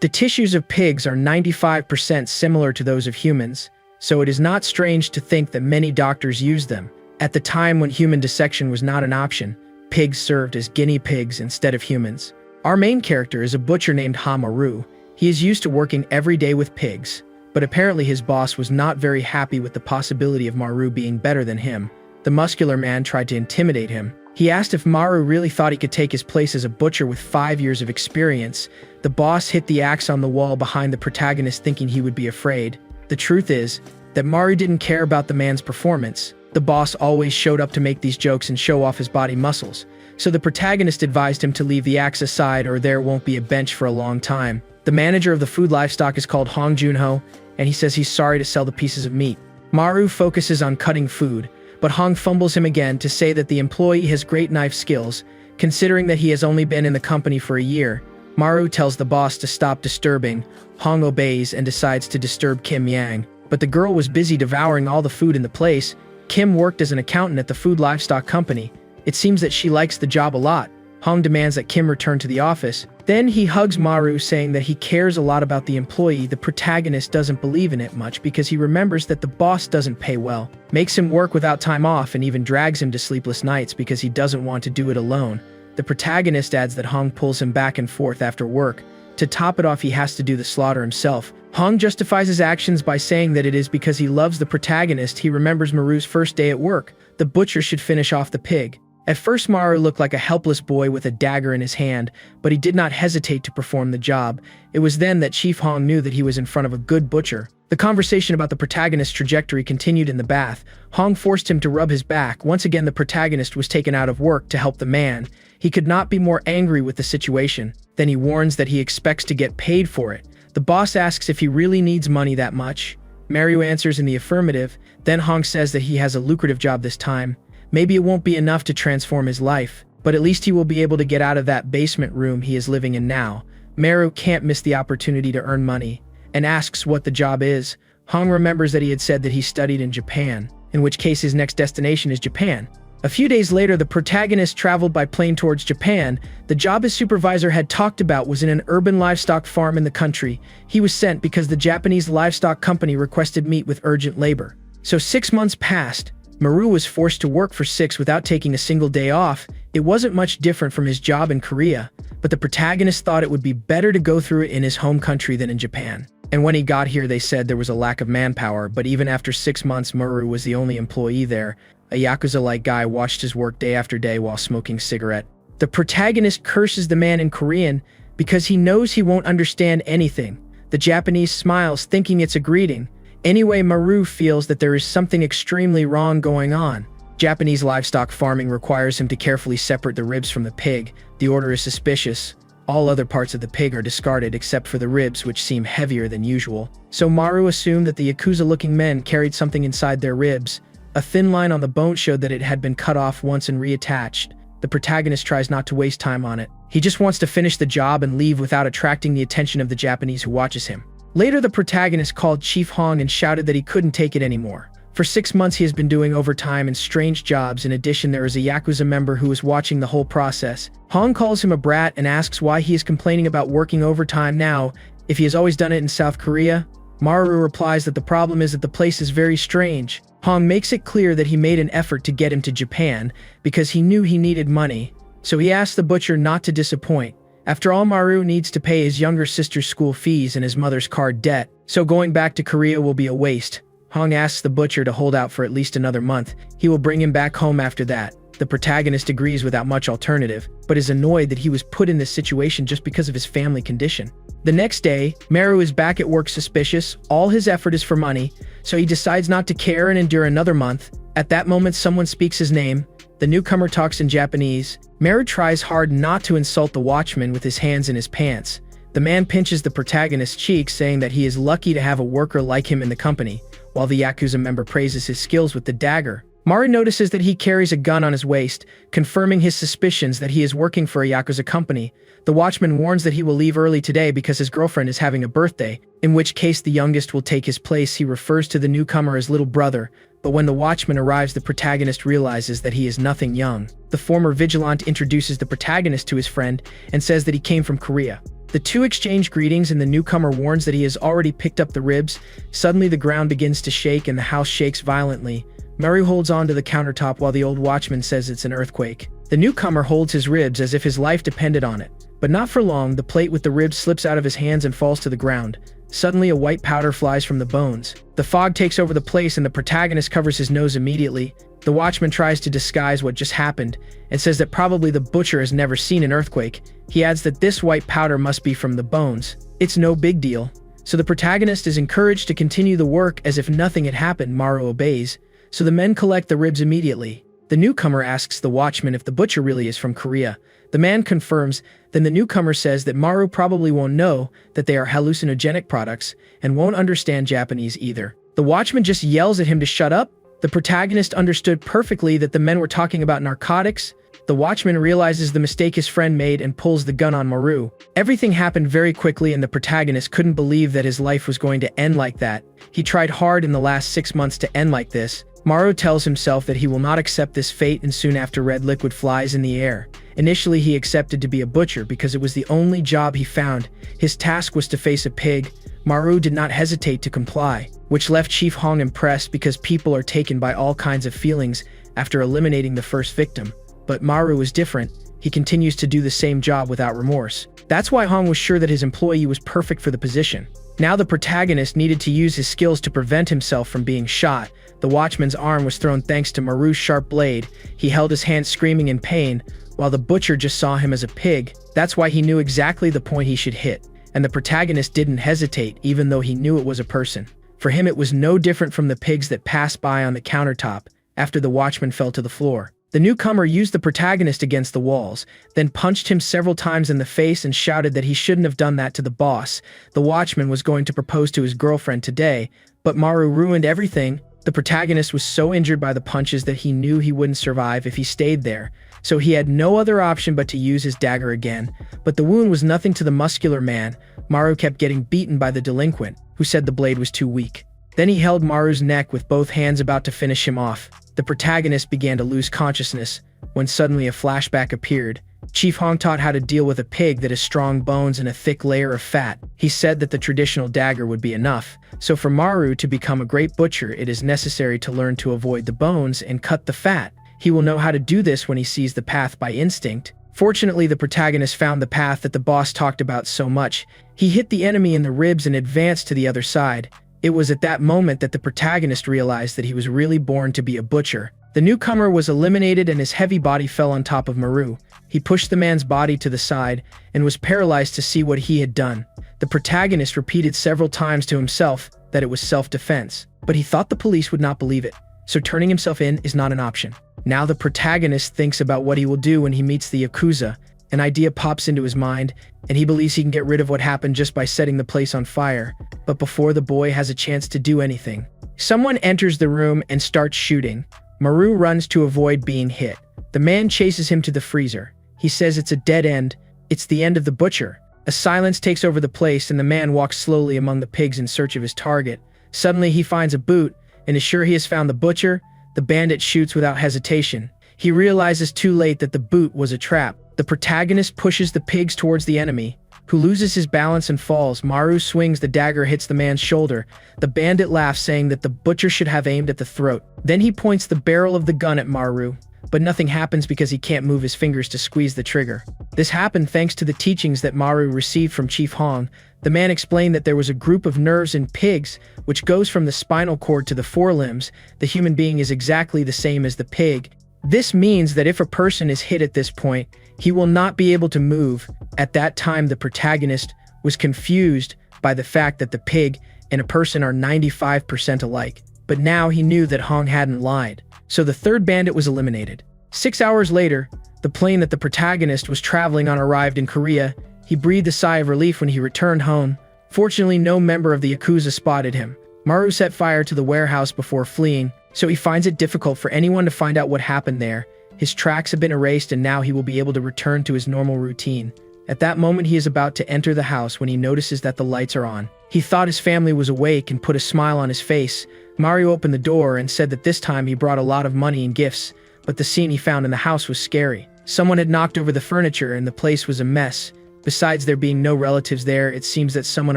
The tissues of pigs are 95% similar to those of humans, so it is not strange to think that many doctors use them. At the time when human dissection was not an option, pigs served as guinea pigs instead of humans. Our main character is a butcher named Maru. He is used to working every day with pigs, but apparently his boss was not very happy with the possibility of Maru being better than him. The muscular man tried to intimidate him. He asked if Maru really thought he could take his place as a butcher with 5 years of experience. The boss hit the axe on the wall behind the protagonist, thinking he would be afraid. The truth is that Maru didn't care about the man's performance. The boss always showed up to make these jokes and show off his body muscles, so the protagonist advised him to leave the axe aside or there won't be a bench for a long time. The manager of the food livestock is called Hong Junho, and he says he's sorry to sell the pieces of meat. Maru focuses on cutting food, but Hong fumbles him again to say that the employee has great knife skills, considering that he has only been in the company for a year. Maru tells the boss to stop disturbing. Hong obeys and decides to disturb Kim Yang, but the girl was busy devouring all the food in the place. Kim worked as an accountant at the food livestock company. It seems that she likes the job a lot. Hong demands that Kim return to the office. Then he hugs Maru, saying that he cares a lot about the employee. The protagonist doesn't believe in it much because he remembers that the boss doesn't pay well, makes him work without time off, and even drags him to sleepless nights because he doesn't want to do it alone. The protagonist adds that Hong pulls him back and forth after work. To top it off, he has to do the slaughter himself. Hong justifies his actions by saying that it is because he loves the protagonist. He remembers Maru's first day at work. The butcher should finish off the pig. At first, Maru looked like a helpless boy with a dagger in his hand, but he did not hesitate to perform the job. It was then that Chief Hong knew that he was in front of a good butcher. The conversation about the protagonist's trajectory continued in the bath. Hong forced him to rub his back. Once again, the protagonist was taken out of work to help the man. He could not be more angry with the situation. Then he warns that he expects to get paid for it. The boss asks if he really needs money that much. Maru answers in the affirmative. Then Hong says that he has a lucrative job this time. Maybe it won't be enough to transform his life, but at least he will be able to get out of that basement room he is living in now. Maru can't miss the opportunity to earn money, and asks what the job is. Hong remembers that he had said that he studied in Japan, in which case his next destination is Japan. A few days later, the protagonist traveled by plane towards Japan. The job his supervisor had talked about was in an urban livestock farm in the country. He was sent because the Japanese livestock company requested meat with urgent labor. So 6 months passed. Maru was forced to work for 6 without taking a single day off. It wasn't much different from his job in Korea, but the protagonist thought it would be better to go through it in his home country than in Japan. And when he got here, they said there was a lack of manpower, but even after 6 months, Maru was the only employee there. A Yakuza-like guy watched his work day after day while smoking cigarette. The protagonist curses the man in Korean because he knows he won't understand anything. The Japanese smiles, thinking it's a greeting. Anyway, Maru feels that there is something extremely wrong going on. Japanese livestock farming requires him to carefully separate the ribs from the pig. The order is suspicious. All other parts of the pig are discarded except for the ribs, which seem heavier than usual. So Maru assumed that the Yakuza-looking men carried something inside their ribs. A thin line on the bone showed that it had been cut off once and reattached. The protagonist tries not to waste time on it. He just wants to finish the job and leave without attracting the attention of the Japanese who watches him. Later, the protagonist called Chief Hong and shouted that he couldn't take it anymore. For 6 months, he has been doing overtime and strange jobs. In addition, there is a Yakuza member who is watching the whole process. Hong calls him a brat and asks why he is complaining about working overtime now, if he has always done it in South Korea. Maru replies that the problem is that the place is very strange. Hong makes it clear that he made an effort to get him to Japan because he knew he needed money, so he asks the butcher not to disappoint. After all, Maru needs to pay his younger sister's school fees and his mother's card debt, so going back to Korea will be a waste. Hong asks the butcher to hold out for at least another month. He will bring him back home after that. The protagonist agrees without much alternative, but is annoyed that he was put in this situation just because of his family condition. The next day, Maru is back at work suspicious. All his effort is for money, so he decides not to care and endure another month. At that moment, someone speaks his name. The newcomer talks in Japanese. Maru tries hard not to insult the watchman with his hands in his pants. The man pinches the protagonist's cheek, saying that he is lucky to have a worker like him in the company, while the Yakuza member praises his skills with the dagger. Maru notices that he carries a gun on his waist, confirming his suspicions that he is working for a Yakuza company. The watchman warns that he will leave early today because his girlfriend is having a birthday, in which case the youngest will take his place. He refers to the newcomer as little brother, but when the watchman arrives, the protagonist realizes that he is nothing young. The former vigilante introduces the protagonist to his friend and says that he came from Korea. The two exchange greetings and the newcomer warns that he has already picked up the ribs. Suddenly the ground begins to shake and the house shakes violently. Murray holds on to the countertop while the old watchman says it's an earthquake. The newcomer holds his ribs as if his life depended on it. But not for long, the plate with the ribs slips out of his hands and falls to the ground. Suddenly a white powder flies from the bones. The fog takes over the place and the protagonist covers his nose immediately. The watchman tries to disguise what just happened and says that probably the butcher has never seen an earthquake. He adds that this white powder must be from the bones. It's no big deal. So the protagonist is encouraged to continue the work as if nothing had happened. Maru obeys. So the men collect the ribs immediately. The newcomer asks the watchman if the butcher really is from Korea. The man confirms. Then the newcomer says that Maru probably won't know that they are hallucinogenic products and won't understand Japanese either. The watchman just yells at him to shut up. The protagonist understood perfectly that the men were talking about narcotics. The watchman realizes the mistake his friend made and pulls the gun on Maru. Everything happened very quickly and the protagonist couldn't believe that his life was going to end like that. He tried hard in the last 6 months to end like this. Maru tells himself that he will not accept this fate, and soon after red liquid flies in the air. Initially he accepted to be a butcher because it was the only job he found. His task was to face a pig. Maru did not hesitate to comply, which left Chief Hong impressed because people are taken by all kinds of feelings after eliminating the first victim. But Maru is different. He continues to do the same job without remorse. That's why Hong was sure that his employee was perfect for the position. Now the protagonist needed to use his skills to prevent himself from being shot. The watchman's arm was thrown thanks to Maru's sharp blade. He held his hand screaming in pain, while the butcher just saw him as a pig. That's why he knew exactly the point he should hit. And the protagonist didn't hesitate even though he knew it was a person. For him it was no different from the pigs that passed by on the countertop after the watchman fell to the floor. The newcomer used the protagonist against the walls, then punched him several times in the face and shouted that he shouldn't have done that to the boss. The watchman was going to propose to his girlfriend today, but Maru ruined everything. The protagonist was so injured by the punches that he knew he wouldn't survive if he stayed there, so he had no other option but to use his dagger again. But the wound was nothing to the muscular man. Maru kept getting beaten by the delinquent, who said the blade was too weak. Then he held Maru's neck with both hands about to finish him off. The protagonist began to lose consciousness when suddenly a flashback appeared. Chief Hong taught how to deal with a pig that has strong bones and a thick layer of fat. He said that the traditional dagger would be enough. So for Maru to become a great butcher, it is necessary to learn to avoid the bones and cut the fat. He will know how to do this when he sees the path by instinct. Fortunately, the protagonist found the path that the boss talked about so much. He hit the enemy in the ribs and advanced to the other side. It was at that moment that the protagonist realized that he was really born to be a butcher. The newcomer was eliminated and his heavy body fell on top of Maru. He pushed the man's body to the side and was paralyzed to see what he had done. The protagonist repeated several times to himself that it was self-defense, but he thought the police would not believe it, so turning himself in is not an option. Now the protagonist thinks about what he will do when he meets the Yakuza. An idea pops into his mind, and he believes he can get rid of what happened just by setting the place on fire. But before the boy has a chance to do anything, someone enters the room and starts shooting. Maru runs to avoid being hit. The man chases him to the freezer. He says it's a dead end. It's the end of the butcher. A silence takes over the place and the man walks slowly among the pigs in search of his target. Suddenly he finds a boot and is sure he has found the butcher. The bandit shoots without hesitation. He realizes too late that the boot was a trap. The protagonist pushes the pigs towards the enemy, who loses his balance and falls. Maru swings the dagger, hits the man's shoulder. The bandit laughs, saying that the butcher should have aimed at the throat. Then he points the barrel of the gun at Maru, but nothing happens because he can't move his fingers to squeeze the trigger. This happened thanks to the teachings that Maru received from Chief Hong. The man explained that there was a group of nerves in pigs, which goes from the spinal cord to the forelimbs. The human being is exactly the same as the pig. This means that if a person is hit at this point, he will not be able to move. At that time, the protagonist was confused by the fact that the pig and a person are 95% alike. But now he knew that Hong hadn't lied. So the third bandit was eliminated. 6 hours later, the plane that the protagonist was traveling on arrived in Korea. He breathed a sigh of relief when he returned home. Fortunately, no member of the Yakuza spotted him. Maru set fire to the warehouse before fleeing, so he finds it difficult for anyone to find out what happened there. His tracks have been erased and now he will be able to return to his normal routine. At that moment, he is about to enter the house when he notices that the lights are on. He thought his family was awake and put a smile on his face. Mario opened the door and said that this time he brought a lot of money and gifts, but the scene he found in the house was scary. Someone had knocked over the furniture and the place was a mess. Besides there being no relatives there, it seems that someone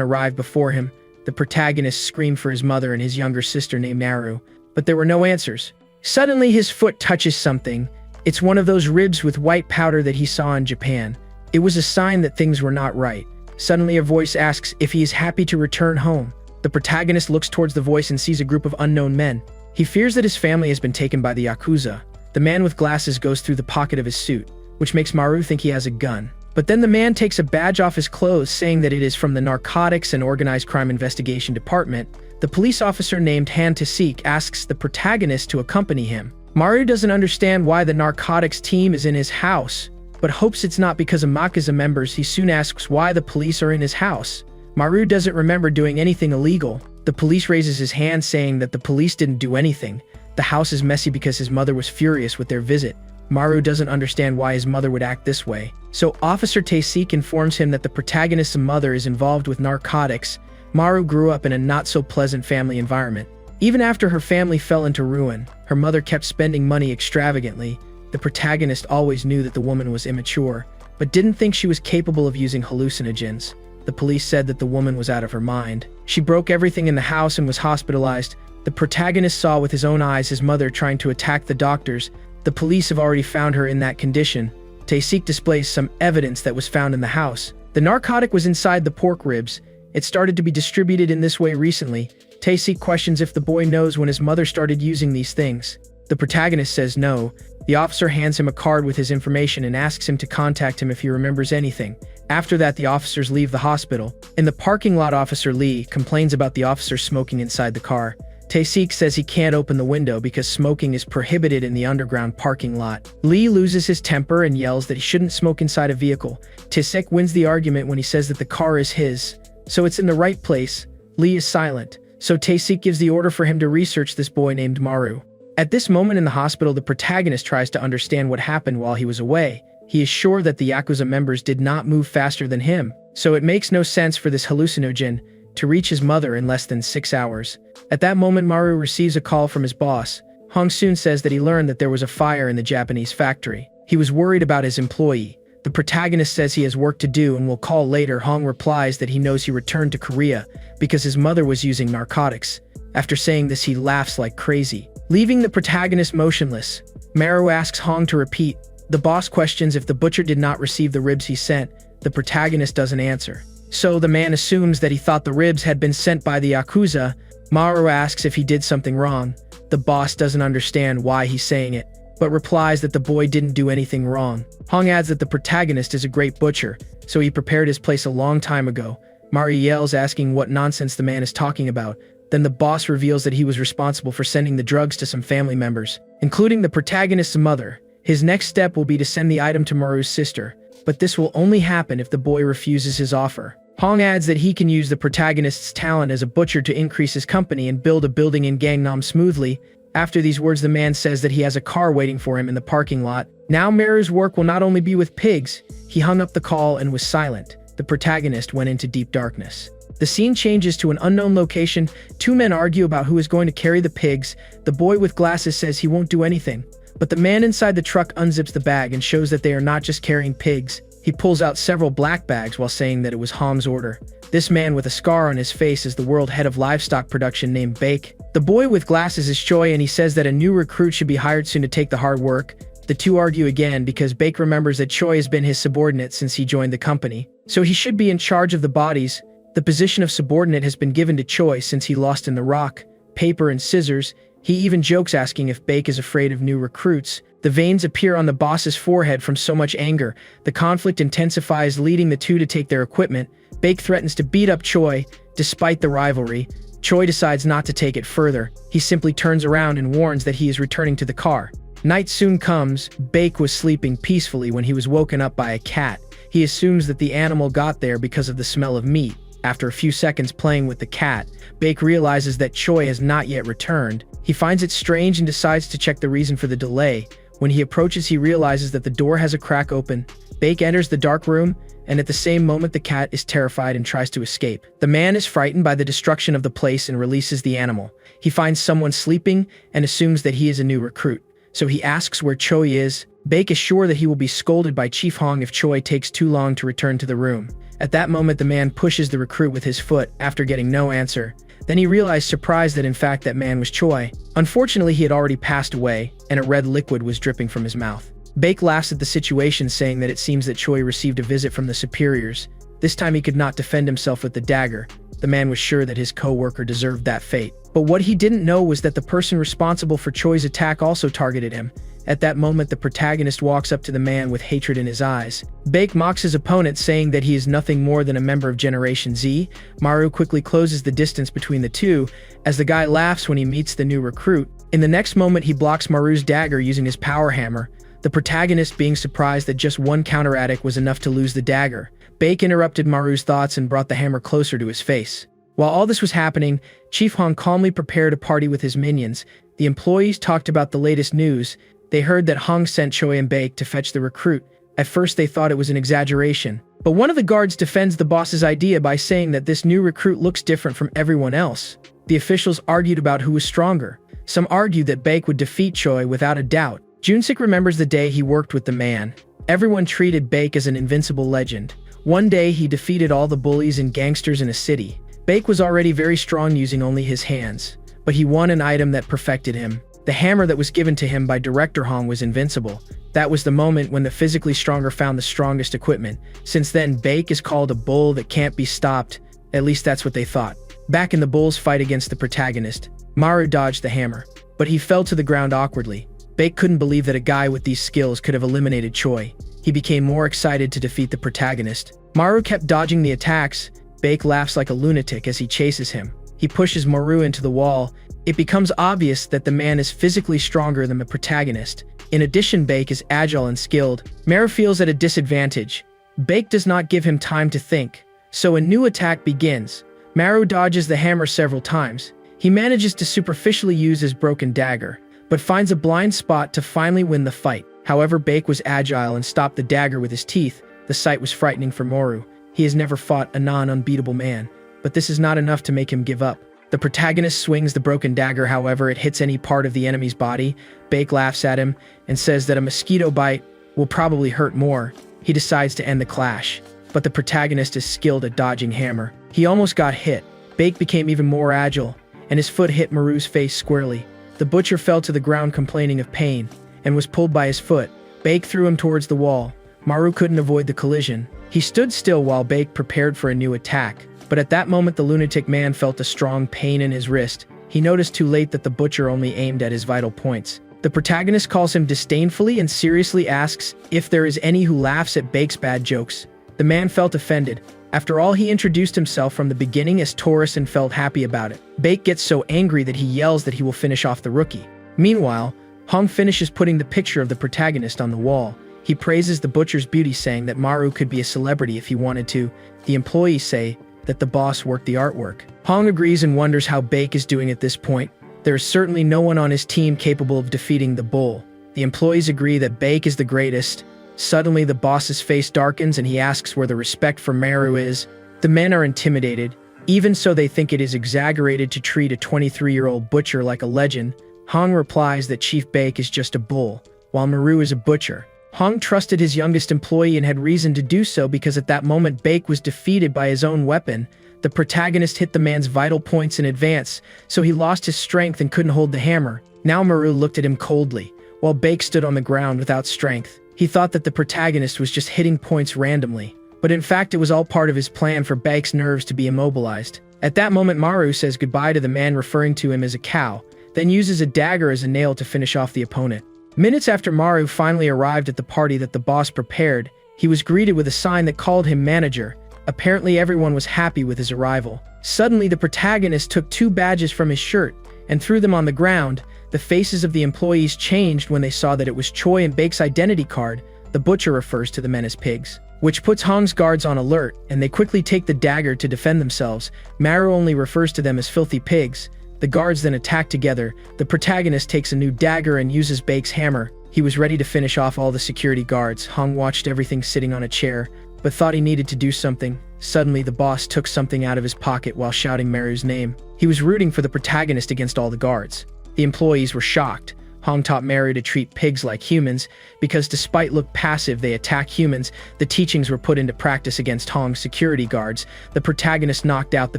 arrived before him. The protagonist screamed for his mother and his younger sister named Naru, but there were no answers. Suddenly his foot touches something. It's one of those ribs with white powder that he saw in Japan. It was a sign that things were not right. Suddenly a voice asks if he is happy to return home. The protagonist looks towards the voice and sees a group of unknown men. He fears that his family has been taken by the Yakuza. The man with glasses goes through the pocket of his suit, which makes Maru think he has a gun. But then the man takes a badge off his clothes saying that it is from the Narcotics and Organized Crime Investigation Department. The police officer named Han Tasik asks the protagonist to accompany him. Maru doesn't understand why the narcotics team is in his house, but hopes it's not because of Makaza members. He soon asks why the police are in his house. Maru doesn't remember doing anything illegal. The police raises his hand saying that the police didn't do anything. The house is messy because his mother was furious with their visit. Maru doesn't understand why his mother would act this way. So Officer Taesik informs him that the protagonist's mother is involved with narcotics. Maru grew up in a not-so-pleasant family environment. Even after her family fell into ruin, her mother kept spending money extravagantly. The protagonist always knew that the woman was immature, but didn't think she was capable of using hallucinogens. The police said that the woman was out of her mind. She broke everything in the house and was hospitalized. The protagonist saw with his own eyes his mother trying to attack the doctors. The police have already found her in that condition. Taesik displays some evidence that was found in the house. The narcotic was inside the pork ribs. It started to be distributed in this way recently. Taesik questions if the boy knows when his mother started using these things. The protagonist says no. The officer hands him a card with his information and asks him to contact him if he remembers anything. After that, the officers leave the hospital. In the parking lot, Officer Lee complains about the officer smoking inside the car. Taesik says he can't open the window because smoking is prohibited in the underground parking lot. Lee loses his temper and yells that he shouldn't smoke inside a vehicle. Taesik wins the argument when he says that the car is his, so it's in the right place. Lee is silent, so Taesik gives the order for him to research this boy named Maru. At this moment in the hospital, the protagonist tries to understand what happened while he was away. He is sure that the Yakuza members did not move faster than him, so it makes no sense for this hallucinogen to reach his mother in less than 6 hours. At that moment, Maru receives a call from his boss. Hong Soon says that he learned that there was a fire in the Japanese factory. He was worried about his employee. The protagonist says he has work to do and will call later. Hong replies that he knows he returned to Korea because his mother was using narcotics. After saying this, he laughs like crazy, leaving the protagonist motionless. Maru asks Hong to repeat. The boss questions if the butcher did not receive the ribs he sent. The protagonist doesn't answer. So the man assumes that he thought the ribs had been sent by the Yakuza. Maru asks if he did something wrong. The boss doesn't understand why he's saying it, but replies that the boy didn't do anything wrong. Hong adds that the protagonist is a great butcher, so he prepared his place a long time ago. Maru yells, asking what nonsense the man is talking about. Then the boss reveals that he was responsible for sending the drugs to some family members, including the protagonist's mother. His next step will be to send the item to Maru's sister, but this will only happen if the boy refuses his offer. Hong adds that he can use the protagonist's talent as a butcher to increase his company and build a building in Gangnam smoothly. After these words, the man says that he has a car waiting for him in the parking lot. Now Maru's work will not only be with pigs. He hung up the call and was silent. The protagonist went into deep darkness. The scene changes to an unknown location. Two men argue about who is going to carry the pigs. The boy with glasses says he won't do anything, but the man inside the truck unzips the bag and shows that they are not just carrying pigs. He pulls out several black bags while saying that it was Hong's order. This man with a scar on his face is the world head of livestock production named Bake. The boy with glasses is Choi, and he says that a new recruit should be hired soon to take the hard work. The two argue again because Bake remembers that Choi has been his subordinate since he joined the company, so he should be in charge of the bodies. The position of subordinate has been given to Choi since he lost in the rock, paper, and scissors. He even jokes asking if Bake is afraid of new recruits. The veins appear on the boss's forehead from so much anger. The conflict intensifies, leading the two to take their equipment. Bake threatens to beat up Choi. Despite the rivalry, Choi decides not to take it further. He simply turns around and warns that he is returning to the car. Night soon comes. Bake was sleeping peacefully when he was woken up by a cat. He assumes that the animal got there because of the smell of meat. After a few seconds playing with the cat, Bake realizes that Choi has not yet returned. He finds it strange and decides to check the reason for the delay. When he approaches, he realizes that the door has a crack open. Bake enters the dark room, and at the same moment the cat is terrified and tries to escape. The man is frightened by the destruction of the place and releases the animal. He finds someone sleeping and assumes that he is a new recruit, so he asks where Choi is. Baek is sure that he will be scolded by Chief Hong if Choi takes too long to return to the room. At that moment, the man pushes the recruit with his foot after getting no answer. Then he realized, surprised, that in fact that man was Choi. Unfortunately, he had already passed away, and a red liquid was dripping from his mouth. Baek laughs at the situation, saying that it seems that Choi received a visit from the superiors. This time he could not defend himself with the dagger. The man was sure that his co-worker deserved that fate. But what he didn't know was that the person responsible for Choi's attack also targeted him. At that moment, the protagonist walks up to the man with hatred in his eyes. Baek mocks his opponent, saying that he is nothing more than a member of Generation Z. Maru quickly closes the distance between the two, as the guy laughs when he meets the new recruit. In the next moment, he blocks Maru's dagger using his power hammer, the protagonist being surprised that just one counter-attack was enough to lose the dagger. Baek interrupted Maru's thoughts and brought the hammer closer to his face. While all this was happening, Chief Hong calmly prepared a party with his minions. The employees talked about the latest news. They heard that Hong sent Choi and Baek to fetch the recruit. At first they thought it was an exaggeration, but one of the guards defends the boss's idea by saying that this new recruit looks different from everyone else. The officials argued about who was stronger. Some argued that Baek would defeat Choi without a doubt. Junsik remembers the day he worked with the man. Everyone treated Baek as an invincible legend. One day he defeated all the bullies and gangsters in a city. Baek was already very strong using only his hands, but he won an item that perfected him. The hammer that was given to him by Director Hong was invincible. That was the moment when the physically stronger found the strongest equipment. Since then, Baek is called a bull that can't be stopped. At least that's what they thought. Back in the bull's fight against the protagonist, Maru dodged the hammer, but he fell to the ground awkwardly. Baek couldn't believe that a guy with these skills could have eliminated Choi. He became more excited to defeat the protagonist. Maru kept dodging the attacks. Baek laughs like a lunatic as he chases him. He pushes Maru into the wall. It becomes obvious that the man is physically stronger than the protagonist. In addition, Baek is agile and skilled. Maru feels at a disadvantage. Baek does not give him time to think, so a new attack begins. Maru dodges the hammer several times. He manages to superficially use his broken dagger, but finds a blind spot to finally win the fight. However, Baek was agile and stopped the dagger with his teeth. The sight was frightening for Maru. He has never fought a non-unbeatable man, but this is not enough to make him give up. The protagonist swings the broken dagger, however, it hits any part of the enemy's body. Baek laughs at him and says that a mosquito bite will probably hurt more. He decides to end the clash, but the protagonist is skilled at dodging hammer. He almost got hit. Baek became even more agile, and his foot hit Maru's face squarely. The butcher fell to the ground complaining of pain, and was pulled by his foot. Baek threw him towards the wall. Maru couldn't avoid the collision. He stood still while Baek prepared for a new attack. But at that moment, the lunatic man felt a strong pain in his wrist. He noticed too late that the butcher only aimed at his vital points. The protagonist calls him disdainfully and seriously asks if there is any who laughs at Baek's bad jokes. The man felt offended. After all, he introduced himself from the beginning as Taurus and felt happy about it. Baek gets so angry that he yells that he will finish off the rookie. Meanwhile, Hong finishes putting the picture of the protagonist on the wall. He praises the butcher's beauty, saying that Maru could be a celebrity if he wanted to. The employees say that the boss worked the artwork. Hong agrees and wonders how Baek is doing at this point. There is certainly no one on his team capable of defeating the bull. The employees agree that Baek is the greatest. Suddenly, the boss's face darkens and he asks where the respect for Maru is. The men are intimidated. Even so, they think it is exaggerated to treat a 23-year-old butcher like a legend. Hong replies that Chief Baek is just a bull, while Maru is a butcher. Hong trusted his youngest employee and had reason to do so because at that moment Baek was defeated by his own weapon. The protagonist hit the man's vital points in advance, so he lost his strength and couldn't hold the hammer. Now Maru looked at him coldly, while Baek stood on the ground without strength. He thought that the protagonist was just hitting points randomly, but in fact it was all part of his plan for Baek's nerves to be immobilized. At that moment, Maru says goodbye to the man, referring to him as a cow, then uses a dagger as a nail to finish off the opponent. Minutes after Maru finally arrived at the party that the boss prepared, he was greeted with a sign that called him manager. Apparently everyone was happy with his arrival. Suddenly, the protagonist took 2 badges from his shirt and threw them on the ground. The faces of the employees changed when they saw that it was Choi and Baek's identity card. The butcher refers to the men as pigs, which puts Hong's guards on alert, and they quickly take the dagger to defend themselves. Maru only refers to them as filthy pigs. The guards then attack together. The protagonist takes a new dagger and uses Baek's hammer. He was ready to finish off all the security guards. Hong watched everything sitting on a chair, but thought he needed to do something. Suddenly, the boss took something out of his pocket while shouting Maru's name. He was rooting for the protagonist against all the guards. The employees were shocked. Hong taught Mary to treat pigs like humans, because despite look passive they attack humans. The teachings were put into practice against Hong's security guards. The protagonist knocked out the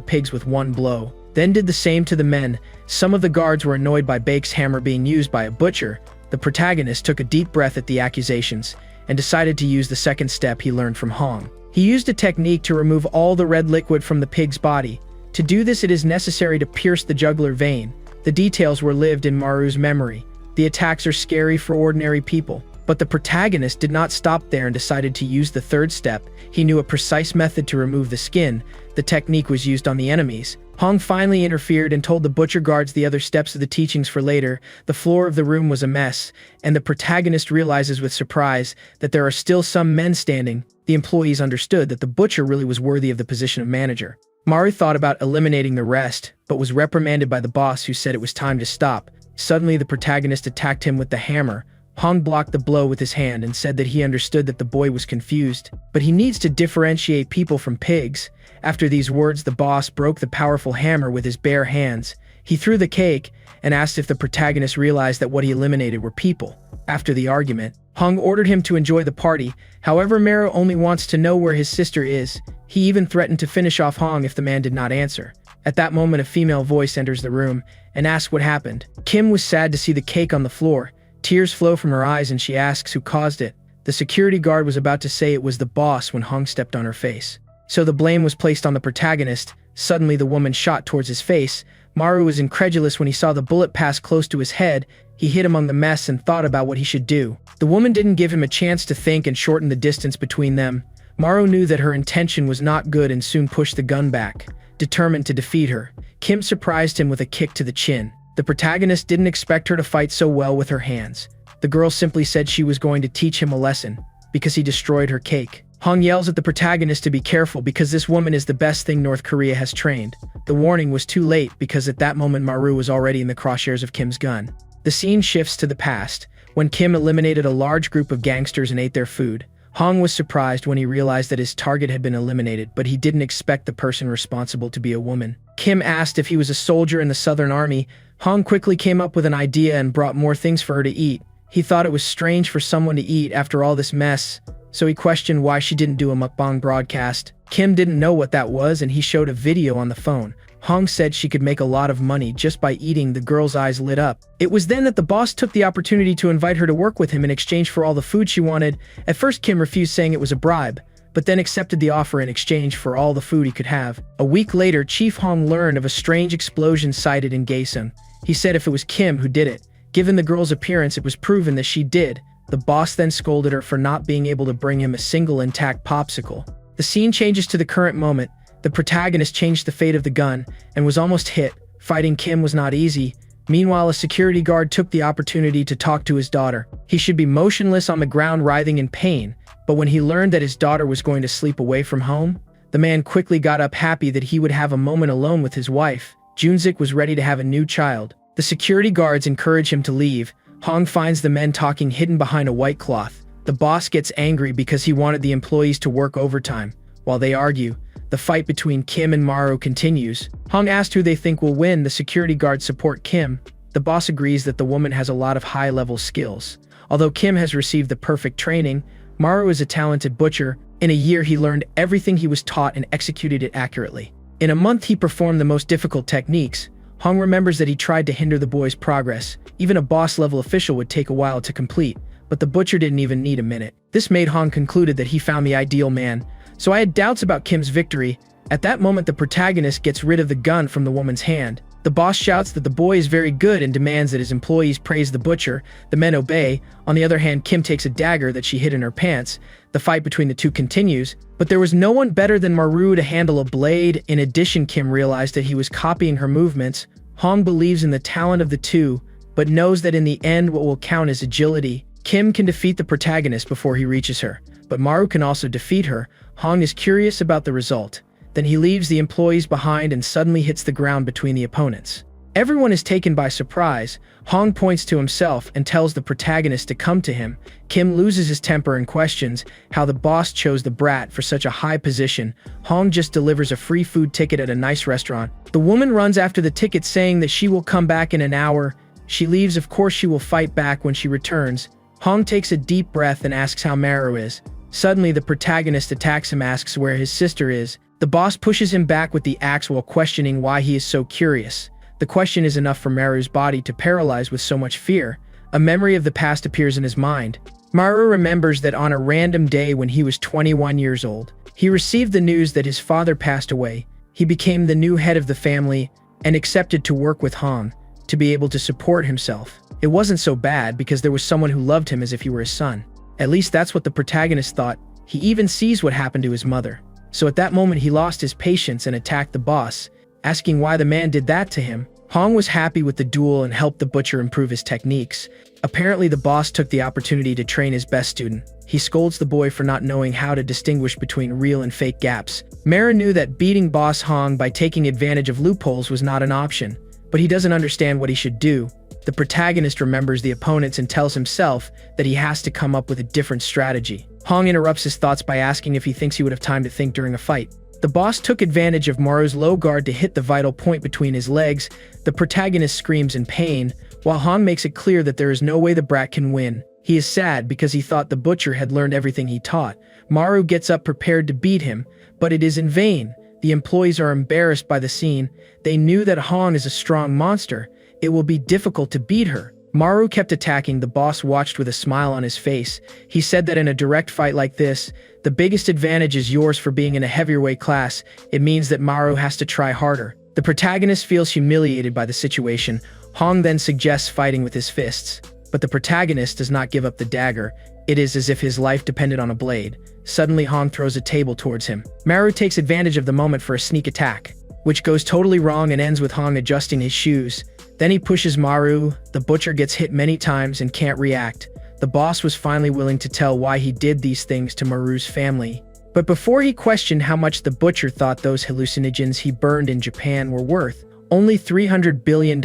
pigs with one blow, then did the same to the men. Some of the guards were annoyed by Baek's hammer being used by a butcher. The protagonist took a deep breath at the accusations and decided to use the second step he learned from Hong. He used a technique to remove all the red liquid from the pig's body. To do this, it is necessary to pierce the jugular vein. The details were lived in Maru's memory. The attacks are scary for ordinary people. But the protagonist did not stop there and decided to use the third step. He knew a precise method to remove the skin. The technique was used on the enemies. Hong finally interfered and told the butcher guards the other steps of the teachings for later. The floor of the room was a mess, and the protagonist realizes with surprise that there are still some men standing. The employees understood that the butcher really was worthy of the position of manager. Maru thought about eliminating the rest, but was reprimanded by the boss, who said it was time to stop. Suddenly, the protagonist attacked him with the hammer. Hong blocked the blow with his hand and said that he understood that the boy was confused, but he needs to differentiate people from pigs. After these words, the boss broke the powerful hammer with his bare hands. He threw the cake and asked if the protagonist realized that what he eliminated were people. After the argument, Hong ordered him to enjoy the party. However, Mero only wants to know where his sister is. He even threatened to finish off Hong if the man did not answer. At that moment, a female voice enters the room and asks what happened. Kim was sad to see the cake on the floor. Tears flow from her eyes and she asks who caused it. The security guard was about to say it was the boss when Hong stepped on her face. So the blame was placed on the protagonist. Suddenly, the woman shot towards his face. Maru was incredulous when he saw the bullet pass close to his head. He hid among the mess and thought about what he should do. The woman didn't give him a chance to think and shortened the distance between them. Maru knew that her intention was not good and soon pushed the gun back, determined to defeat her. Kim surprised him with a kick to the chin. The protagonist didn't expect her to fight so well with her hands. The girl simply said she was going to teach him a lesson, because he destroyed her cake. Hong yells at the protagonist to be careful because this woman is the best thing North Korea has trained. The warning was too late because at that moment Maru was already in the crosshairs of Kim's gun. The scene shifts to the past, when Kim eliminated a large group of gangsters and ate their food. Hong was surprised when he realized that his target had been eliminated, but he didn't expect the person responsible to be a woman. Kim asked if he was a soldier in the Southern Army. Hong quickly came up with an idea and brought more things for her to eat. He thought it was strange for someone to eat after all this mess, so he questioned why she didn't do a mukbang broadcast. Kim didn't know what that was and he showed a video on the phone. Hong said she could make a lot of money just by eating. The girl's eyes lit up. It was then that the boss took the opportunity to invite her to work with him in exchange for all the food she wanted. At first, Kim refused, saying it was a bribe, but then accepted the offer in exchange for all the food he could have. A week later, Chief Hong learned of a strange explosion sighted in Gaesun. He said if it was Kim who did it, given the girl's appearance, it was proven that she did. The boss then scolded her for not being able to bring him a single intact popsicle. The scene changes to the current moment. The protagonist changed the fate of the gun and was almost hit. Fighting Kim was not easy. Meanwhile, a security guard took the opportunity to talk to his daughter. He should be motionless on the ground, writhing in pain, but when he learned that his daughter was going to sleep away from home, the man quickly got up, happy that he would have a moment alone with his wife. Junzik was ready to have a new child. The security guards encourage him to leave. Hong finds the men talking hidden behind a white cloth. The boss gets angry because he wanted the employees to work overtime. While they argue, the fight between Kim and Maru continues. Hong asked who they think will win. The security guards support Kim. The boss agrees that the woman has a lot of high-level skills. Although Kim has received the perfect training, Maru is a talented butcher. In a year, he learned everything he was taught and executed it accurately. In a month, he performed the most difficult techniques. Hong remembers that he tried to hinder the boy's progress. Even a boss-level official would take a while to complete, but the butcher didn't even need a minute. This made Hong concluded that he found the ideal man. So I had doubts about Kim's victory. At that moment, the protagonist gets rid of the gun from the woman's hand. The boss shouts that the boy is very good and demands that his employees praise the butcher. The men obey. On the other hand, Kim takes a dagger that she hid in her pants. The fight between the two continues, but there was no one better than Maru to handle a blade. In addition, Kim realized that he was copying her movements. Hong believes in the talent of the two, but knows that in the end what will count is agility. Kim can defeat the protagonist before he reaches her, but Maru can also defeat her. Hong is curious about the result. Then he leaves the employees behind and suddenly hits the ground between the opponents. Everyone is taken by surprise. Hong points to himself and tells the protagonist to come to him. Kim loses his temper and questions how the boss chose the brat for such a high position. Hong just delivers a free food ticket at a nice restaurant. The woman runs after the ticket, saying that she will come back in an hour. She leaves. Of course she will fight back when she returns. Hong takes a deep breath and asks how Maru is. Suddenly the protagonist attacks him, asks where his sister is. The boss pushes him back with the axe while questioning why he is so curious. The question is enough for Maru's body to paralyze with so much fear. A memory of the past appears in his mind. Maru remembers that on a random day when he was 21 years old, he received the news that his father passed away. He became the new head of the family and accepted to work with Hong to be able to support himself. It wasn't so bad because there was someone who loved him as if he were his son. At least that's what the protagonist thought. He even sees what happened to his mother. So at that moment he lost his patience and attacked the boss, asking why the man did that to him. Hong was happy with the duel and helped the butcher improve his techniques. Apparently the boss took the opportunity to train his best student. He scolds the boy for not knowing how to distinguish between real and fake gaps. Mara knew that beating boss Hong by taking advantage of loopholes was not an option, but he doesn't understand what he should do. The protagonist remembers the opponents and tells himself that he has to come up with a different strategy. Hong interrupts his thoughts by asking if he thinks he would have time to think during a fight. The boss took advantage of Maru's low guard to hit the vital point between his legs. The protagonist screams in pain, while Hong makes it clear that there is no way the brat can win. He is sad because he thought the butcher had learned everything he taught. Maru gets up prepared to beat him, but it is in vain. The employees are embarrassed by the scene. They knew that Hong is a strong monster. It will be difficult to beat her. Maru kept attacking. The boss watched with a smile on his face. He said that in a direct fight like this, the biggest advantage is yours for being in a heavier weight class. It means that Maru has to try harder. The protagonist feels humiliated by the situation. Hong then suggests fighting with his fists, but the protagonist does not give up the dagger. It is as if his life depended on a blade. Suddenly Hong throws a table towards him. Maru takes advantage of the moment for a sneak attack, which goes totally wrong and ends with Hong adjusting his shoes. Then he pushes Maru. The butcher gets hit many times and can't react. The boss was finally willing to tell why he did these things to Maru's family. But before he questioned how much the butcher thought those hallucinogens he burned in Japan were worth, only $300 billion.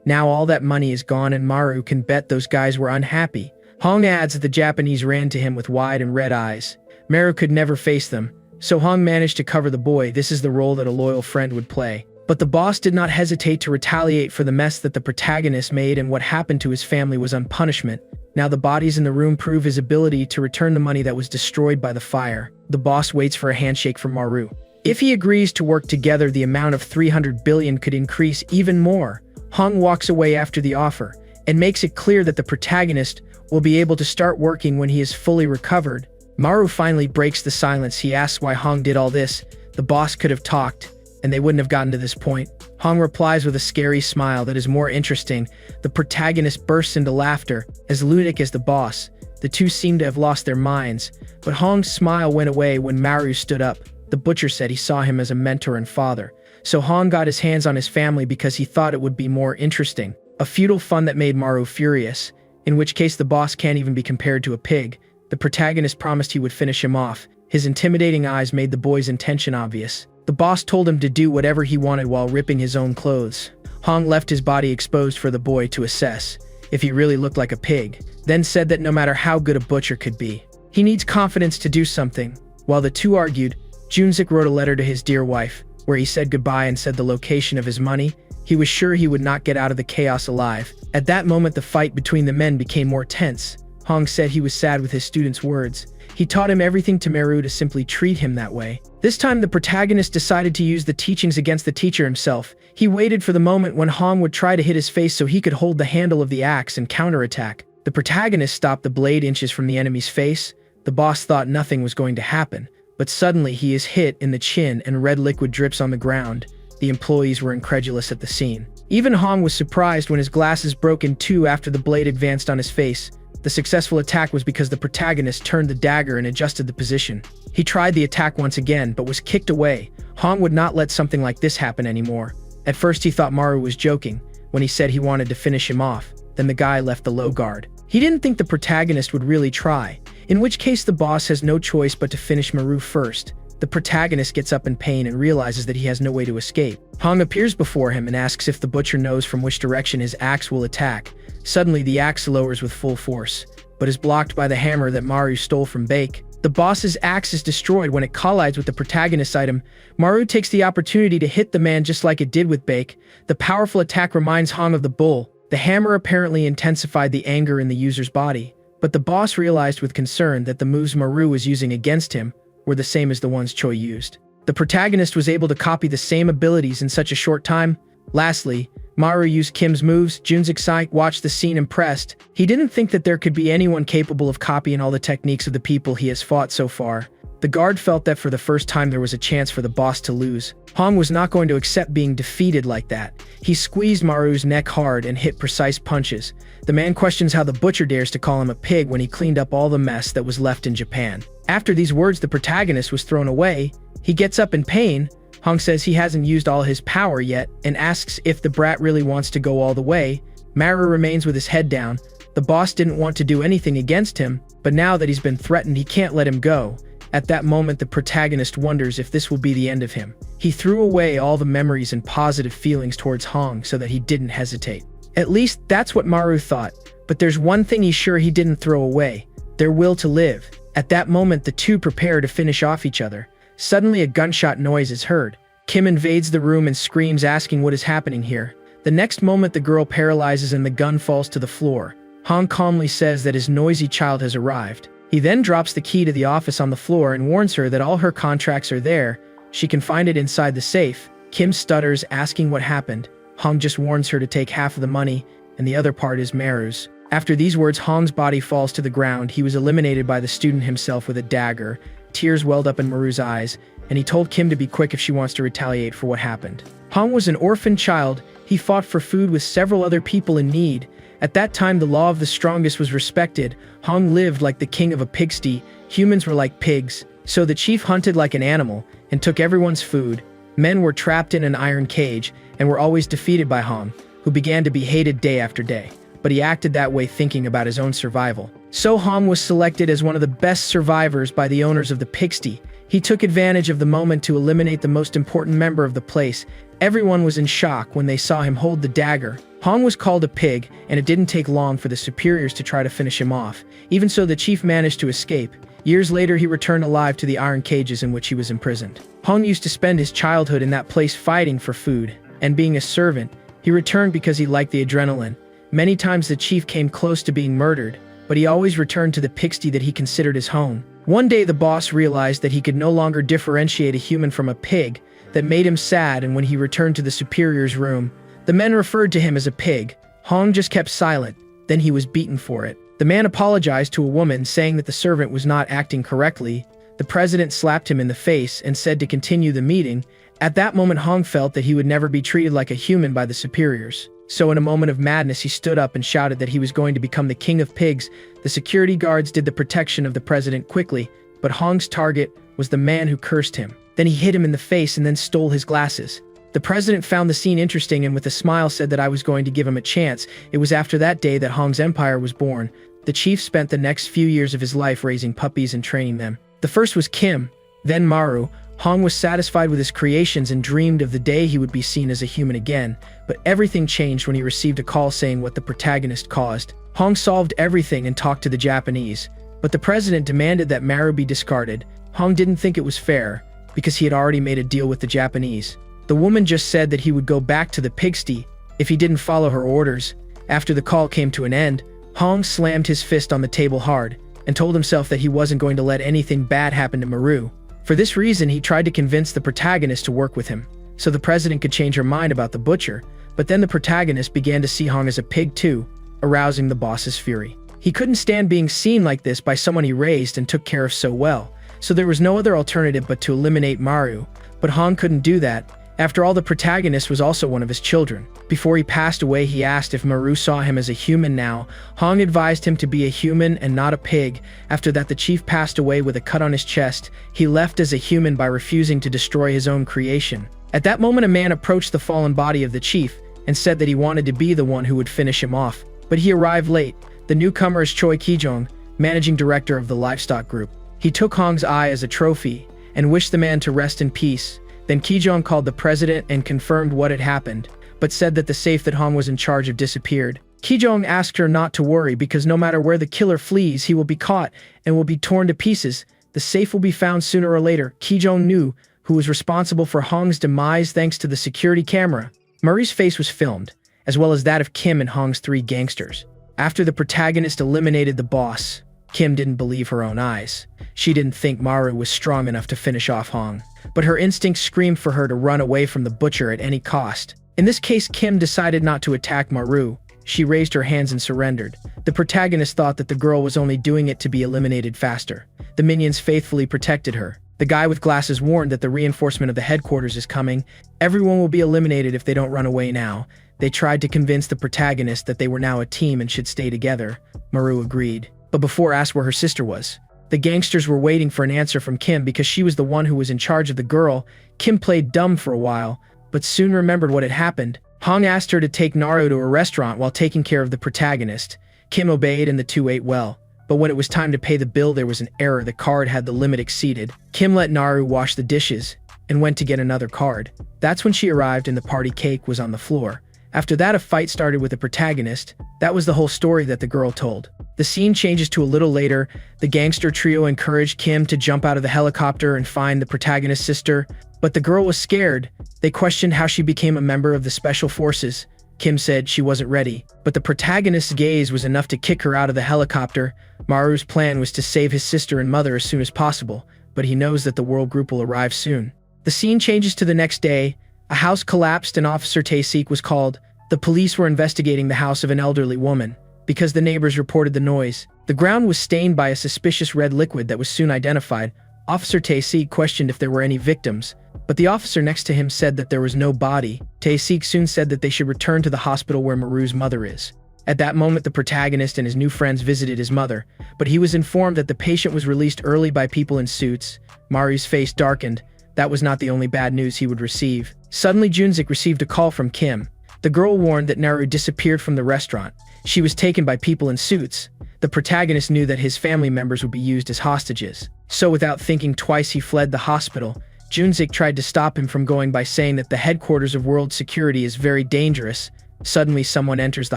Now all that money is gone and Maru can bet those guys were unhappy. Hong adds that the Japanese ran to him with wide and red eyes. Maru could never face them, so Hong managed to cover the boy. This is the role that a loyal friend would play. But the boss did not hesitate to retaliate for the mess that the protagonist made, and what happened to his family was unpunishment. Now the bodies in the room prove his ability to return the money that was destroyed by the fire. The boss waits for a handshake from Maru. If he agrees to work together, the amount of 300 billion could increase even more. Hong walks away after the offer and makes it clear that the protagonist will be able to start working when he is fully recovered. Maru finally breaks the silence. He asks why Hong did all this. The boss could have talked, and they wouldn't have gotten to this point. Hong replies with a scary smile that is more interesting. The protagonist bursts into laughter, as lunatic as the boss. The two seem to have lost their minds, but Hong's smile went away when Maru stood up. The butcher said he saw him as a mentor and father. So Hong got his hands on his family because he thought it would be more interesting. A futile fun that made Maru furious, in which case the boss can't even be compared to a pig. The protagonist promised he would finish him off. His intimidating eyes made the boy's intention obvious. The boss told him to do whatever he wanted while ripping his own clothes. Hong left his body exposed for the boy to assess if he really looked like a pig, then said that no matter how good a butcher could be, he needs confidence to do something. While the two argued, Junzik wrote a letter to his dear wife, where he said goodbye and said the location of his money. He was sure he would not get out of the chaos alive. At that moment, the fight between the men became more tense. Hong said he was sad with his student's words. He taught him everything to Maru to simply treat him that way. This time, the protagonist decided to use the teachings against the teacher himself. He waited for the moment when Hong would try to hit his face so he could hold the handle of the axe and counterattack. The protagonist stopped the blade inches from the enemy's face. The boss thought nothing was going to happen, but suddenly he is hit in the chin and red liquid drips on the ground. The employees were incredulous at the scene. Even Hong was surprised when his glasses broke in two after the blade advanced on his face. The successful attack was because the protagonist turned the dagger and adjusted the position. He tried the attack once again, but was kicked away. Hong would not let something like this happen anymore. At first he thought Maru was joking when he said he wanted to finish him off. Then the guy left the low guard. He didn't think the protagonist would really try, in which case the boss has no choice but to finish Maru first. The protagonist gets up in pain and realizes that he has no way to escape. Hong appears before him and asks if the butcher knows from which direction his axe will attack. Suddenly, the axe lowers with full force, but is blocked by the hammer that Maru stole from Bake. The boss's axe is destroyed when it collides with the protagonist's item. Maru takes the opportunity to hit the man just like it did with Bake. The powerful attack reminds Hong of the bull, The hammer apparently intensified the anger in the user's body, but the boss realized with concern that the moves Maru was using against him were the same as the ones Choi used. The protagonist was able to copy the same abilities in such a short time. Lastly, Maru used Kim's moves. Junzixai watched the scene impressed. He didn't think that there could be anyone capable of copying all the techniques of the people he has fought so far. The guard felt that for the first time there was a chance for the boss to lose. Hong was not going to accept being defeated like that. He squeezed Maru's neck hard and hit precise punches. The man questions how the butcher dares to call him a pig when he cleaned up all the mess that was left in Japan. After these words, the protagonist was thrown away. He gets up in pain. Hong says he hasn't used all his power yet and asks if the brat really wants to go all the way. Maru remains with his head down. The boss didn't want to do anything against him, but now that he's been threatened, he can't let him go. At that moment, the protagonist wonders if this will be the end of him. He threw away all the memories and positive feelings towards Hong so that he didn't hesitate. At least that's what Maru thought, but there's one thing he's sure he didn't throw away: their will to live. At that moment, the two prepare to finish off each other. Suddenly, a gunshot noise is heard. Kim invades the room and screams, asking what is happening here. The next moment, the girl paralyzes and the gun falls to the floor. Hong calmly says that his noisy child has arrived. He then drops the key to the office on the floor and warns her that all her contracts are there. She can find it inside the safe. Kim stutters, asking what happened. Hong just warns her to take half of the money, and the other part is Maru's. After these words, Hong's body falls to the ground. He was eliminated by the student himself with a dagger. Tears welled up in Maru's eyes, and he told Kim to be quick if she wants to retaliate for what happened. Hong was an orphan child. He fought for food with several other people in need. At that time, the law of the strongest was respected. Hong lived like the king of a pigsty. Humans were like pigs, so the chief hunted like an animal and took everyone's food. Men were trapped in an iron cage and were always defeated by Hong, who began to be hated day after day. But he acted that way thinking about his own survival. So Hong was selected as one of the best survivors by the owners of the pigsty. He took advantage of the moment to eliminate the most important member of the place. Everyone was in shock when they saw him hold the dagger. Hong was called a pig, and it didn't take long for the superiors to try to finish him off. Even so, the chief managed to escape. Years later, he returned alive to the iron cages in which he was imprisoned. Hong used to spend his childhood in that place fighting for food and being a servant. He returned because he liked the adrenaline. Many times the chief came close to being murdered, but he always returned to the pigsty that he considered his home. One day, the boss realized that he could no longer differentiate a human from a pig. That made him sad, and when he returned to the superior's room, the men referred to him as a pig. Hong just kept silent. Then he was beaten for it. The man apologized to a woman, saying that the servant was not acting correctly. The president slapped him in the face and said to continue the meeting. At that moment, Hong felt that he would never be treated like a human by the superiors. So in a moment of madness, he stood up and shouted that he was going to become the king of pigs. The security guards did the protection of the president quickly, but Hong's target was the man who cursed him. Then he hit him in the face and then stole his glasses. The president found the scene interesting and with a smile said that I was going to give him a chance. It was after that day that Hong's empire was born. The chief spent the next few years of his life raising puppies and training them. The first was Kim, then Maru. Hong was satisfied with his creations and dreamed of the day he would be seen as a human again, but everything changed when he received a call saying what the protagonist caused. Hong solved everything and talked to the Japanese, but the president demanded that Maru be discarded. Hong didn't think it was fair, because he had already made a deal with the Japanese. The woman just said that he would go back to the pigsty if he didn't follow her orders. After the call came to an end, Hong slammed his fist on the table hard and told himself that he wasn't going to let anything bad happen to Maru. For this reason, he tried to convince the protagonist to work with him, so the president could change her mind about the butcher, but then the protagonist began to see Hong as a pig too, arousing the boss's fury. He couldn't stand being seen like this by someone he raised and took care of so well, so there was no other alternative but to eliminate Maru. But Hong couldn't do that. After all, the protagonist was also one of his children. Before he passed away, he asked if Maru saw him as a human now. Hong advised him to be a human and not a pig. After that, the chief passed away with a cut on his chest. He left as a human by refusing to destroy his own creation. At that moment, a man approached the fallen body of the chief and said that he wanted to be the one who would finish him off. But he arrived late. The newcomer is Choi Kijong, managing director of the livestock group. He took Hong's eye as a trophy and wished the man to rest in peace. Then Kijong called the president and confirmed what had happened, but said that the safe that Hong was in charge of disappeared. Kijong asked her not to worry because no matter where the killer flees, he will be caught and will be torn to pieces. The safe will be found sooner or later. Kijong knew who was responsible for Hong's demise thanks to the security camera. Murray's face was filmed. as well as that of Kim and Hong's 3 gangsters. After the protagonist eliminated the boss, Kim didn't believe her own eyes. She didn't think Maru was strong enough to finish off Hong, but her instinct screamed for her to run away from the butcher at any cost. In this case, Kim decided not to attack Maru. She raised her hands and surrendered. The protagonist thought that the girl was only doing it to be eliminated faster. The minions faithfully protected her. The guy with glasses warned that the reinforcement of the headquarters is coming. Everyone will be eliminated if they don't run away now. They tried to convince the protagonist that they were now a team and should stay together. Maru agreed, but before asked where her sister was. The gangsters were waiting for an answer from Kim because she was the one who was in charge of the girl. Kim played dumb for a while, but soon remembered what had happened. Hong asked her to take Naru to a restaurant while taking care of the protagonist. Kim obeyed and the two ate well. But when it was time to pay the bill, there was an error. The card had the limit exceeded. Kim let Naru wash the dishes and went to get another card. That's when she arrived and the party cake was on the floor. After that, a fight started with the protagonist. That was the whole story that the girl told. The scene changes to a little later. The gangster trio encouraged Kim to jump out of the helicopter and find the protagonist's sister, but the girl was scared. They questioned how she became a member of the special forces. Kim said she wasn't ready, but the protagonist's gaze was enough to kick her out of the helicopter. Maru's plan was to save his sister and mother as soon as possible, but he knows that the world group will arrive soon. The scene changes to the next day. A house collapsed and Officer Tae-sik was called. The police were investigating the house of an elderly woman. Because the neighbors reported the noise, the ground was stained by a suspicious red liquid that was soon identified. Officer Tae-sik questioned if there were any victims, but the officer next to him said that there was no body. Tae-sik soon said that they should return to the hospital where Maru's mother is. At that moment, the protagonist and his new friends visited his mother, but he was informed that the patient was released early by people in suits. Maru's face darkened. That was not the only bad news he would receive. Suddenly, Junzik received a call from Kim. The girl warned that Naru disappeared from the restaurant. She was taken by people in suits. The protagonist knew that his family members would be used as hostages. So without thinking twice, he fled the hospital. Junzik tried to stop him from going by saying that the headquarters of world security is very dangerous. Suddenly, someone enters the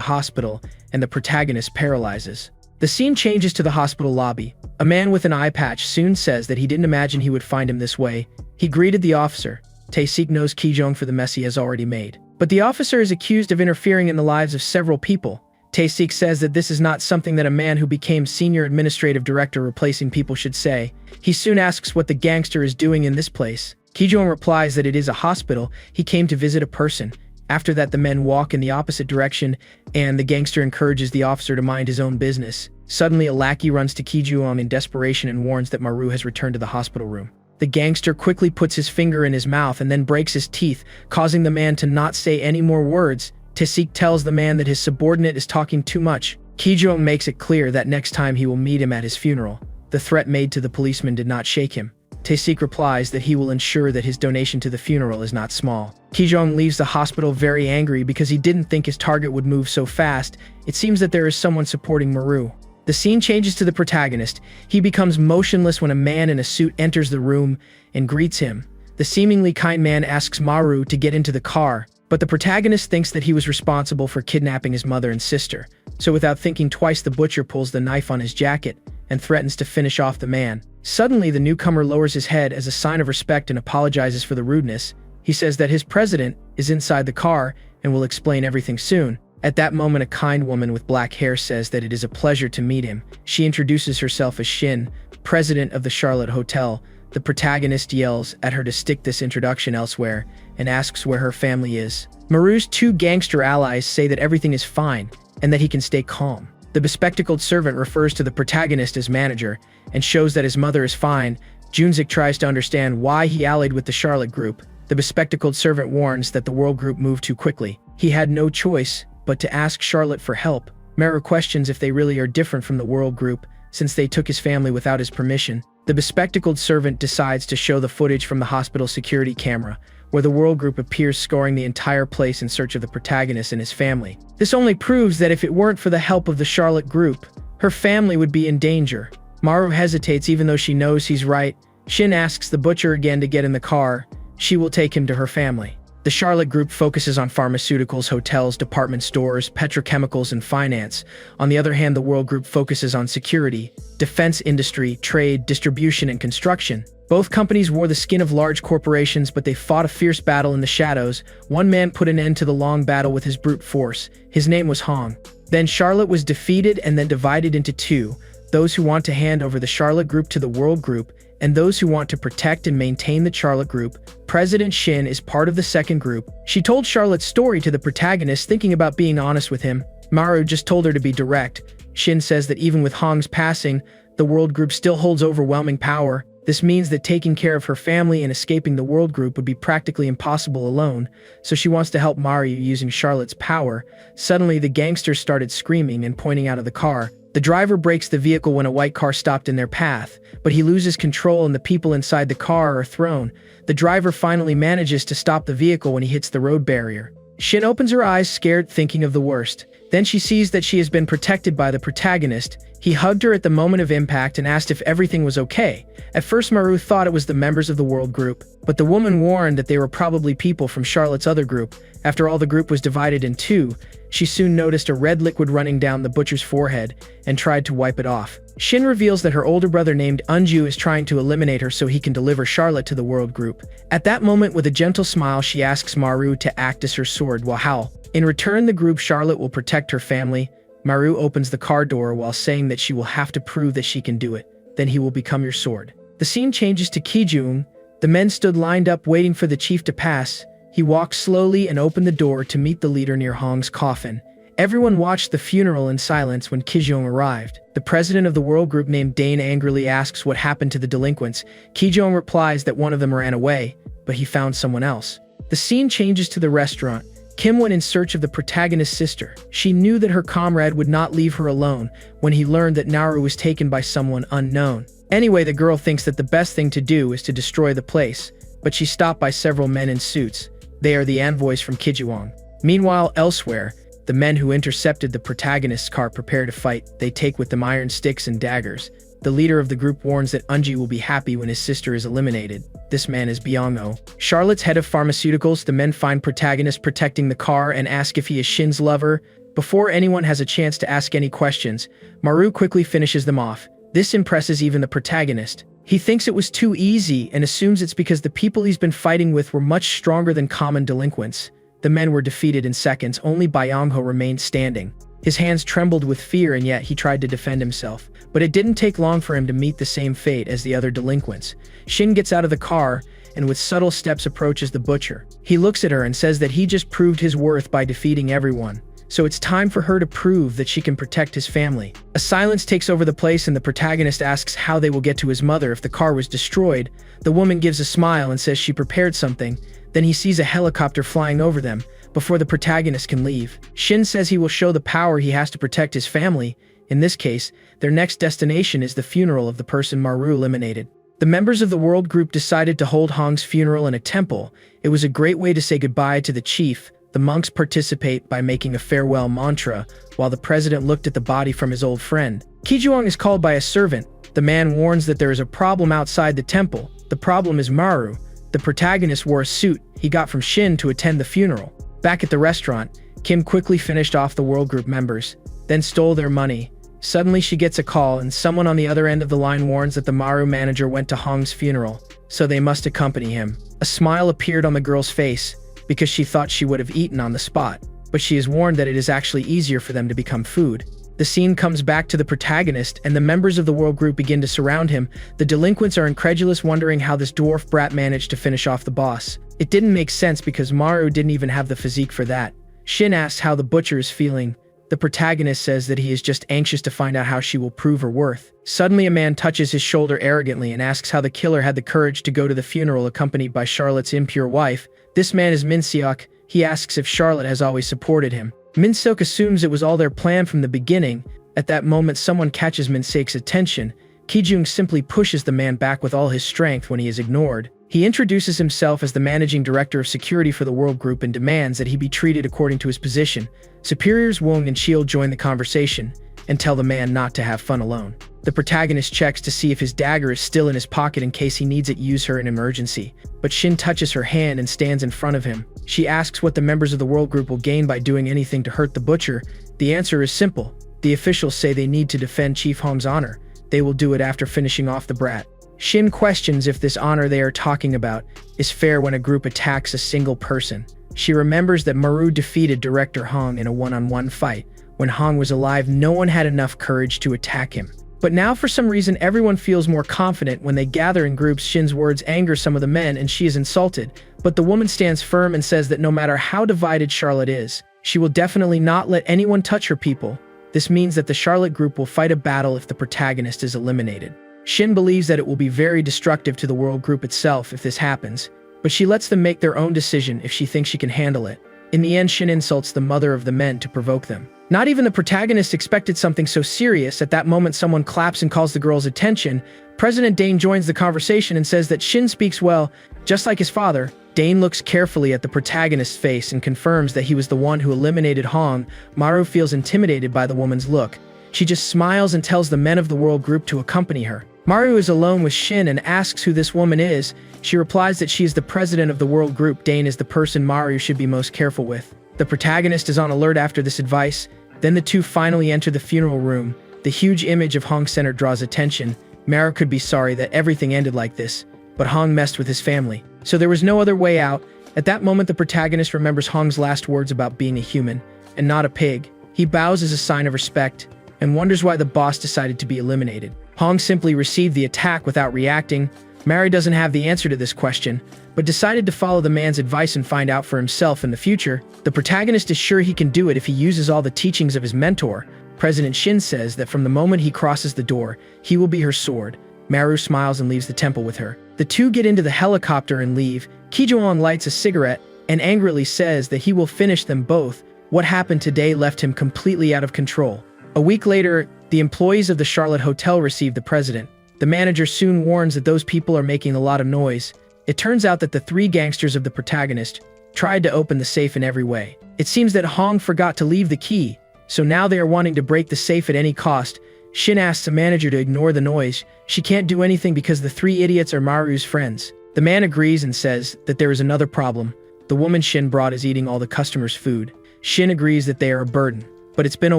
hospital, and the protagonist paralyzes. The scene changes to the hospital lobby. A man with an eye patch soon says that he didn't imagine he would find him this way. He greeted the officer. Tae-sik knows Ki-jong for the mess he has already made. But the officer is accused of interfering in the lives of several people. Tae-sik says that this is not something that a man who became senior administrative director replacing people should say. He soon asks what the gangster is doing in this place. Ki-jong replies that it is a hospital. He came to visit a person. After that, the men walk in the opposite direction, and the gangster encourages the officer to mind his own business. Suddenly, a lackey runs to Ki-jong in desperation and warns that Maru has returned to the hospital room. The gangster quickly puts his finger in his mouth and then breaks his teeth, causing the man to not say any more words. Tae-sik tells the man that his subordinate is talking too much. Ki-jong makes it clear that next time he will meet him at his funeral. The threat made to the policeman did not shake him. Tae-sik replies that he will ensure that his donation to the funeral is not small. Ki-jong leaves the hospital very angry because he didn't think his target would move so fast. It seems that there is someone supporting Maru. The scene changes to the protagonist. He becomes motionless when a man in a suit enters the room and greets him. The seemingly kind man asks Maru to get into the car, but the protagonist thinks that he was responsible for kidnapping his mother and sister. So without thinking twice, the butcher pulls the knife on his jacket and threatens to finish off the man. Suddenly, the newcomer lowers his head as a sign of respect and apologizes for the rudeness. He says that his president is inside the car and will explain everything soon. At that moment, a kind woman with black hair says that it is a pleasure to meet him. She introduces herself as Shin, president of the Charlotte Hotel. The protagonist yells at her to stick this introduction elsewhere and asks where her family is. Maru's 2 gangster allies say that everything is fine and that he can stay calm. The bespectacled servant refers to the protagonist as manager and shows that his mother is fine. Junzik tries to understand why he allied with the Charlotte group. The bespectacled servant warns that the world group moved too quickly. He had no choice but to ask Charlotte for help. Maru questions if they really are different from the world group, since they took his family without his permission. The bespectacled servant decides to show the footage from the hospital security camera, where the world group appears scouring the entire place in search of the protagonist and his family. This only proves that if it weren't for the help of the Charlotte group, her family would be in danger. Maru hesitates even though she knows he's right. Shin asks the butcher again to get in the car. She will take him to her family. The Charlotte group focuses on pharmaceuticals, hotels, department stores, petrochemicals, and finance. On the other hand, the world group focuses on security, defense industry, trade, distribution, and construction. Both companies wore the skin of large corporations, but they fought a fierce battle in the shadows. One man put an end to the long battle with his brute force. His name was Hong. Then Charlotte was defeated and then divided into two: those who want to hand over the Charlotte Group to the World Group, and those who want to protect and maintain the Charlotte Group. President Shin is part of the second group. She told Charlotte's story to the protagonist, thinking about being honest with him. Maru just told her to be direct. Shin says that even with Hong's passing, the World Group still holds overwhelming power. This means that taking care of her family and escaping the World Group would be practically impossible alone, so she wants to help Maru using Charlotte's power. Suddenly, the gangsters started screaming and pointing out of the car. The driver brakes the vehicle when a white car stopped in their path, but he loses control and the people inside the car are thrown. The driver finally manages to stop the vehicle when he hits the road barrier. Shin opens her eyes, scared, thinking of the worst. Then she sees that she has been protected by the protagonist. He hugged her at the moment of impact and asked if everything was okay. At first, Maru thought it was the members of the World Group, but the woman warned that they were probably people from Charlotte's other group. After all, the group was divided in two. She soon noticed a red liquid running down the butcher's forehead and tried to wipe it off. Shin reveals that her older brother named Unju is trying to eliminate her so he can deliver Charlotte to the World Group. At that moment, with a gentle smile, she asks Maru to act as her sword while howl. In return, the group Charlotte will protect her family. Maru opens the car door while saying that she will have to prove that she can do it. Then he will become your sword. The scene changes to Kijung. The men stood lined up waiting for the chief to pass. He walked slowly and opened the door to meet the leader near Hong's coffin. Everyone watched the funeral in silence when Kijung arrived. The president of the World Group named Dane angrily asks what happened to the delinquents. Kijung replies that one of them ran away, but he found someone else. The scene changes to the restaurant. Kim went in search of the protagonist's sister. She knew that her comrade would not leave her alone when he learned that Naru was taken by someone unknown. Anyway, the girl thinks that the best thing to do is to destroy the place, but she's stopped by several men in suits. They are the envoys from Kijuang. Meanwhile, elsewhere, the men who intercepted the protagonist's car prepare to fight. They take with them iron sticks and daggers. The leader of the group warns that Unji will be happy when his sister is eliminated. This man is Byung-oh. Charlotte's head of pharmaceuticals. The men find protagonist protecting the car and ask if he is Shin's lover. Before anyone has a chance to ask any questions, Maru quickly finishes them off. This impresses even the protagonist. He thinks it was too easy and assumes it's because the people he's been fighting with were much stronger than common delinquents. The men were defeated in seconds. Only Byung-ho remained standing. His hands trembled with fear, and yet he tried to defend himself. But it didn't take long for him to meet the same fate as the other delinquents. Shin gets out of the car and with subtle steps approaches the butcher. He looks at her and says that he just proved his worth by defeating everyone. So it's time for her to prove that she can protect his family. A silence takes over the place and the protagonist asks how they will get to his mother if the car was destroyed. The woman gives a smile and says she prepared something. Then he sees a helicopter flying over them before the protagonist can leave. Shin says he will show the power he has to protect his family. In this case, their next destination is the funeral of the person Maru eliminated. The members of the World Group decided to hold Hong's funeral in a temple. It was a great way to say goodbye to the chief. The monks participate by making a farewell mantra, while the president looked at the body from his old friend. Kijuang is called by a servant. The man warns that there is a problem outside the temple. The problem is Maru. The protagonist wore a suit he got from Shin to attend the funeral. Back at the restaurant, Kim quickly finished off the World Group members, then stole their money. Suddenly she gets a call and someone on the other end of the line warns that the Maru manager went to Hong's funeral, so they must accompany him. A smile appeared on the girl's face because she thought she would have eaten on the spot, but she is warned that it is actually easier for them to become food. The scene comes back to the protagonist and the members of the World Group begin to surround him. The delinquents are incredulous, wondering how this dwarf brat managed to finish off the boss. It didn't make sense because Maru didn't even have the physique for that. Shin asks how the butcher is feeling. The protagonist says that he is just anxious to find out how she will prove her worth. Suddenly a man touches his shoulder arrogantly and asks how the killer had the courage to go to the funeral accompanied by Charlotte's impure wife. This man is Min-seok. He asks if Charlotte has always supported him. Min-seok assumes it was all their plan from the beginning. At that moment, someone catches Min-seok's attention. Kijung simply pushes the man back with all his strength when he is ignored. He introduces himself as the managing director of security for the World Group and demands that he be treated according to his position. Superiors Wong and Shield join the conversation and tell the man not to have fun alone. The protagonist checks to see if his dagger is still in his pocket in case he needs it to use her in emergency. But Shin touches her hand and stands in front of him. She asks what the members of the World Group will gain by doing anything to hurt the butcher. The answer is simple. The officials say they need to defend Chief Hong's honor. They will do it after finishing off the brat. Shin questions if this honor they are talking about is fair when a group attacks a single person. She remembers that Maru defeated Director Hong in a one-on-one fight. When Hong was alive, no one had enough courage to attack him. But now, for some reason, everyone feels more confident when they gather in groups. Shin's words anger some of the men and she is insulted, but the woman stands firm and says that no matter how divided Charlotte is, she will definitely not let anyone touch her people. This means that the Charlotte group will fight a battle if the protagonist is eliminated. Shin believes that it will be very destructive to the world group itself if this happens, but she lets them make their own decision if she thinks she can handle it. In the end, Shin insults the mother of the men to provoke them. Not even the protagonist expected something so serious. At that moment, someone claps and calls the girl's attention. President Dane joins the conversation and says that Shin speaks well, just like his father. Dane looks carefully at the protagonist's face and confirms that he was the one who eliminated Hong. Maru feels intimidated by the woman's look. She just smiles and tells the men of the world group to accompany her. Maru is alone with Shin and asks who this woman is. She replies that she is the president of the world group. Dane is the person Maru should be most careful with. The protagonist is on alert after this advice. Then the two finally enter the funeral room. The huge image of Hong Center draws attention. Maru could be sorry that everything ended like this, but Hong messed with his family, so there was no other way out. At that moment, the protagonist remembers Hong's last words about being a human and not a pig. He bows as a sign of respect and wonders why the boss decided to be eliminated. Hong simply received the attack without reacting. Maru doesn't have the answer to this question, but decided to follow the man's advice and find out for himself in the future. The protagonist is sure he can do it if he uses all the teachings of his mentor. President Shin says that from the moment he crosses the door, he will be her sword. Maru smiles and leaves the temple with her. The two get into the helicopter and leave. Kijuan lights a cigarette and angrily says that he will finish them both. What happened today left him completely out of control. A week later, the employees of the Charlotte Hotel receive the president. The manager soon warns that those people are making a lot of noise. It turns out that the three gangsters of the protagonist tried to open the safe in every way. It seems that Hong forgot to leave the key, so now they are wanting to break the safe at any cost. Shin asks the manager to ignore the noise. She can't do anything because the three idiots are Maru's friends. The man agrees and says that there is another problem. The woman Shin brought is eating all the customers' food. Shin agrees that they are a burden, but it's been a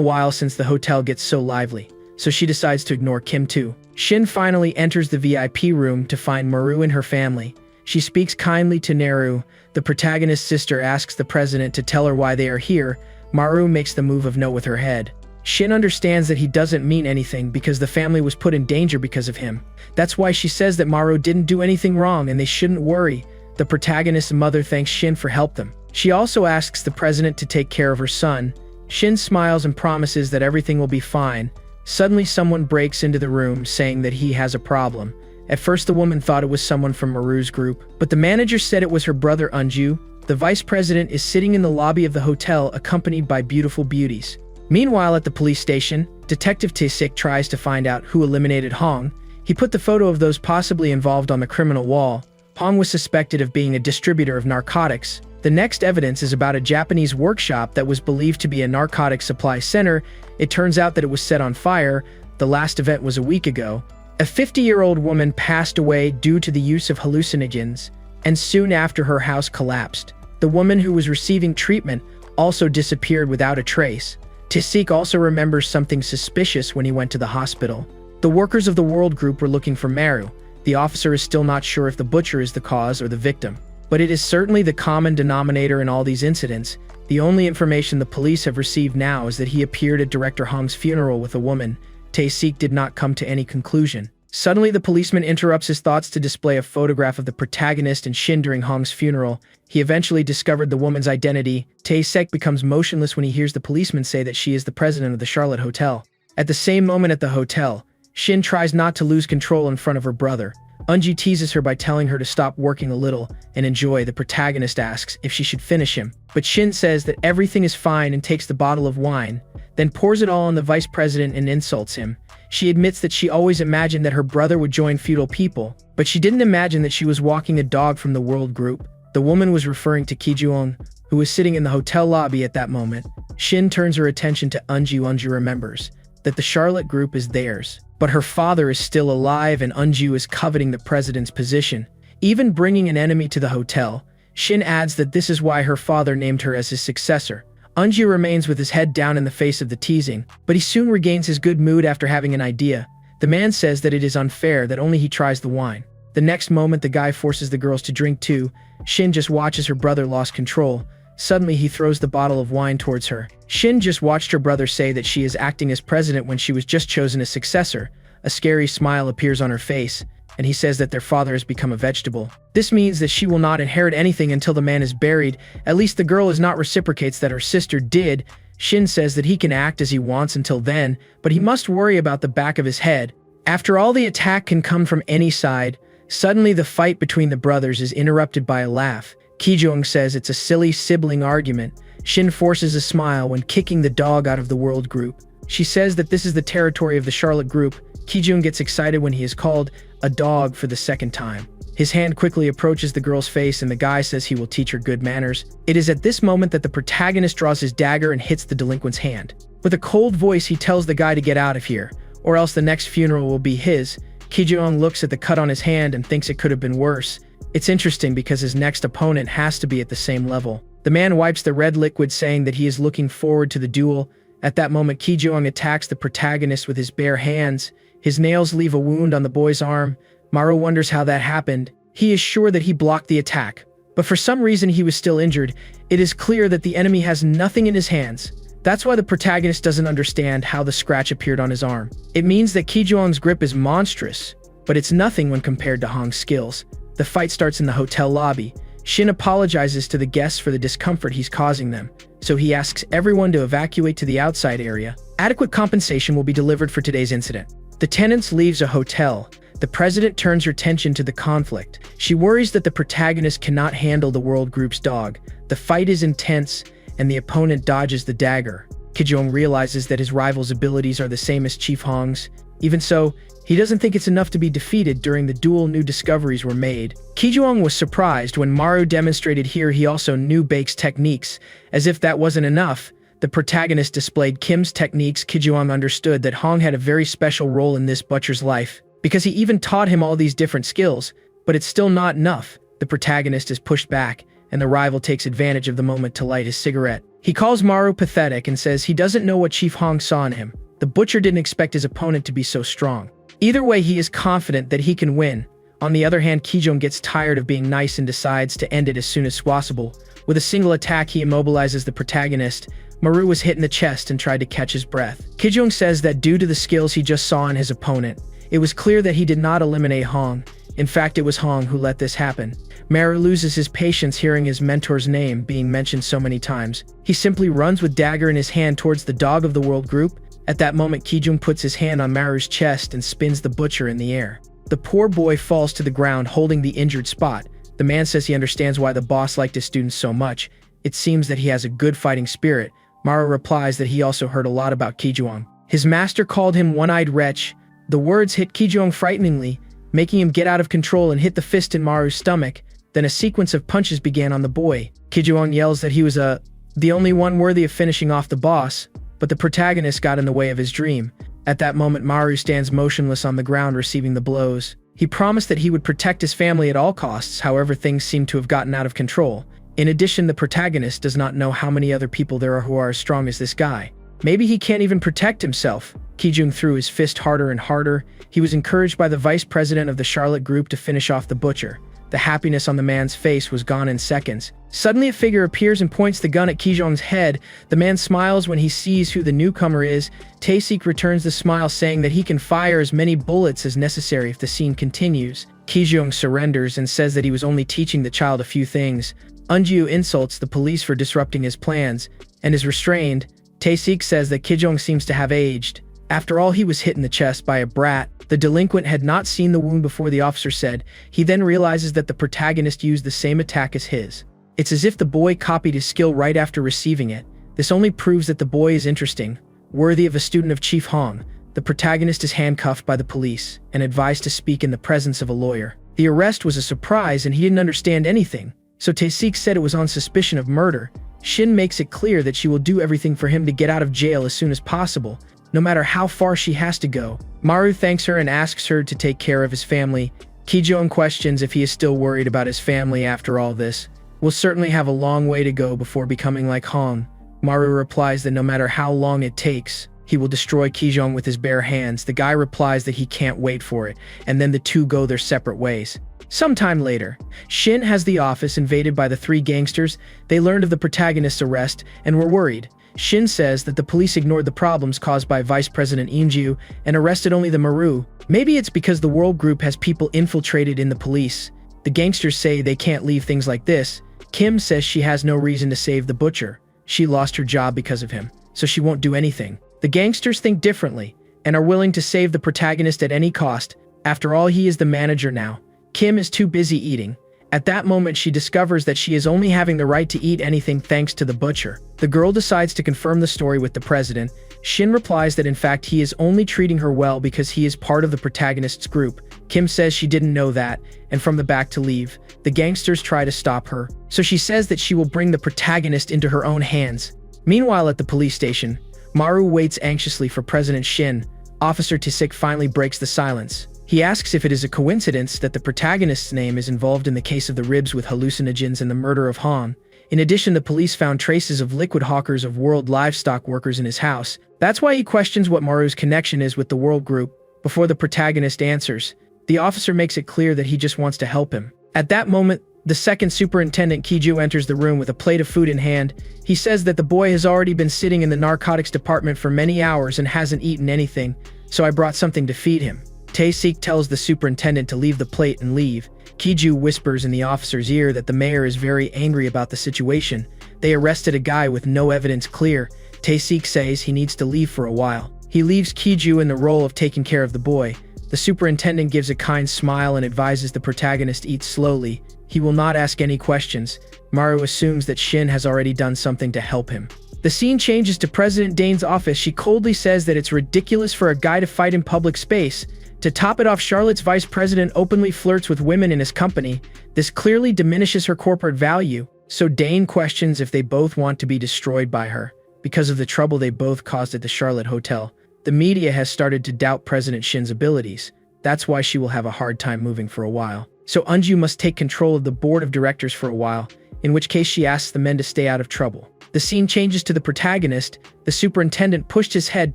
while since the hotel gets so lively, so she decides to ignore Kim too. Shin finally enters the VIP room to find Maru and her family. She speaks kindly to Neru. The protagonist's sister asks the president to tell her why they are here. Maru makes the move of no with her head. Shin understands that he doesn't mean anything because the family was put in danger because of him. That's why she says that Maru didn't do anything wrong and they shouldn't worry. The protagonist's mother thanks Shin for help them. She also asks the president to take care of her son. Shin smiles and promises that everything will be fine. Suddenly someone breaks into the room saying that he has a problem. At first the woman thought it was someone from Maru's group, but the manager said it was her brother Unju. The vice president is sitting in the lobby of the hotel accompanied by beautiful beauties. Meanwhile, at the police station, Detective Tae-sik tries to find out who eliminated Hong. He put the photo of those possibly involved on the criminal wall. Hong was suspected of being a distributor of narcotics. The next evidence is about a Japanese workshop that was believed to be a narcotic supply center. It turns out that it was set on fire. The last event was a week ago. A 50-year-old woman passed away due to the use of hallucinogens, and soon after her house collapsed. The woman who was receiving treatment also disappeared without a trace. Tae-sik also remembers something suspicious when he went to the hospital. The workers of the World Group were looking for Maru. The officer is still not sure if the butcher is the cause or the victim, but it is certainly the common denominator in all these incidents. The only information the police have received now is that he appeared at Director Hong's funeral with a woman. Tae-sik did not come to any conclusion. Suddenly, the policeman interrupts his thoughts to display a photograph of the protagonist and Shin during Hong's funeral. He eventually discovered the woman's identity. Tae-sik becomes motionless when he hears the policeman say that she is the president of the Charlotte Hotel. At the same moment at the hotel, Shin tries not to lose control in front of her brother. Unji teases her by telling her to stop working a little and enjoy. The protagonist asks if she should finish him, but Shin says that everything is fine and takes the bottle of wine, then pours it all on the vice president and insults him. She admits that she always imagined that her brother would join feudal people, but she didn't imagine that she was walking a dog from the world group. The woman was referring to Kijuon, who was sitting in the hotel lobby at that moment. Shin turns her attention to Unju. Unju remembers that the Charlotte group is theirs, but her father is still alive and Unju is coveting the president's position, even bringing an enemy to the hotel. Shin adds that this is why her father named her as his successor. Unju remains with his head down in the face of the teasing, but he soon regains his good mood after having an idea. The man says that it is unfair that only he tries the wine. The next moment, the guy forces the girls to drink too. Shin just watches her brother lost control. Suddenly, he throws the bottle of wine towards her. Shin just watched her brother say that she is acting as president when she was just chosen as successor. A scary smile appears on her face, and he says that their father has become a vegetable. This means that she will not inherit anything until the man is buried. At least the girl is not reciprocates that her sister did. Shin says that he can act as he wants until then, but he must worry about the back of his head. After all, the attack can come from any side. Suddenly, the fight between the brothers is interrupted by a laugh. Kijong says it's a silly sibling argument. Shin forces a smile when kicking the dog out of the world group. She says that this is the territory of the Charlotte group. Kijong gets excited when he is called a dog for the second time. His hand quickly approaches the girl's face and the guy says he will teach her good manners. It is at this moment that the protagonist draws his dagger and hits the delinquent's hand. With a cold voice, he tells the guy to get out of here, or else the next funeral will be his. Kijong looks at the cut on his hand and thinks it could have been worse. It's interesting because his next opponent has to be at the same level. The man wipes the red liquid, saying that he is looking forward to the duel. At that moment, Kijong attacks the protagonist with his bare hands. His nails leave a wound on the boy's arm. Maru wonders how that happened. He is sure that he blocked the attack, but for some reason he was still injured. It is clear that the enemy has nothing in his hands. That's why the protagonist doesn't understand how the scratch appeared on his arm. It means that Kijong's grip is monstrous, but it's nothing when compared to Hong's skills. The fight starts in the hotel lobby. Shin apologizes to the guests for the discomfort he's causing them, so he asks everyone to evacuate to the outside area. Adequate compensation will be delivered for today's incident. The tenants leaves a hotel. The president turns her attention to the conflict. She worries that the protagonist cannot handle the world group's dog. The fight is intense, and the opponent dodges the dagger. Kijong realizes that his rival's abilities are the same as Chief Hong's. Even so, he doesn't think it's enough to be defeated. During the duel, new discoveries were made. Kijong was surprised when Maru demonstrated here he also knew Baek's techniques. As if that wasn't enough, the protagonist displayed Kim's techniques. Kijong understood that Hong had a very special role in this butcher's life, because he even taught him all these different skills. But it's still not enough. The protagonist is pushed back, and the rival takes advantage of the moment to light his cigarette. He calls Maru pathetic and says he doesn't know what Chief Hong saw in him. The butcher didn't expect his opponent to be so strong. Either way, he is confident that he can win. On the other hand, Kijong gets tired of being nice and decides to end it as soon as possible. With a single attack, he immobilizes the protagonist. Maru was hit in the chest and tried to catch his breath. Kijong says that due to the skills he just saw in his opponent, it was clear that he did not eliminate Hong. In fact, it was Hong who let this happen. Maru loses his patience hearing his mentor's name being mentioned so many times. He simply runs with dagger in his hand towards the dog of the world group. At that moment, Kijong puts his hand on Maru's chest and spins the butcher in the air. The poor boy falls to the ground holding the injured spot. The man says he understands why the boss liked his students so much. It seems that he has a good fighting spirit. Maru replies that he also heard a lot about Kijong. His master called him one-eyed wretch. The words hit Kijong frighteningly, making him get out of control and hit the fist in Maru's stomach. Then a sequence of punches began on the boy. Kijong yells that he was the only one worthy of finishing off the boss, but the protagonist got in the way of his dream. At that moment, Maru stands motionless on the ground receiving the blows. He promised that he would protect his family at all costs, however things seem to have gotten out of control. In addition, the protagonist does not know how many other people there are who are as strong as this guy. Maybe he can't even protect himself. Kijong threw his fist harder and harder. He was encouraged by the vice president of the Charlotte group to finish off the butcher. The happiness on the man's face was gone in seconds. Suddenly, a figure appears and points the gun at Kijong's head. The man smiles when he sees who the newcomer is. Tae-sik returns the smile, saying that he can fire as many bullets as necessary if the scene continues. Kijong surrenders and says that he was only teaching the child a few things. Eunju insults the police for disrupting his plans and is restrained. Tae-sik says that Kijong seems to have aged. After all, he was hit in the chest by a brat. The delinquent had not seen the wound before, the officer said. He then realizes that the protagonist used the same attack as his. It's as if the boy copied his skill right after receiving it. This only proves that the boy is interesting, worthy of a student of Chief Hong. The protagonist is handcuffed by the police and advised to speak in the presence of a lawyer. The arrest was a surprise and he didn't understand anything, so Tae-sik said it was on suspicion of murder. Shin makes it clear that she will do everything for him to get out of jail as soon as possible, no matter how far she has to go. Maru thanks her and asks her to take care of his family. Kijong questions if he is still worried about his family after all this. Will certainly have a long way to go before becoming like Hong. Maru replies that no matter how long it takes, he will destroy Kijong with his bare hands. The guy replies that he can't wait for it, and then the two go their separate ways. Sometime later, Shin has the office invaded by the three gangsters. They learned of the protagonist's arrest and were worried. Shin says that the police ignored the problems caused by Vice President Imju and arrested only the Maru. Maybe it's because the world group has people infiltrated in the police. The gangsters say they can't leave things like this. Kim says she has no reason to save the butcher. She lost her job because of him, so she won't do anything. The gangsters think differently and are willing to save the protagonist at any cost. After all, he is the manager now. Kim is too busy eating. At that moment, she discovers that she is only having the right to eat anything thanks to the butcher. The girl decides to confirm the story with the president. Shin replies that in fact he is only treating her well because he is part of the protagonist's group. Kim says she didn't know that, and from the back to leave. The gangsters try to stop her, so she says that she will bring the protagonist into her own hands. Meanwhile, at the police station, Maru waits anxiously for President Shin. Officer Tisik finally breaks the silence. He asks if it is a coincidence that the protagonist's name is involved in the case of the ribs with hallucinogens and the murder of Han. In addition, the police found traces of liquid hawkers of world livestock workers in his house. That's why he questions what Maru's connection is with the world group. Before the protagonist answers, the officer makes it clear that he just wants to help him. At that moment, the second superintendent Kiju enters the room with a plate of food in hand. He says that the boy has already been sitting in the narcotics department for many hours and hasn't eaten anything, so I brought something to feed him. Tae-sik tells the superintendent to leave the plate and leave. Kiju whispers in the officer's ear that the mayor is very angry about the situation. They arrested a guy with no evidence clear. Tae-sik says he needs to leave for a while. He leaves Kiju in the role of taking care of the boy. The superintendent gives a kind smile and advises the protagonist eat slowly. He will not ask any questions. Maru assumes that Shin has already done something to help him. The scene changes to President Dane's office. She coldly says that it's ridiculous for a guy to fight in public space. To top it off, Charlotte's vice president openly flirts with women in his company. This clearly diminishes her corporate value, so Dane questions if they both want to be destroyed by her, because of the trouble they both caused at the Charlotte Hotel. The media has started to doubt President Shin's abilities. That's why she will have a hard time moving for a while. So Unju must take control of the board of directors for a while, in which case she asks the men to stay out of trouble. The scene changes to the protagonist. The superintendent pushed his head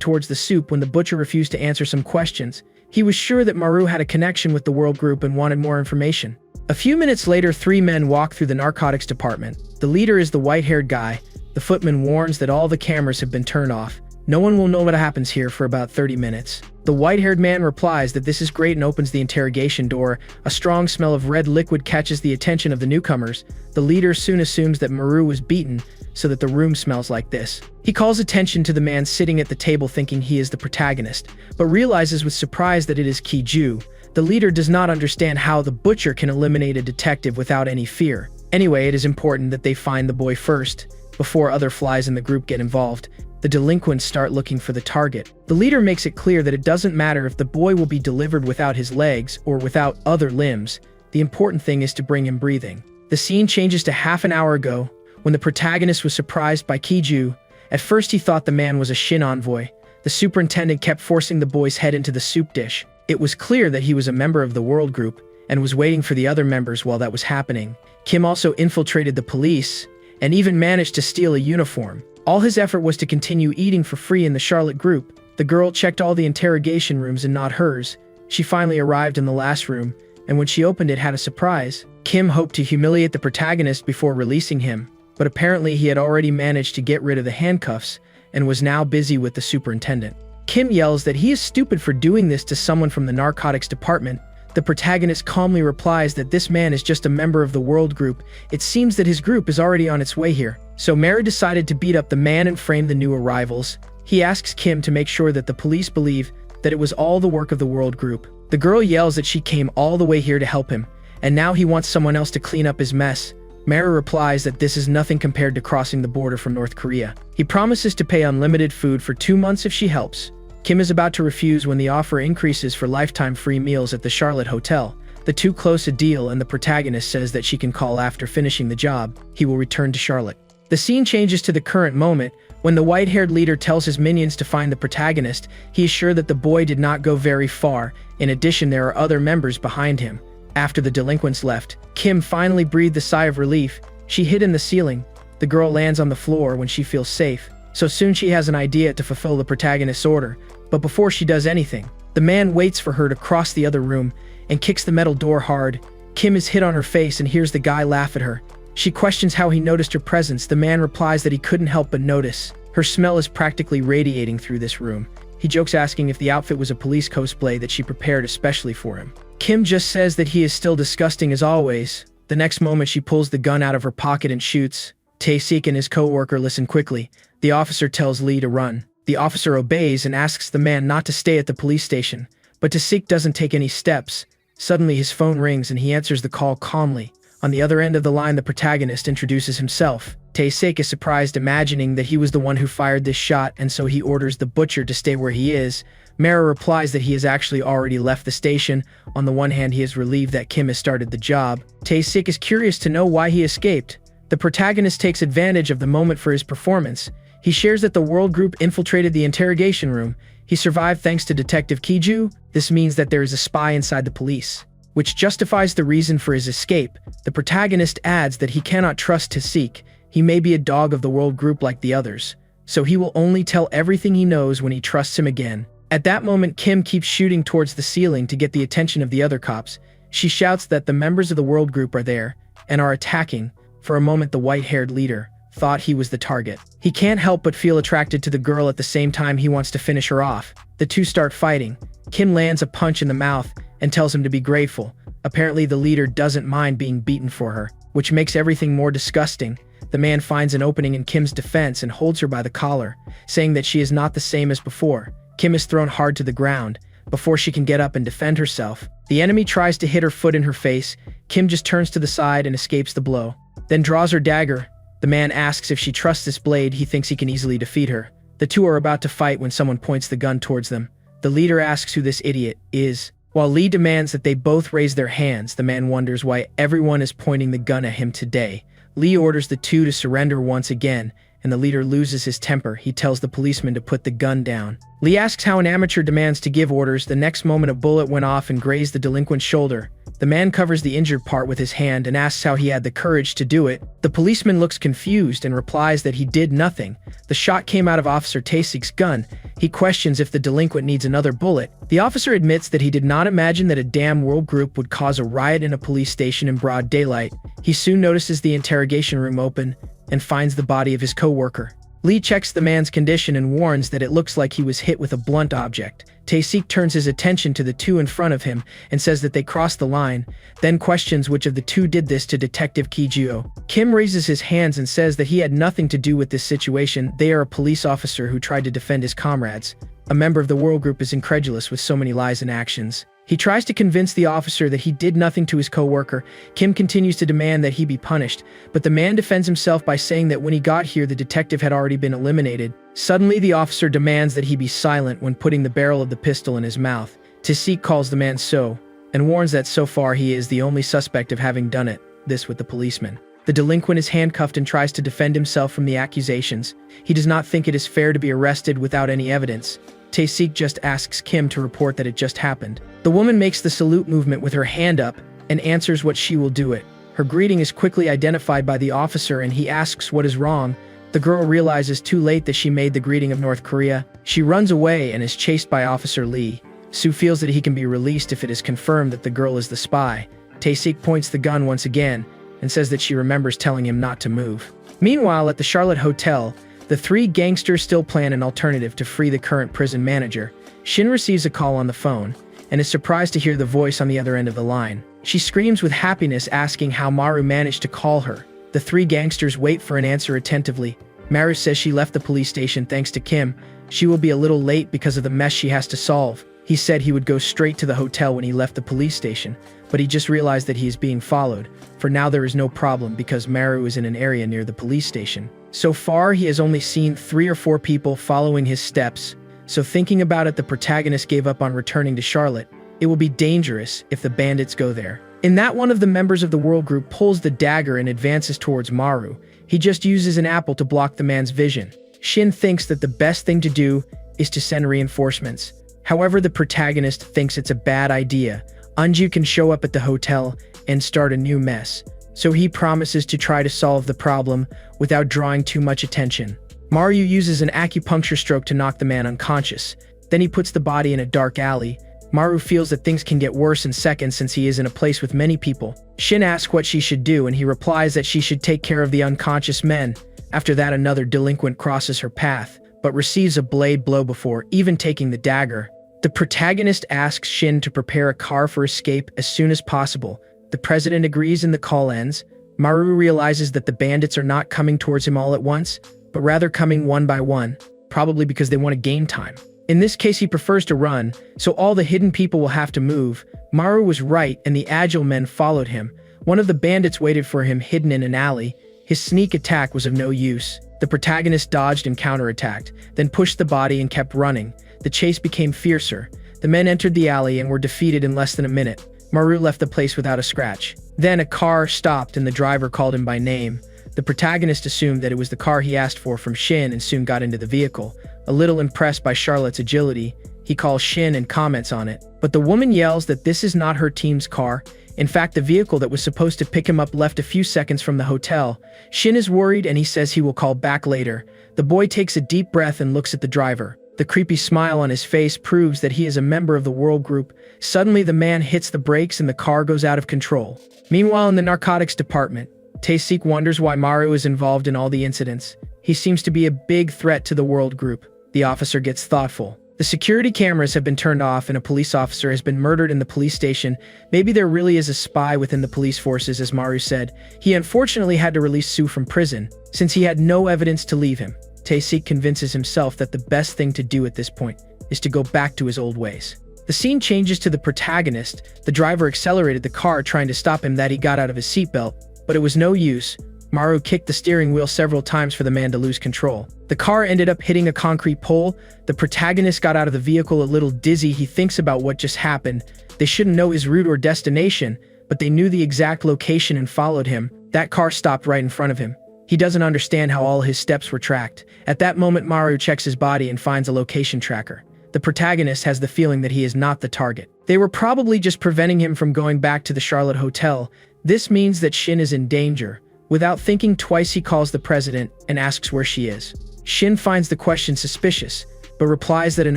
towards the soup when the butcher refused to answer some questions. He was sure that Maru had a connection with the world group and wanted more information. A few minutes later, three men walk through the narcotics department. The leader is the white-haired guy. The footman warns that all the cameras have been turned off. No one will know what happens here for about 30 minutes. The white-haired man replies that this is great and opens the interrogation door. A strong smell of red liquid catches the attention of the newcomers. The leader soon assumes that Maru was beaten, so that the room smells like this. He calls attention to the man sitting at the table thinking he is the protagonist, but realizes with surprise that it is Kiju. The leader does not understand how the butcher can eliminate a detective without any fear. Anyway, it is important that they find the boy first, before other flies in the group get involved. The delinquents start looking for the target. The leader makes it clear that it doesn't matter if the boy will be delivered without his legs or without other limbs. The important thing is to bring him breathing. The scene changes to half an hour ago, when the protagonist was surprised by Kiju. At first he thought the man was a Shin envoy. The superintendent kept forcing the boy's head into the soup dish. It was clear that he was a member of the world group and was waiting for the other members while that was happening. Kim also infiltrated the police and even managed to steal a uniform. All his effort was to continue eating for free in the Charlotte group. The girl checked all the interrogation rooms and not hers. She finally arrived in the last room, and when she opened it, had a surprise. Kim hoped to humiliate the protagonist before releasing him, but apparently he had already managed to get rid of the handcuffs and was now busy with the superintendent. Kim yells that he is stupid for doing this to someone from the narcotics department. The protagonist calmly replies that this man is just a member of the world group. It seems that his group is already on its way here. So Mary decided to beat up the man and frame the new arrivals. He asks Kim to make sure that the police believe that it was all the work of the world group. The girl yells that she came all the way here to help him, and now he wants someone else to clean up his mess. Mary replies that this is nothing compared to crossing the border from North Korea. He promises to pay unlimited food for 2 months if she helps. Kim is about to refuse when the offer increases for lifetime free meals at the Charlotte Hotel. The two close a deal and the protagonist says that she can call after finishing the job. He will return to Charlotte. The scene changes to the current moment. When the white-haired leader tells his minions to find the protagonist, he is sure that the boy did not go very far. In addition, there are other members behind him. After the delinquents left, Kim finally breathed a sigh of relief. She hid in the ceiling. The girl lands on the floor when she feels safe. So soon she has an idea to fulfill the protagonist's order, but before she does anything, the man waits for her to cross the other room and kicks the metal door hard. Kim is hit on her face and hears the guy laugh at her. She questions how he noticed her presence. The man replies that he couldn't help but notice. Her smell is practically radiating through this room. He jokes, asking if the outfit was a police cosplay that she prepared especially for him. Kim just says that he is still disgusting as always. The next moment she pulls the gun out of her pocket and shoots. Tae-sik and his co-worker listen quickly. The officer tells Lee to run. The officer obeys and asks the man not to stay at the police station, but Tae-sik doesn't take any steps. Suddenly his phone rings and he answers the call calmly. On the other end of the line, the protagonist introduces himself. Tae-sik is surprised, imagining that he was the one who fired this shot, and so he orders the butcher to stay where he is. Mara replies that he has actually already left the station. On the one hand, he is relieved that Kim has started the job. Tae-sik is curious to know why he escaped. The protagonist takes advantage of the moment for his performance. He shares that the world group infiltrated the interrogation room. He survived thanks to Detective Kiju. This means that there is a spy inside the police, which justifies the reason for his escape. The protagonist adds that he cannot trust Tae-sik. He may be a dog of the world group like the others, so he will only tell everything he knows when he trusts him again. At that moment, Kim keeps shooting towards the ceiling to get the attention of the other cops. She shouts that the members of the world group are there and are attacking. For a moment, the white-haired leader thought he was the target. He can't help but feel attracted to the girl. At the same time, he wants to finish her off. The two start fighting. Kim lands a punch in the mouth and tells him to be grateful. Apparently, the leader doesn't mind being beaten for her, which makes everything more disgusting. The man finds an opening in Kim's defense and holds her by the collar, saying that she is not the same as before. Kim is thrown hard to the ground. Before she can get up and defend herself, the enemy tries to hit her foot in her face. Kim just turns to the side and escapes the blow, then draws her dagger. The man asks if she trusts this blade. He thinks he can easily defeat her. The two are about to fight when someone points the gun towards them. The leader asks who this idiot is. While Lee demands that they both raise their hands, the man wonders why everyone is pointing the gun at him today. Lee orders the two to surrender once again, and the leader loses his temper. He tells the policeman to put the gun down. Lee asks how an amateur demands to give orders. The next moment, a bullet went off and grazed the delinquent's shoulder. The man covers the injured part with his hand and asks how he had the courage to do it. The policeman looks confused and replies that he did nothing. The shot came out of Officer Tae-sik's gun. He questions if the delinquent needs another bullet. The officer admits that he did not imagine that a damn world group would cause a riot in a police station in broad daylight. He soon notices the interrogation room open and finds the body of his co-worker. Lee checks the man's condition and warns that it looks like he was hit with a blunt object. Tae-sik turns his attention to the two in front of him and says that they crossed the line, then questions which of the two did this to Detective Kiju. Kim raises his hands and says that he had nothing to do with this situation. They are a police officer who tried to defend his comrades. A member of the world group is incredulous with so many lies and actions. He tries to convince the officer that he did nothing to his co-worker. Kim continues to demand that he be punished, but the man defends himself by saying that when he got here, the detective had already been eliminated. Suddenly, the officer demands that he be silent when putting the barrel of the pistol in his mouth. Tae-sik calls the man so, and warns that so far he is the only suspect of having done it, this with the policeman. The delinquent is handcuffed and tries to defend himself from the accusations. He does not think it is fair to be arrested without any evidence. Tae-sik just asks Kim to report that it just happened. The woman makes the salute movement with her hand up and answers what she will do it. Her greeting is quickly identified by the officer and he asks what is wrong. The girl realizes too late that she made the greeting of North Korea. She runs away and is chased by Officer Lee. Sue feels that he can be released if it is confirmed that the girl is the spy. Tae-sik points the gun once again and says that she remembers telling him not to move. Meanwhile, at the Charlotte Hotel, the three gangsters still plan an alternative to free the current prison manager. Shin receives a call on the phone and is surprised to hear the voice on the other end of the line. She screams with happiness, asking how Maru managed to call her. The three gangsters wait for an answer attentively. Maru says she left the police station thanks to Kim. She will be a little late because of the mess she has to solve. He said he would go straight to the hotel when he left the police station, but he just realized that he is being followed. For now, there is no problem because Maru is in an area near the police station. So far, he has only seen 3 or 4 people following his steps, so thinking about it, the protagonist gave up on returning to Charlotte. It will be dangerous if the bandits go there. In that, one of the members of the world group pulls the dagger and advances towards Maru. He just uses an apple to block the man's vision. Shin thinks that the best thing to do is to send reinforcements. However, the protagonist thinks it's a bad idea. Unju can show up at the hotel and start a new mess, so he promises to try to solve the problem without drawing too much attention. Maru uses an acupuncture stroke to knock the man unconscious. Then he puts the body in a dark alley. Maru feels that things can get worse in seconds since he is in a place with many people. Shin asks what she should do, and he replies that she should take care of the unconscious men. After that, another delinquent crosses her path, but receives a blade blow before even taking the dagger. The protagonist asks Shin to prepare a car for escape as soon as possible. The president agrees and the call ends. Maru realizes that the bandits are not coming towards him all at once, but rather coming one by one, probably because they want to gain time. In this case, he prefers to run, so all the hidden people will have to move. Maru was right, and the agile men followed him. One of the bandits waited for him hidden in an alley. His sneak attack was of no use. The protagonist dodged and counterattacked, then pushed the body and kept running. The chase became fiercer. The men entered the alley and were defeated in less than a minute. Maru left the place without a scratch. Then a car stopped and the driver called him by name. The protagonist assumed that it was the car he asked for from Shin and soon got into the vehicle. A little impressed by Charlotte's agility, he calls Shin and comments on it. But the woman yells that this is not her team's car. In fact, the vehicle that was supposed to pick him up left a few seconds from the hotel. Shin is worried and he says he will call back later. The boy takes a deep breath and looks at the driver. The creepy smile on his face proves that he is a member of the World Group. Suddenly, the man hits the brakes and the car goes out of control. Meanwhile, in the narcotics department, Tae-sik wonders why Maru is involved in all the incidents. He seems to be a big threat to the World Group. The officer gets thoughtful. The security cameras have been turned off and a police officer has been murdered in the police station. Maybe there really is a spy within the police forces, as Maru said. He unfortunately had to release Soo from prison, since he had no evidence to leave him. Tae-sik convinces himself that the best thing to do at this point is to go back to his old ways. The scene changes to the protagonist. The driver accelerated the car trying to stop him that he got out of his seatbelt, but it was no use. Maru kicked the steering wheel several times for the man to lose control. The car ended up hitting a concrete pole. The protagonist got out of the vehicle a little dizzy. He thinks about what just happened. They shouldn't know his route or destination, but they knew the exact location and followed him. That car stopped right in front of him. He doesn't understand how all his steps were tracked. At that moment, Maru checks his body and finds a location tracker. The protagonist has the feeling that he is not the target. They were probably just preventing him from going back to the Charlotte Hotel. This means that Shin is in danger. Without thinking twice, he calls the president and asks where she is. Shin finds the question suspicious, but replies that an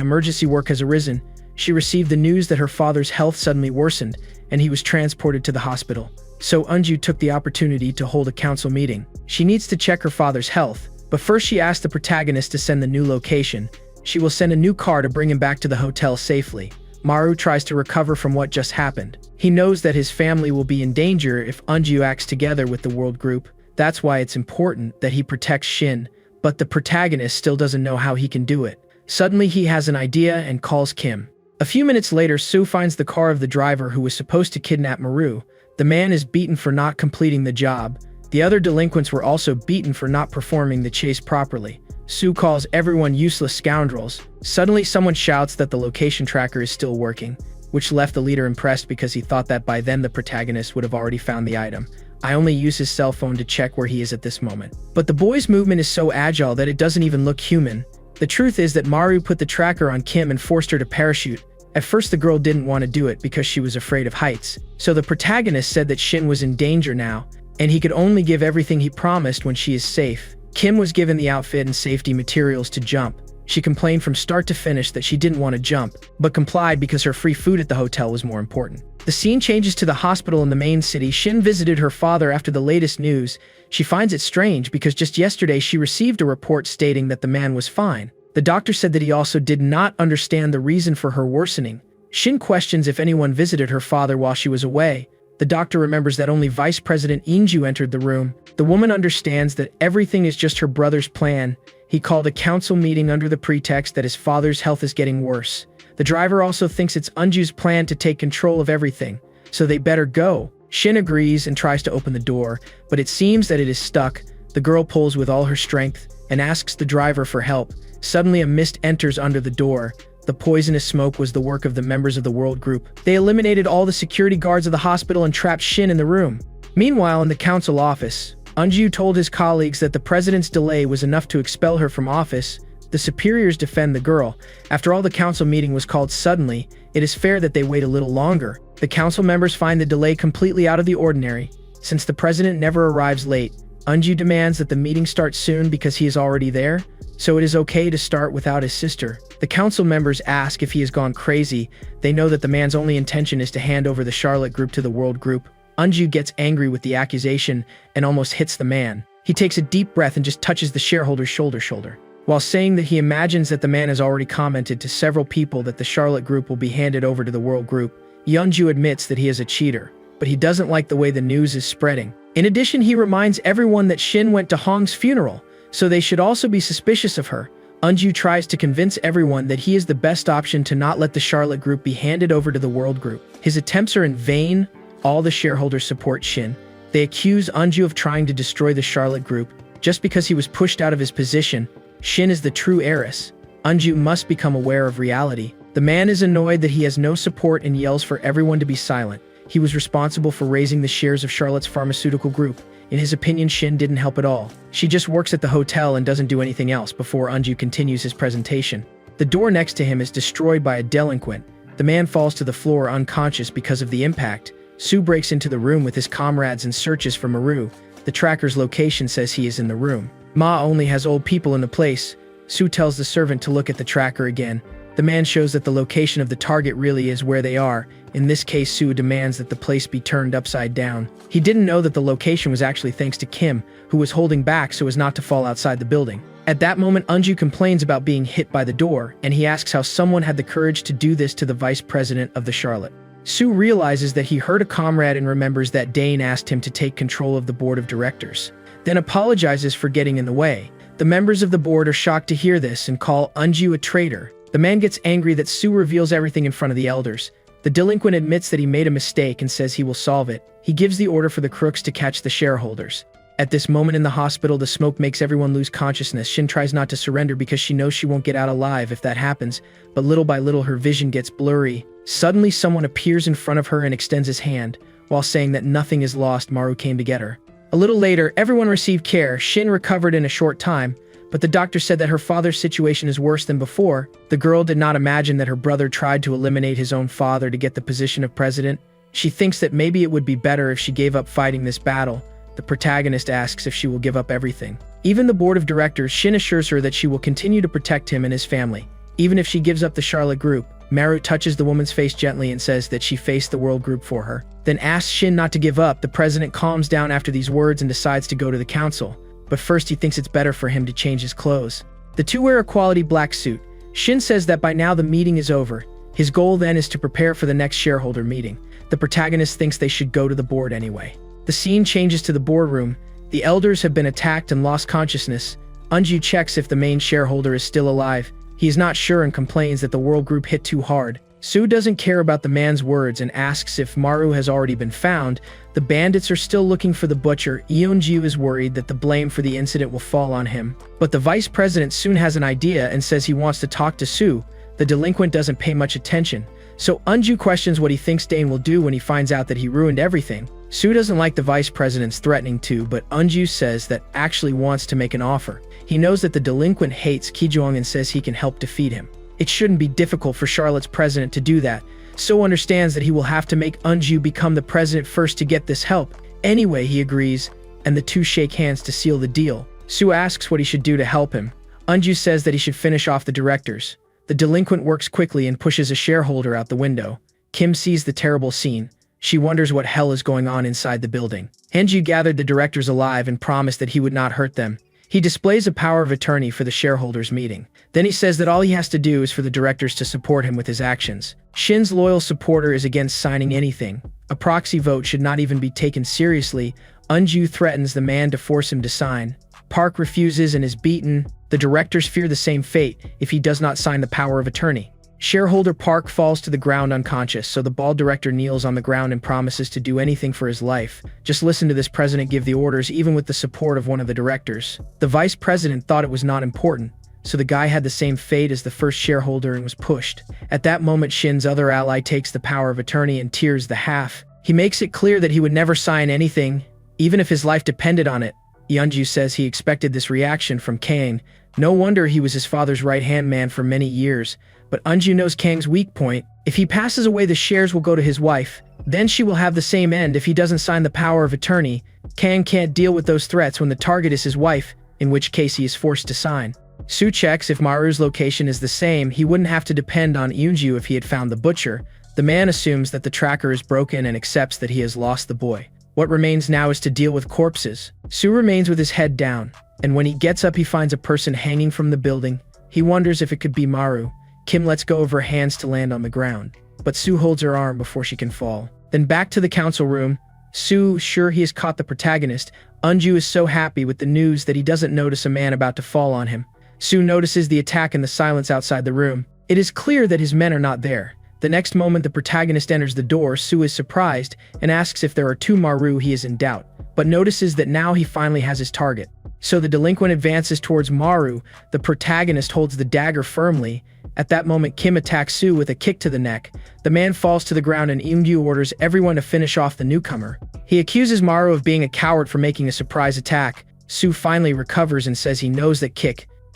emergency work has arisen. She received the news that her father's health suddenly worsened, and he was transported to the hospital. So Unju took the opportunity to hold a council meeting. She needs to check her father's health, but first she asks the protagonist to send the new location. She will send a new car to bring him back to the hotel safely. Maru tries to recover from what just happened. He knows that his family will be in danger if Unju acts together with the World Group. That's why it's important that he protects Shin, but the protagonist still doesn't know how he can do it. Suddenly he has an idea and calls Kim. A few minutes later, Soo finds the car of the driver who was supposed to kidnap Maru. The man is beaten for not completing the job. The other delinquents were also beaten for not performing the chase properly. Soo calls everyone useless scoundrels. Suddenly someone shouts that the location tracker is still working, which left the leader impressed because he thought that by then the protagonist would have already found the item. I only use his cell phone to check where he is at this moment. But the boy's movement is so agile that it doesn't even look human. The truth is that Maru put the tracker on Kim and forced her to parachute. At first the girl didn't want to do it because she was afraid of heights. So the protagonist said that Shin was in danger now, and he could only give everything he promised when she is safe. Kim was given the outfit and safety materials to jump. She complained from start to finish that she didn't want to jump, but complied because her free food at the hotel was more important. The scene changes to the hospital in the main city. Shin visited her father after the latest news. She finds it strange because just yesterday she received a report stating that the man was fine. The doctor said that he also did not understand the reason for her worsening. Shin questions if anyone visited her father while she was away. The doctor remembers that only Vice President Inju entered the room. The woman understands that everything is just her brother's plan. He called a council meeting under the pretext that his father's health is getting worse. The driver also thinks it's Unju's plan to take control of everything, so they better go. Shin agrees and tries to open the door, but it seems that it is stuck. The girl pulls with all her strength and asks the driver for help. Suddenly a mist enters under the door. The poisonous smoke was the work of the members of the World Group. They eliminated all the security guards of the hospital and trapped Shin in the room. Meanwhile, in the council office, Unju told his colleagues that the president's delay was enough to expel her from office. The superiors defend the girl. After all, the council meeting was called suddenly. It is fair that they wait a little longer. The council members find the delay completely out of the ordinary. Since the president never arrives late, Unju demands that the meeting start soon because he is already there. so it is okay to start without his sister. The council members ask if he has gone crazy. They know that the man's only intention is to hand over the Charlotte group to the world group. Eunju gets angry with the accusation and almost hits the man. He takes a deep breath and just touches the shareholder's shoulder. While saying that he imagines that the man has already commented to several people that the Charlotte group will be handed over to the world group, Yeonju admits that he is a cheater, but he doesn't like the way the news is spreading. In addition, he reminds everyone that Shin went to Hong's funeral, so they should also be suspicious of her. Eunju tries to convince everyone that he is the best option to not let the Charlotte group be handed over to the world group. His attempts are in vain. All the shareholders support Shin. They accuse Eunju of trying to destroy the Charlotte group just because he was pushed out of his position. Shin is the true heiress. Eunju must become aware of reality. The man is annoyed that he has no support and yells for everyone to be silent. He was responsible for raising the shares of Charlotte's pharmaceutical group. In his opinion, Shin didn't help at all. She just works at the hotel and doesn't do anything else before Eunju continues his presentation. The door next to him is destroyed by a delinquent. The man falls to the floor unconscious because of the impact. Soo breaks into the room with his comrades and searches for Maru. The tracker's location says he is in the room. Ma only has old people in the place. Soo tells the servant to look at the tracker again. The man shows that the location of the target really is where they are. In this case, Soo demands that the place be turned upside down. He didn't know that the location was actually thanks to Kim, who was holding back so as not to fall outside the building. At that moment, Eunju complains about being hit by the door, and he asks how someone had the courage to do this to the vice president of the Charlotte. Soo realizes that he hurt a comrade and remembers that Dane asked him to take control of the board of directors, then apologizes for getting in the way. The members of the board are shocked to hear this and call Eunju a traitor. The man gets angry that Soo reveals everything in front of the elders. The delinquent admits that he made a mistake and says he will solve it. He gives the order for the crooks to catch the shareholders. At this moment in the hospital, the smoke makes everyone lose consciousness. Shin tries not to surrender because she knows she won't get out alive if that happens, but little by little her vision gets blurry. Suddenly someone appears in front of her and extends his hand. While saying that nothing is lost, Maru came to get her. A little later, everyone received care. Shin recovered in a short time, but the doctor said that her father's situation is worse than before. The girl did not imagine that her brother tried to eliminate his own father to get the position of president. She thinks that maybe it would be better if she gave up fighting this battle. The protagonist asks if she will give up everything. Even the board of directors, Shin assures her that she will continue to protect him and his family, even if she gives up the Charlotte group. Maru touches the woman's face gently and says that she faced the world group for her, then asks Shin not to give up. The president calms down after these words and decides to go to the council. But first he thinks it's better for him to change his clothes. The two wear a quality black suit. Shin says that by now the meeting is over. His goal then is to prepare for the next shareholder meeting. The protagonist thinks they should go to the board anyway. The scene changes to the boardroom. The elders have been attacked and lost consciousness. Eunju checks if the main shareholder is still alive. He is not sure and complains that the world group hit too hard. Soo doesn't care about the man's words and asks if Maru has already been found. The bandits are still looking for the butcher. Yeonju is worried that the blame for the incident will fall on him. But the vice president soon has an idea and says he wants to talk to Soo. The delinquent doesn't pay much attention, so Eunju questions what he thinks Dane will do when he finds out that he ruined everything. Soo doesn't like the vice president's threatening to, but Eunju says that actually wants to make an offer. He knows that the delinquent hates Kijong and says he can help defeat him. It shouldn't be difficult for Charlotte's president to do that. So understands that he will have to make Eunju become the president first to get this help. Anyway, he agrees, and the two shake hands to seal the deal. Soo asks what he should do to help him. Eunju says that he should finish off the directors. The delinquent works quickly and pushes a shareholder out the window. Kim sees the terrible scene. She wonders what hell is going on inside the building. Eunju gathered the directors alive and promised that he would not hurt them. He displays a power of attorney for the shareholders meeting. Then he says that all he has to do is for the directors to support him with his actions. Shin's loyal supporter is against signing anything. A proxy vote should not even be taken seriously. Eunju threatens the man to force him to sign. Park refuses and is beaten. The directors fear the same fate if he does not sign the power of attorney. Shareholder Park falls to the ground unconscious, so the bald director kneels on the ground and promises to do anything for his life. Just listen to this president give the orders even with the support of one of the directors. The vice president thought it was not important, so the guy had the same fate as the first shareholder and was pushed. At that moment, Shin's other ally takes the power of attorney and tears the half. He makes it clear that he would never sign anything, even if his life depended on it. Yeonju says he expected this reaction from Kang. No wonder he was his father's right-hand man for many years. But Eunju knows Kang's weak point. If he passes away, the shares will go to his wife. Then she will have the same end if he doesn't sign the power of attorney. Kang can't deal with those threats when the target is his wife, in which case he is forced to sign. Sue checks if Maru's location is the same. He wouldn't have to depend on Eunju if he had found the butcher. The man assumes that the tracker is broken and accepts that he has lost the boy. What remains now is to deal with corpses. Sue remains with his head down, and when he gets up he finds a person hanging from the building. He wonders if it could be Maru. Kim lets go of her hands to land on the ground, but Sue holds her arm before she can fall. Then back to the council room. Sue, sure he has caught the protagonist. Eunju is so happy with the news that he doesn't notice a man about to fall on him. Sue notices the attack in the silence outside the room. It is clear that his men are not there. The next moment the protagonist enters the door, Sue is surprised and asks if there are two Maru. He is in doubt, but notices that now he finally has his target. So the delinquent advances towards Maru. The protagonist holds the dagger firmly. At that moment, Kim attacks Sue with a kick to the neck. The man falls to the ground and Eunju orders everyone to finish off the newcomer. He accuses Maru of being a coward for making a surprise attack. Sue finally recovers and says he knows that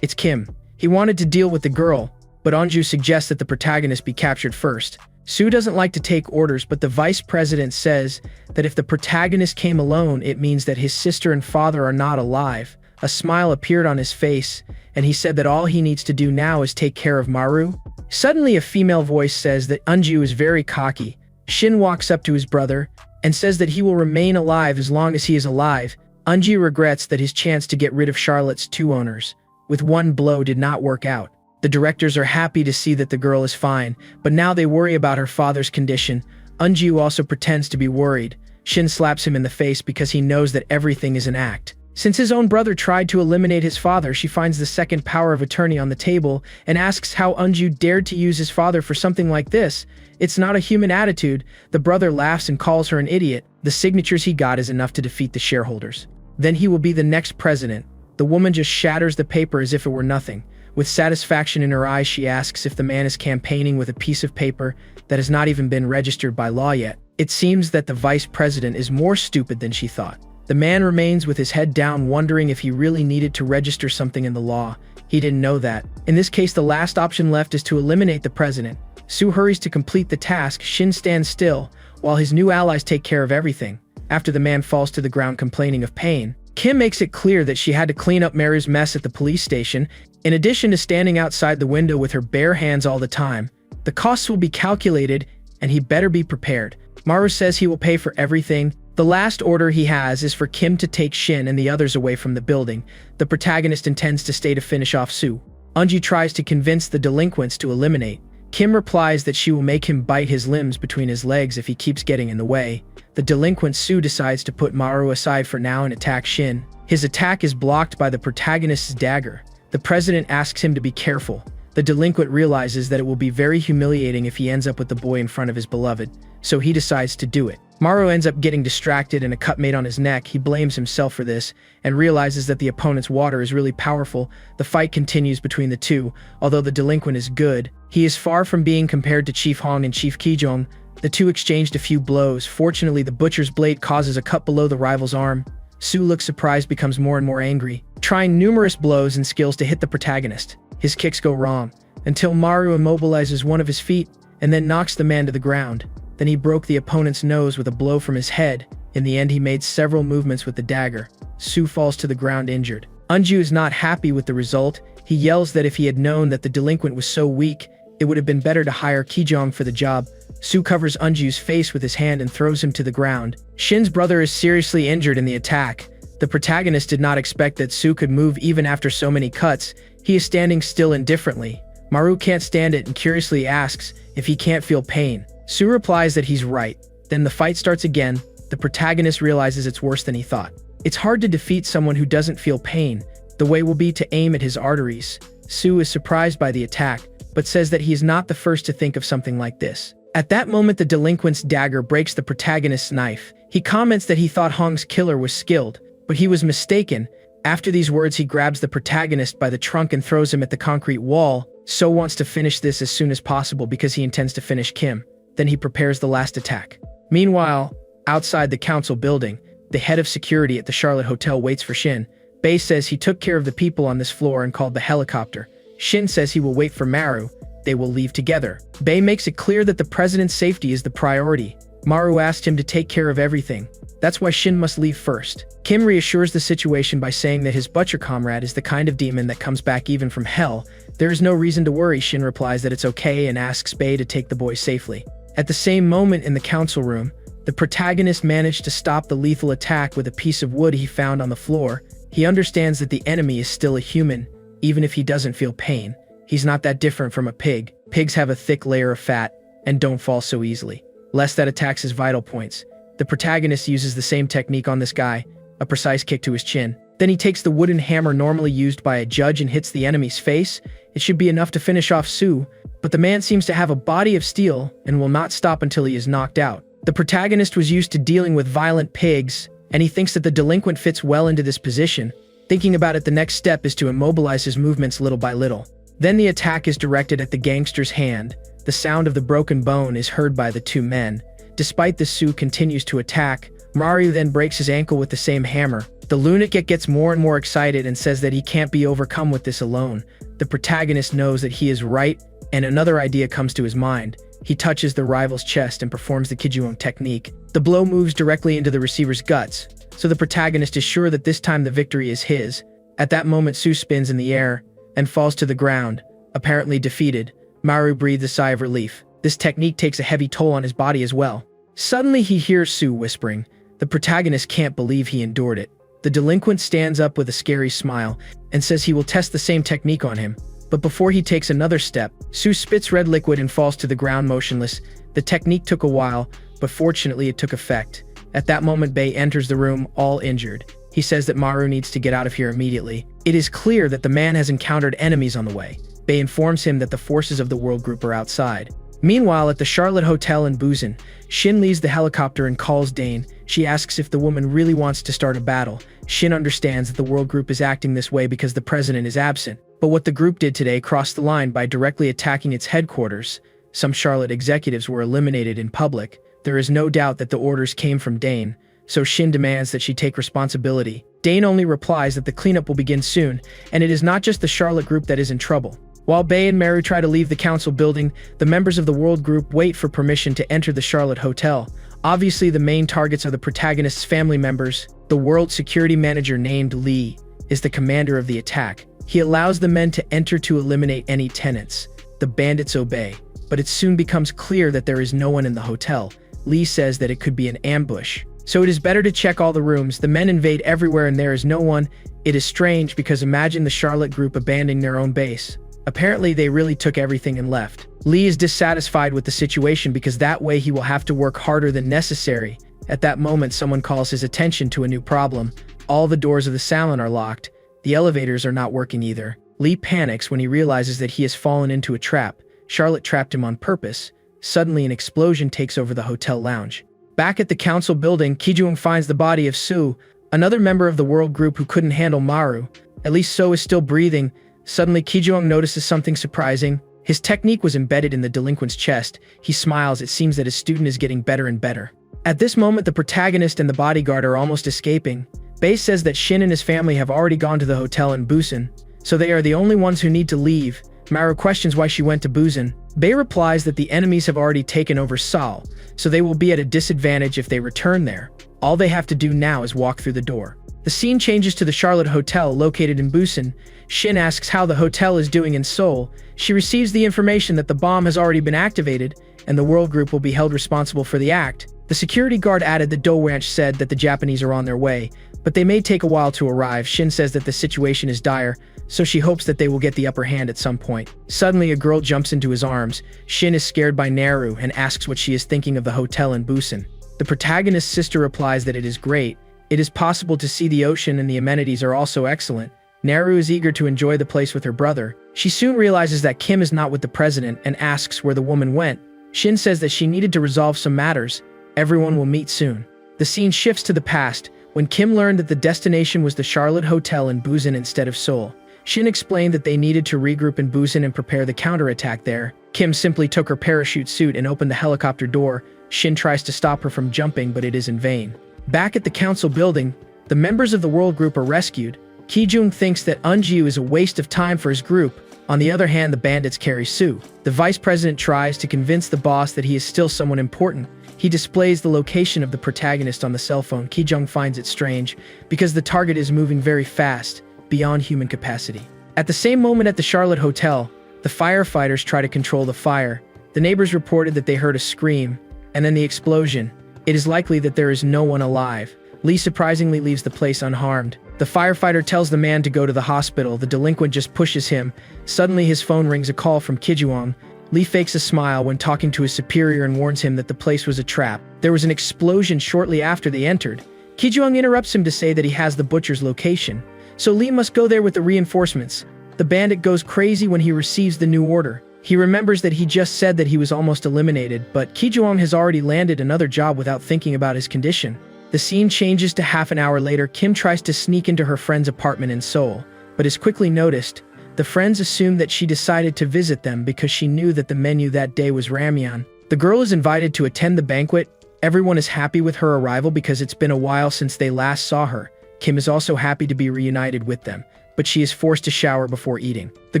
it's Kim. He wanted to deal with the girl, but Eunju suggests that the protagonist be captured first. Sue doesn't like to take orders, but the vice president says that if the protagonist came alone, it means that his sister and father are not alive. A smile appeared on his face, and he said that all he needs to do now is take care of Maru. Suddenly, a female voice says that Eunju is very cocky. Shin walks up to his brother and says that he will remain alive as long as he is alive. Eunju regrets that his chance to get rid of Charlotte's two owners with one blow did not work out. The directors are happy to see that the girl is fine, but now they worry about her father's condition. Eunju also pretends to be worried. Shin slaps him in the face because he knows that everything is an act. Since his own brother tried to eliminate his father, she finds the second power of attorney on the table and asks how Eunju dared to use his father for something like this. It's not a human attitude. The brother laughs and calls her an idiot. The signatures he got is enough to defeat the shareholders. Then he will be the next president. The woman just shatters the paper as if it were nothing. With satisfaction in her eyes, she asks if the man is campaigning with a piece of paper that has not even been registered by law yet. It seems that the vice president is more stupid than she thought. The man remains with his head down, wondering if he really needed to register something in the law. He didn't know that. In this case, the last option left is to eliminate the president. Sue hurries to complete the task. Shin stands still, while his new allies take care of everything. After the man falls to the ground complaining of pain, Kim makes it clear that she had to clean up Maru's mess at the police station, in addition to standing outside the window with her bare hands all the time. The costs will be calculated, and he better be prepared. Maru says he will pay for everything. The last order he has is for Kim to take Shin and the others away from the building. The protagonist intends to stay to finish off Sue. Eunju tries to convince the delinquents to eliminate. Kim replies that she will make him bite his limbs between his legs if he keeps getting in the way. The delinquent Sue decides to put Maru aside for now and attack Shin. His attack is blocked by the protagonist's dagger. The president asks him to be careful. The delinquent realizes that it will be very humiliating if he ends up with the boy in front of his beloved, so he decides to do it. Maru ends up getting distracted and a cut made on his neck. He blames himself for this and realizes that the opponent's water is really powerful. The fight continues between the two. Although the delinquent is good, he is far from being compared to Chief Hong and Chief Kijong. The two exchanged a few blows. Fortunately, the butcher's blade causes a cut below the rival's arm. Sue looks surprised, becomes more and more angry, trying numerous blows and skills to hit the protagonist. His kicks go wrong, until Maru immobilizes one of his feet and then knocks the man to the ground. Then he broke the opponent's nose with a blow from his head. In the end, he made several movements with the dagger. Sue falls to the ground injured. Eunju is not happy with the result. He yells that if he had known that the delinquent was so weak, it would have been better to hire Kijong for the job. Sue covers Eunju's face with his hand and throws him to the ground. Shin's brother is seriously injured in the attack. The protagonist did not expect that Sue could move even after so many cuts. He is standing still indifferently. Maru can't stand it and curiously asks if he can't feel pain. Sue replies that he's right. Then the fight starts again. The protagonist realizes it's worse than he thought. It's hard to defeat someone who doesn't feel pain. The way will be to aim at his arteries. Sue is surprised by the attack, but says that he is not the first to think of something like this. At that moment, the delinquent's dagger breaks the protagonist's knife. He comments that he thought Hong's killer was skilled, but he was mistaken. After these words, he grabs the protagonist by the trunk and throws him at the concrete wall. So wants to finish this as soon as possible because he intends to finish Kim. Then he prepares the last attack. Meanwhile, outside the council building, the head of security at the Charlotte Hotel waits for Shin. Bae says he took care of the people on this floor and called the helicopter. Shin says he will wait for Maru. They will leave together. Bae makes it clear that the president's safety is the priority. Maru asked him to take care of everything. That's why Shin must leave first. Kim reassures the situation by saying that his butcher comrade is the kind of demon that comes back even from hell. There is no reason to worry. Shin replies that it's okay and asks Bae to take the boy safely. At the same moment in the council room, the protagonist managed to stop the lethal attack with a piece of wood he found on the floor. He understands that the enemy is still a human, even if he doesn't feel pain. He's not that different from a pig. Pigs have a thick layer of fat and don't fall so easily, lest that attacks his vital points. The protagonist uses the same technique on this guy, a precise kick to his chin. Then he takes the wooden hammer normally used by a judge and hits the enemy's face. It should be enough to finish off Sue, but the man seems to have a body of steel and will not stop until he is knocked out. The protagonist was used to dealing with violent pigs, and he thinks that the delinquent fits well into this position. Thinking about it, the next step is to immobilize his movements little by little. Then the attack is directed at the gangster's hand. The sound of the broken bone is heard by the two men. Despite this, Sue continues to attack. Maru then breaks his ankle with the same hammer. The lunatic gets more and more excited and says that he can't be overcome with this alone. The protagonist knows that he is right, and another idea comes to his mind. He touches the rival's chest and performs the Kijuong technique. The blow moves directly into the receiver's guts, so the protagonist is sure that this time the victory is his. At that moment, Sue spins in the air and falls to the ground, apparently defeated. Maru breathes a sigh of relief. This technique takes a heavy toll on his body as well. Suddenly he hears Sue whispering. The protagonist can't believe he endured it. The delinquent stands up with a scary smile and says he will test the same technique on him. But before he takes another step, Sue spits red liquid and falls to the ground motionless. The technique took a while, but fortunately it took effect. At that moment, Bae enters the room, all injured. He says that Maru needs to get out of here immediately. It is clear that the man has encountered enemies on the way. Bae informs him that the forces of the world group are outside. Meanwhile, at the Charlotte Hotel in Busan, Shin leaves the helicopter and calls Dane. She asks if the woman really wants to start a battle. Shin understands that the world group is acting this way because the president is absent. But what the group did today crossed the line by directly attacking its headquarters. Some Charlotte executives were eliminated in public. There is no doubt that the orders came from Dane, so Shin demands that she take responsibility. Dane only replies that the cleanup will begin soon, and it is not just the Charlotte group that is in trouble. While Bae and Maru try to leave the council building, the members of the world group wait for permission to enter the Charlotte Hotel. Obviously, the main targets are the protagonist's family members. The world security manager named Lee is the commander of the attack. He allows the men to enter to eliminate any tenants. The bandits obey, but it soon becomes clear that there is no one in the hotel. Lee says that it could be an ambush, so it is better to check all the rooms. The men invade everywhere and there is no one. It is strange because imagine the Charlotte group abandoning their own base. Apparently, they really took everything and left. Lee is dissatisfied with the situation because that way he will have to work harder than necessary. At that moment, someone calls his attention to a new problem. All the doors of the salon are locked. The elevators are not working either. Lee panics when he realizes that he has fallen into a trap. Charlotte trapped him on purpose. Suddenly, an explosion takes over the hotel lounge. Back at the council building, Kijuong finds the body of Sue, another member of the world group who couldn't handle Maru. At least Sue is still breathing. Suddenly, Kijuong notices something surprising. His technique was embedded in the delinquent's chest. He smiles. It seems that his student is getting better and better. At this moment, the protagonist and the bodyguard are almost escaping. Bae says that Shin and his family have already gone to the hotel in Busan, so they are the only ones who need to leave. Maru questions why she went to Busan. Bae replies that the enemies have already taken over Seoul, so they will be at a disadvantage if they return there. All they have to do now is walk through the door. The scene changes to the Charlotte Hotel located in Busan. Shin asks how the hotel is doing in Seoul. She receives the information that the bomb has already been activated, and the world group will be held responsible for the act. The security guard added that Do Ranch said that the Japanese are on their way, but they may take a while to arrive. Shin says that the situation is dire, so she hopes that they will get the upper hand at some point. Suddenly, a girl jumps into his arms. Shin is scared by Naru and asks what she is thinking of the hotel in Busan. The protagonist's sister replies that it is great. It is possible to see the ocean and the amenities are also excellent. Naru is eager to enjoy the place with her brother. She soon realizes that Kim is not with the president and asks where the woman went. Shin says that she needed to resolve some matters. Everyone will meet soon. The scene shifts to the past, when Kim learned that the destination was the Charlotte Hotel in Busan instead of Seoul. Shin explained that they needed to regroup in Busan and prepare the counterattack there. Kim simply took her parachute suit and opened the helicopter door. Shin tries to stop her from jumping, but it is in vain. Back at the council building, the members of the world group are rescued. Kijuong thinks that Eunju is a waste of time for his group. On the other hand, the bandits carry Sue. The vice president tries to convince the boss that he is still someone important. He displays the location of the protagonist on the cell phone. Ki-jung finds it strange because the target is moving very fast, beyond human capacity. At the same moment at the Charlotte Hotel, the firefighters try to control the fire. The neighbors reported that they heard a scream, and then the explosion. It is likely that there is no one alive. Lee surprisingly leaves the place unharmed. The firefighter tells the man to go to the hospital. The delinquent just pushes him. Suddenly his phone rings a call from Ki-jung. Lee fakes a smile when talking to his superior and warns him that the place was a trap. There was an explosion shortly after they entered. Ki-jung interrupts him to say that he has the butcher's location, so Lee must go there with the reinforcements. The bandit goes crazy when he receives the new order. He remembers that he just said that he was almost eliminated, but Ki-jung has already landed another job without thinking about his condition. The scene changes to half an hour later. Kim tries to sneak into her friend's apartment in Seoul, but is quickly noticed. The friends assume that she decided to visit them because she knew that the menu that day was ramyeon. The girl is invited to attend the banquet. Everyone is happy with her arrival because it's been a while since they last saw her. Kim is also happy to be reunited with them, but she is forced to shower before eating. The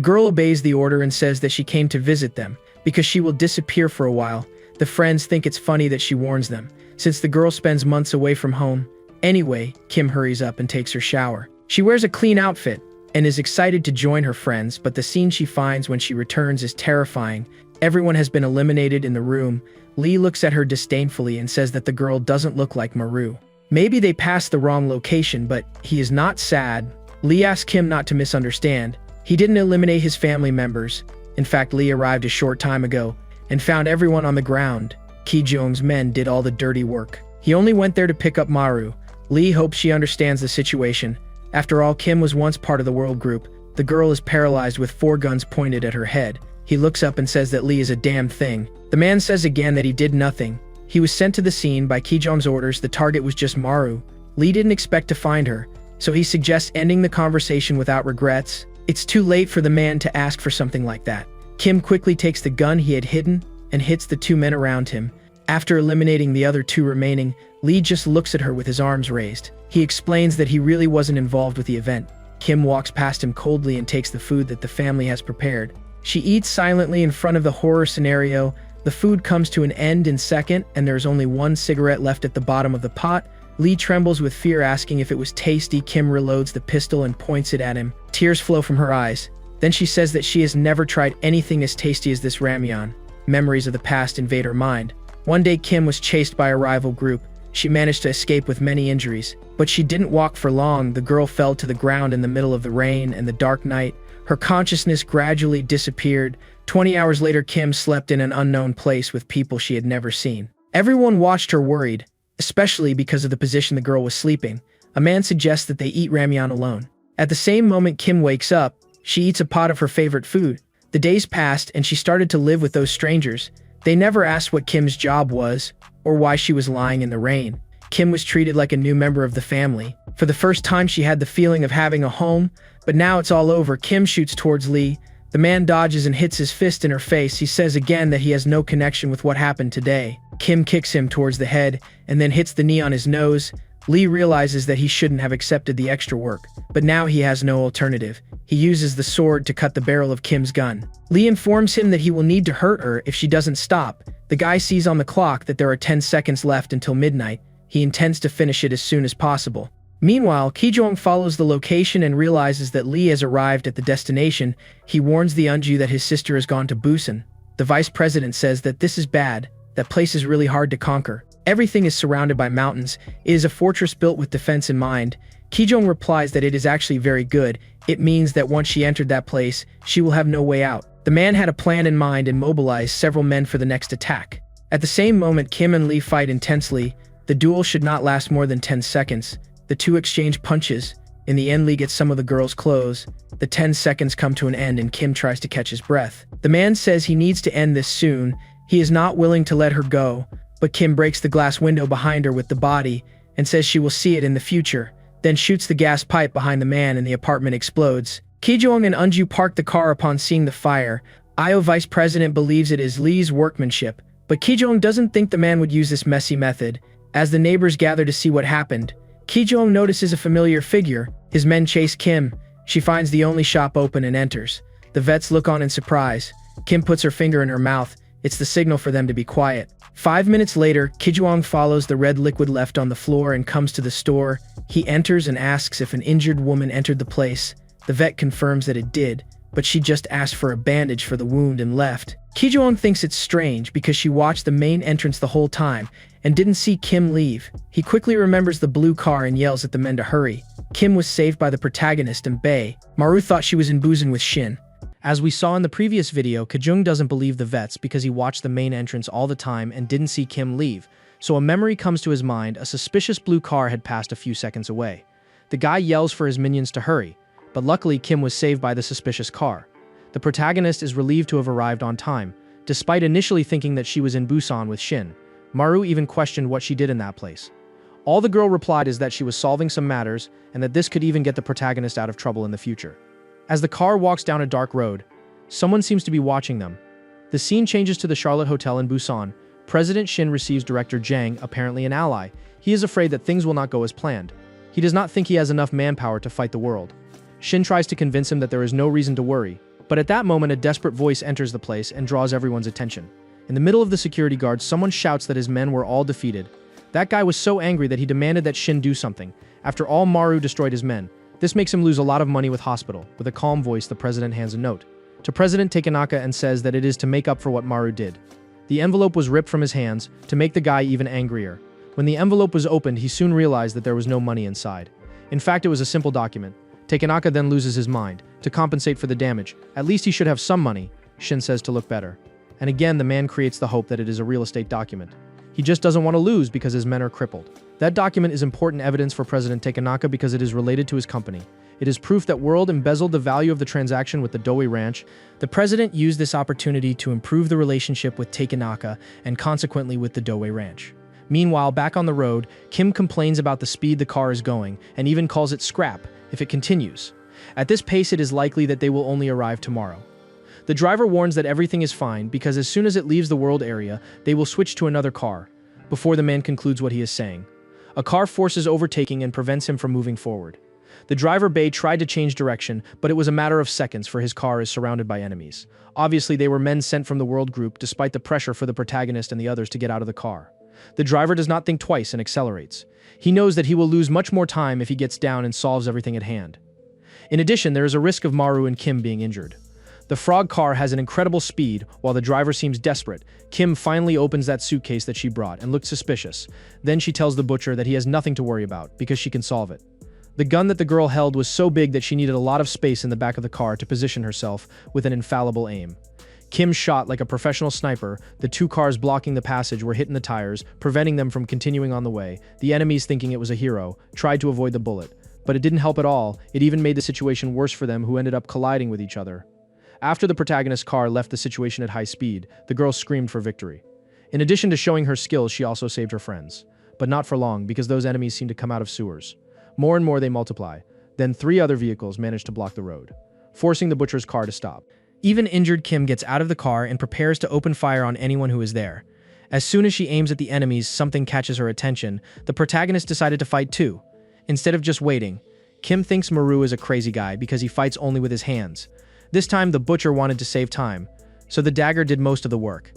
girl obeys the order and says that she came to visit them because she will disappear for a while. The friends think it's funny that she warns them, since the girl spends months away from home. Anyway, Kim hurries up and takes her shower. She wears a clean outfit and is excited to join her friends, but the scene she finds when she returns is terrifying. Everyone has been eliminated in the room. Lee looks at her disdainfully and says that the girl doesn't look like Maru. Maybe they passed the wrong location, but he is not sad. Lee asks Kim not to misunderstand. He didn't eliminate his family members. In fact, Lee arrived a short time ago and found everyone on the ground. Ki-jung's men did all the dirty work. He only went there to pick up Maru. Lee hopes she understands the situation. After all, Kim was once part of the world group. The girl is paralyzed with 4 guns pointed at her head. He looks up and says that Lee is a damn thing. The man says again that he did nothing. He was sent to the scene by Ki-jung's orders. The target was just Maru. Lee didn't expect to find her, so he suggests ending the conversation without regrets. It's too late for the man to ask for something like that. Kim quickly takes the gun he had hidden and hits the 2 men around him. After eliminating the other 2 remaining, Lee just looks at her with his arms raised. He explains that he really wasn't involved with the event. Kim walks past him coldly and takes the food that the family has prepared. She eats silently in front of the horror scenario. The food comes to an end in a second, and there's only 1 cigarette left at the bottom of the pot. Lee trembles with fear, asking if it was tasty. Kim reloads the pistol and points it at him. Tears flow from her eyes. Then she says that she has never tried anything as tasty as this ramyeon. Memories of the past invade her mind. One day Kim was chased by a rival group. She managed to escape with many injuries, but she didn't walk for long. The girl fell to the ground in the middle of the rain and the dark night. Her consciousness gradually disappeared. 20 hours later, Kim slept in an unknown place with people she had never seen. Everyone watched her worried, especially because of the position the girl was sleeping. A man suggests that they eat ramyeon alone. At the same moment Kim wakes up, she eats a pot of her favorite food. The days passed and she started to live with those strangers. They never asked what Kim's job was or why she was lying in the rain. Kim was treated like a new member of the family. For the first time she had the feeling of having a home, but now it's all over. Kim shoots towards Lee. The man dodges and hits his fist in her face. He says again that he has no connection with what happened today. Kim kicks him towards the head and then hits the knee on his nose. Lee realizes that he shouldn't have accepted the extra work, but now he has no alternative. He uses the sword to cut the barrel of Kim's gun. Lee informs him that he will need to hurt her if she doesn't stop. The guy sees on the clock that there are 10 seconds left until midnight. He intends to finish it as soon as possible. Meanwhile, Ki-jung follows the location and realizes that Lee has arrived at the destination. He warns the Unju that his sister has gone to Busan. The vice president says that this is bad. That place is really hard to conquer. Everything is surrounded by mountains. It is a fortress built with defense in mind. Ki-jung replies that it is actually very good. It means that once she entered that place, she will have no way out. The man had a plan in mind and mobilized several men for the next attack. At the same moment, Kim and Lee fight intensely. The duel should not last more than 10 seconds. The 2 exchange punches. In the end, Lee gets some of the girl's clothes. The 10 seconds come to an end and Kim tries to catch his breath. The man says he needs to end this soon. He is not willing to let her go, but Kim breaks the glass window behind her with the body and says she will see it in the future, then shoots the gas pipe behind the man and the apartment explodes. Ki-jung and Unju park the car upon seeing the fire. IO vice president believes it is Lee's workmanship, but Ki-jung doesn't think the man would use this messy method. As the neighbors gather to see what happened, Ki-jung notices a familiar figure. His men chase Kim. She finds the only shop open and enters. The vets look on in surprise. Kim puts her finger in her mouth. It's the signal for them to be quiet. 5 minutes later, Kijuang follows the red liquid left on the floor and comes to the store. He enters and asks if an injured woman entered the place. The vet confirms that it did, but she just asked for a bandage for the wound and left. Kijuang thinks it's strange because she watched the main entrance the whole time and didn't see Kim leave. He quickly remembers the blue car and yells at the men to hurry. Kim was saved by the protagonist and Bei. Maru thought she was in boozing with Shin. As we saw in the previous video, Kajung doesn't believe the vets because he watched the main entrance all the time and didn't see Kim leave. So a memory comes to his mind: a suspicious blue car had passed a few seconds away. The guy yells for his minions to hurry, but luckily Kim was saved by the suspicious car. The protagonist is relieved to have arrived on time, despite initially thinking that she was in Busan with Shin. Maru even questioned what she did in that place. All the girl replied is that she was solving some matters and that this could even get the protagonist out of trouble in the future. As the car walks down a dark road, someone seems to be watching them. The scene changes to the Charlotte Hotel in Busan. President Shin receives Director Jang, apparently an ally. He is afraid that things will not go as planned. He does not think he has enough manpower to fight the world. Shin tries to convince him that there is no reason to worry, but at that moment a desperate voice enters the place and draws everyone's attention. In the middle of the security guards, someone shouts that his men were all defeated. That guy was so angry that he demanded that Shin do something. After all, Maru destroyed his men. This makes him lose a lot of money with hospital. With a calm voice, the president hands a note to President Takenaka and says that it is to make up for what Maru did. The envelope was ripped from his hands to make the guy even angrier. When the envelope was opened, he soon realized that there was no money inside. In fact, it was a simple document. Takenaka then loses his mind. To compensate for the damage, at least he should have some money, Shin says to look better. And again, the man creates the hope that it is a real estate document. He just doesn't want to lose because his men are crippled. That document is important evidence for President Takenaka because it is related to his company. It is proof that World embezzled the value of the transaction with the Doi Ranch. The president used this opportunity to improve the relationship with Takenaka and consequently with the Doi Ranch. Meanwhile, back on the road, Kim complains about the speed the car is going and even calls it scrap if it continues. At this pace, it is likely that they will only arrive tomorrow. The driver warns that everything is fine because as soon as it leaves the world area, they will switch to another car, before the man concludes what he is saying. A car forces overtaking and prevents him from moving forward. The driver Bei tried to change direction, but it was a matter of seconds for his car is surrounded by enemies. Obviously, they were men sent from the world group despite the pressure for the protagonist and the others to get out of the car. The driver does not think twice and accelerates. He knows that he will lose much more time if he gets down and solves everything at hand. In addition, there is a risk of Maru and Kim being injured. The frog car has an incredible speed, while the driver seems desperate. Kim finally opens that suitcase that she brought and looks suspicious. Then she tells the butcher that he has nothing to worry about, because she can solve it. The gun that the girl held was so big that she needed a lot of space in the back of the car to position herself with an infallible aim. Kim shot like a professional sniper. The two cars blocking the passage were hitting the tires, preventing them from continuing on the way. The enemies, thinking it was a hero, tried to avoid the bullet. But it didn't help at all. It even made the situation worse for them, who ended up colliding with each other. After the protagonist's car left the situation at high speed, the girl screamed for victory. In addition to showing her skills, she also saved her friends. But not for long, because those enemies seemed to come out of sewers. More and more they multiply. Then 3 other vehicles managed to block the road, forcing the butcher's car to stop. Even injured Kim gets out of the car and prepares to open fire on anyone who is there. As soon as she aims at the enemies, something catches her attention. The protagonist decided to fight too. Instead of just waiting, Kim thinks Maru is a crazy guy because he fights only with his hands. This time, the butcher wanted to save time, so the dagger did most of the work.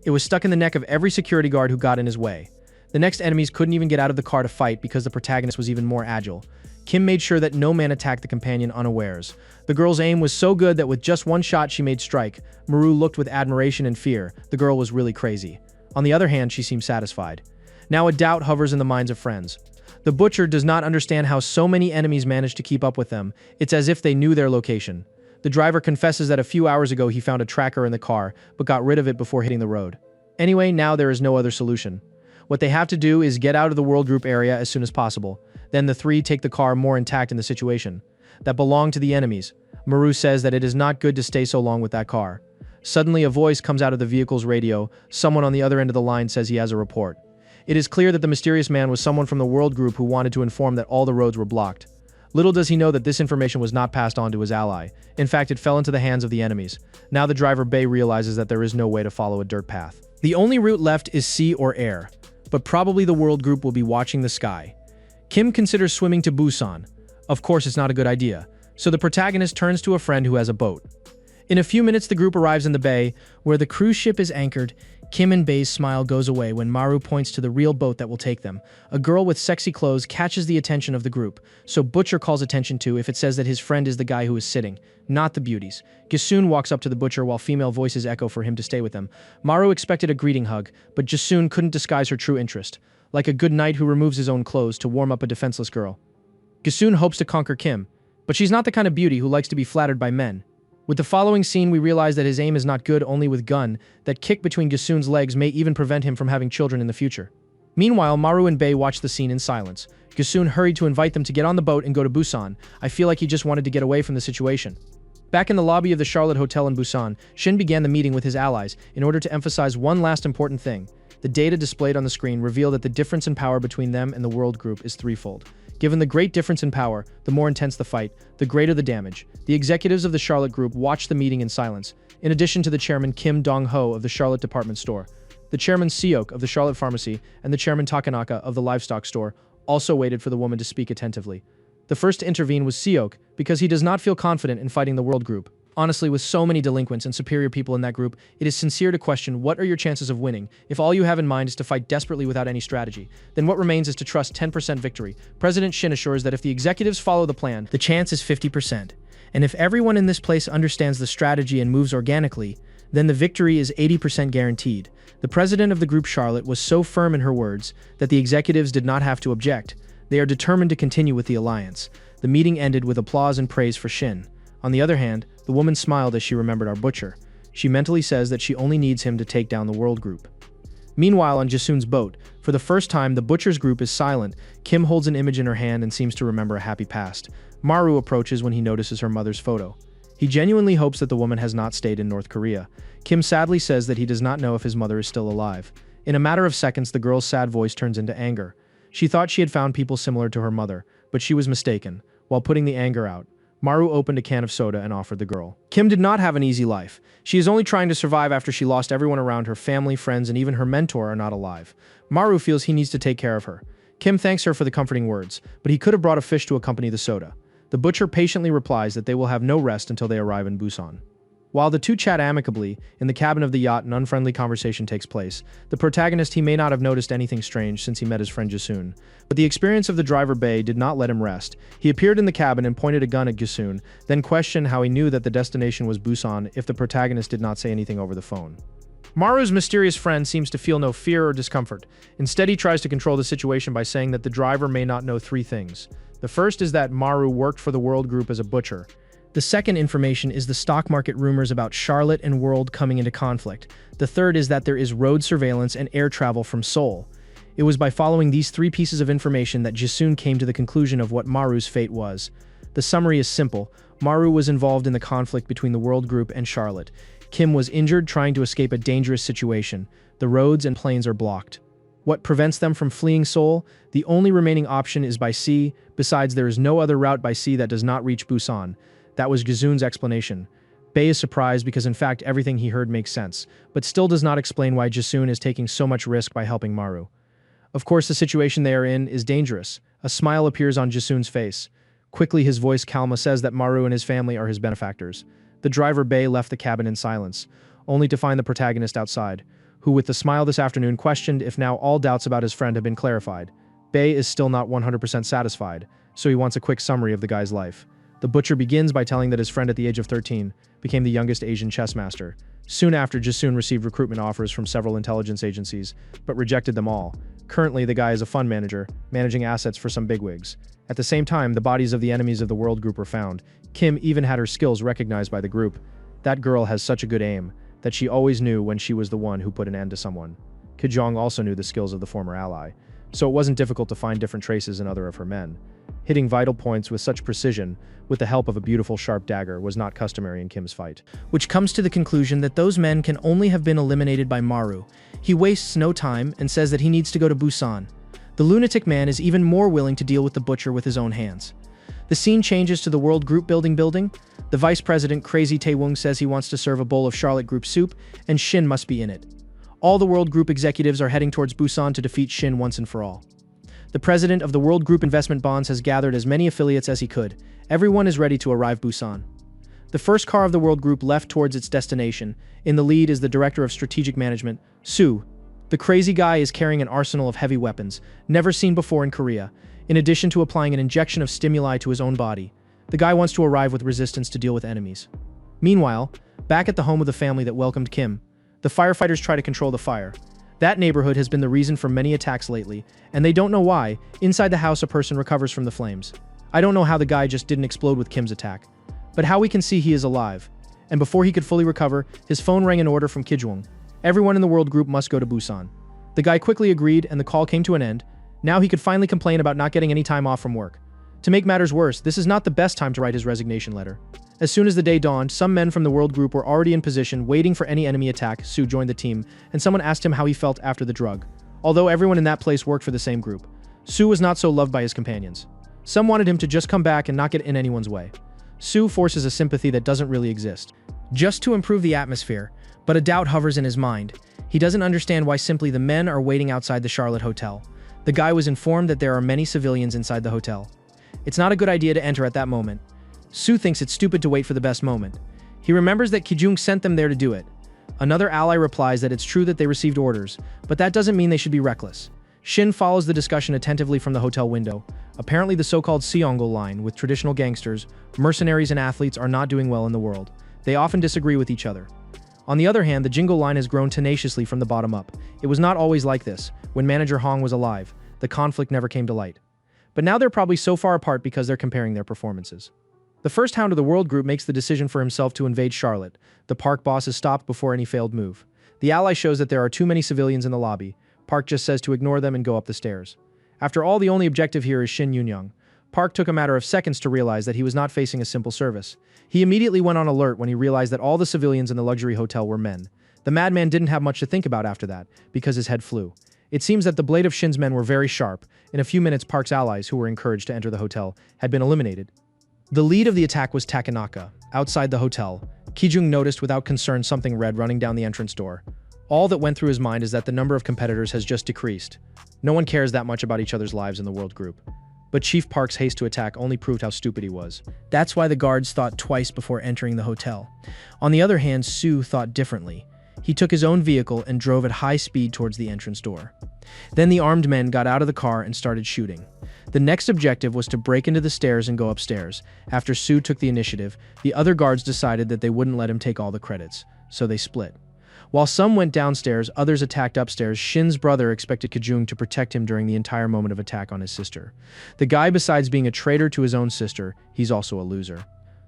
It was stuck in the neck of every security guard who got in his way. The next enemies couldn't even get out of the car to fight because the protagonist was even more agile. Kim made sure that no man attacked the companion unawares. The girl's aim was so good that with just one shot she made strike. Maru looked with admiration and fear. The girl was really crazy. On the other hand, she seemed satisfied. Now a doubt hovers in the minds of friends. The butcher does not understand how so many enemies managed to keep up with them. It's as if they knew their location. The driver confesses that a few hours ago he found a tracker in the car, but got rid of it before hitting the road. Anyway, now there is no other solution. What they have to do is get out of the world group area as soon as possible. Then the 3 take the car more intact in the situation that belonged to the enemies. Maru says that it is not good to stay so long with that car. Suddenly, a voice comes out of the vehicle's radio. Someone on the other end of the line says he has a report. It is clear that the mysterious man was someone from the world group who wanted to inform that all the roads were blocked. Little does he know that this information was not passed on to his ally. In fact, it fell into the hands of the enemies. Now the driver Bei realizes that there is no way to follow a dirt path. The only route left is sea or air, but probably the world group will be watching the sky. Kim considers swimming to Busan. Of course, it's not a good idea, so the protagonist turns to a friend who has a boat. In a few minutes, the group arrives in the bay, where the cruise ship is anchored. Kim and Bei's smile goes away when Maru points to the real boat that will take them. A girl with sexy clothes catches the attention of the group, so Butcher calls attention to if it says that his friend is the guy who is sitting, not the beauties. Gisun walks up to the Butcher while female voices echo for him to stay with them. Maru expected a greeting hug, but Gisun couldn't disguise her true interest, like a good knight who removes his own clothes to warm up a defenseless girl. Gisun hopes to conquer Kim, but she's not the kind of beauty who likes to be flattered by men. With the following scene, we realize that his aim is not good only with gun, that kick between Gisun's legs may even prevent him from having children in the future. Meanwhile, Maru and Bei watch the scene in silence. Gisun hurried to invite them to get on the boat and go to Busan. I feel like he just wanted to get away from the situation. Back in the lobby of the Charlotte Hotel in Busan, Shin began the meeting with his allies in order to emphasize one last important thing. The data displayed on the screen reveal that the difference in power between them and the world group is threefold. Given the great difference in power, the more intense the fight, the greater the damage. The executives of the Charlotte Group watched the meeting in silence, in addition to the chairman Kim Dong-ho of the Charlotte Department Store. The chairman Seok of the Charlotte Pharmacy and the chairman Takanaka of the Livestock Store also waited for the woman to speak attentively. The first to intervene was Seok, because he does not feel confident in fighting the World Group. Honestly, with so many delinquents and superior people in that group, it is sincere to question what are your chances of winning. If all you have in mind is to fight desperately without any strategy, then what remains is to trust 10% victory. President Shin assures that if the executives follow the plan, the chance is 50%. And if everyone in this place understands the strategy and moves organically, then the victory is 80% guaranteed. The president of the group, Charlotte, was so firm in her words that the executives did not have to object. They are determined to continue with the alliance. The meeting ended with applause and praise for Shin. On the other hand, the woman smiled as she remembered our Butcher. She mentally says that she only needs him to take down the world group. Meanwhile, on Jisun's boat, for the first time, the Butcher's group is silent. Kim holds an image in her hand and seems to remember a happy past. Maru approaches when he notices her mother's photo. He genuinely hopes that the woman has not stayed in North Korea. Kim sadly says that he does not know if his mother is still alive. In a matter of seconds, the girl's sad voice turns into anger. She thought she had found people similar to her mother, but she was mistaken. While putting the anger out, Maru opened a can of soda and offered the girl. Kim did not have an easy life. She is only trying to survive after she lost everyone around her. Family, friends, and even her mentor are not alive. Maru feels he needs to take care of her. Kim thanks her for the comforting words, but he could have brought a fish to accompany the soda. The Butcher patiently replies that they will have no rest until they arrive in Busan. While the two chat amicably, in the cabin of the yacht an unfriendly conversation takes place. The protagonist he may not have noticed anything strange since he met his friend Gisun, but the experience of the driver Bei did not let him rest. He appeared in the cabin and pointed a gun at Gisun, then questioned how he knew that the destination was Busan if the protagonist did not say anything over the phone. Maru's mysterious friend seems to feel no fear or discomfort. Instead, he tries to control the situation by saying that the driver may not know three things. The first is that Maru worked for the World Group as a butcher. The second information is the stock market rumors about Charlotte and World coming into conflict. The third is that there is road surveillance and air travel from Seoul. It was by following these three pieces of information that Jisun came to the conclusion of what Maru's fate was. The summary is simple. Maru was involved in the conflict between the World Group and Charlotte. Kim was injured trying to escape a dangerous situation. The roads and planes are blocked. What prevents them from fleeing Seoul? The only remaining option is by sea. Besides, there is no other route by sea that does not reach Busan. That was Gisun's explanation. Bei is surprised because in fact everything he heard makes sense, but still does not explain why Gisun is taking so much risk by helping Maru. Of course, the situation they are in is dangerous. A smile appears on Jisun's face. Quickly, his voice Kalma says that Maru and his family are his benefactors. The driver Bei left the cabin in silence, only to find the protagonist outside, who with a smile this afternoon questioned if now all doubts about his friend have been clarified. Bei is still not 100% satisfied, so he wants a quick summary of the guy's life. The Butcher begins by telling that his friend at the age of 13 became the youngest Asian chess master. Soon after, Jisun received recruitment offers from several intelligence agencies, but rejected them all. Currently, the guy is a fund manager, managing assets for some bigwigs. At the same time, the bodies of the enemies of the World Group were found. Kim even had her skills recognized by the group. That girl has such a good aim that she always knew when she was the one who put an end to someone. Kijong also knew the skills of the former ally, so it wasn't difficult to find different traces in other of her men. Hitting vital points with such precision, with the help of a beautiful sharp dagger, was not customary in Kim's fight. Which comes to the conclusion that those men can only have been eliminated by Maru. He wastes no time and says that he needs to go to Busan. The lunatic man is even more willing to deal with the Butcher with his own hands. The scene changes to the World Group building. The vice president, Crazy Taewung, says he wants to serve a bowl of Charlotte Group soup, and Shin must be in it. All the World Group executives are heading towards Busan to defeat Shin once and for all. The president of the World Group Investment Bonds has gathered as many affiliates as he could. Everyone is ready to arrive Busan. The first car of the world group left towards its destination. In the lead is the director of strategic management, Soo. The crazy guy is carrying an arsenal of heavy weapons, never seen before in Korea, in addition to applying an injection of stimuli to his own body. The guy wants to arrive with resistance to deal with enemies. Meanwhile, back at the home of the family that welcomed Kim, the firefighters try to control the fire. That neighborhood has been the reason for many attacks lately, and they don't know why. Inside the house, a person recovers from the flames. I don't know how the guy just didn't explode with Kim's attack, but how we can see he is alive. And before he could fully recover, his phone rang an order from Kijung. Everyone in the world group must go to Busan. The guy quickly agreed and the call came to an end. Now he could finally complain about not getting any time off from work. To make matters worse, this is not the best time to write his resignation letter. As soon as the day dawned, some men from the world group were already in position waiting for any enemy attack. Soo joined the team, and someone asked him how he felt after the drug. Although everyone in that place worked for the same group, Soo was not so loved by his companions. Some wanted him to just come back and not get in anyone's way. Soo forces a sympathy that doesn't really exist, just to improve the atmosphere, but a doubt hovers in his mind. He doesn't understand why simply the men are waiting outside the Charlotte Hotel. The guy was informed that there are many civilians inside the hotel. It's not a good idea to enter at that moment. Soo thinks it's stupid to wait for the best moment. He remembers that Kijung sent them there to do it. Another ally replies that it's true that they received orders, but that doesn't mean they should be reckless. Shin follows the discussion attentively from the hotel window. Apparently the so-called Seonggol line with traditional gangsters, mercenaries and athletes are not doing well in the world. They often disagree with each other. On the other hand, the Jingle line has grown tenaciously from the bottom up. It was not always like this. When manager Hong was alive, the conflict never came to light. But now they're probably so far apart because they're comparing their performances. The first hound of the world group makes the decision for himself to invade Charlotte. The Park boss is stopped before any failed move. The ally shows that there are too many civilians in the lobby. Park just says to ignore them and go up the stairs. After all, the only objective here is Shin Yoon-young. Park took a matter of seconds to realize that he was not facing a simple service. He immediately went on alert when he realized that all the civilians in the luxury hotel were men. The madman didn't have much to think about after that, because his head flew. It seems that the blade of Shin's men were very sharp. In a few minutes, Park's allies, who were encouraged to enter the hotel, had been eliminated. The lead of the attack was Takanaka. Outside the hotel, Kijung noticed without concern something red running down the entrance door. All that went through his mind is that the number of competitors has just decreased. No one cares that much about each other's lives in the world group. But Chief Park's haste to attack only proved how stupid he was. That's why the guards thought twice before entering the hotel. On the other hand, Soo thought differently. He took his own vehicle and drove at high speed towards the entrance door. Then the armed men got out of the car and started shooting. The next objective was to break into the stairs and go upstairs. After Soo took the initiative, the other guards decided that they wouldn't let him take all the credits, so they split. While some went downstairs, others attacked upstairs. Shin's brother expected Kijung to protect him during the entire moment of attack on his sister. The guy, besides being a traitor to his own sister, he's also a loser.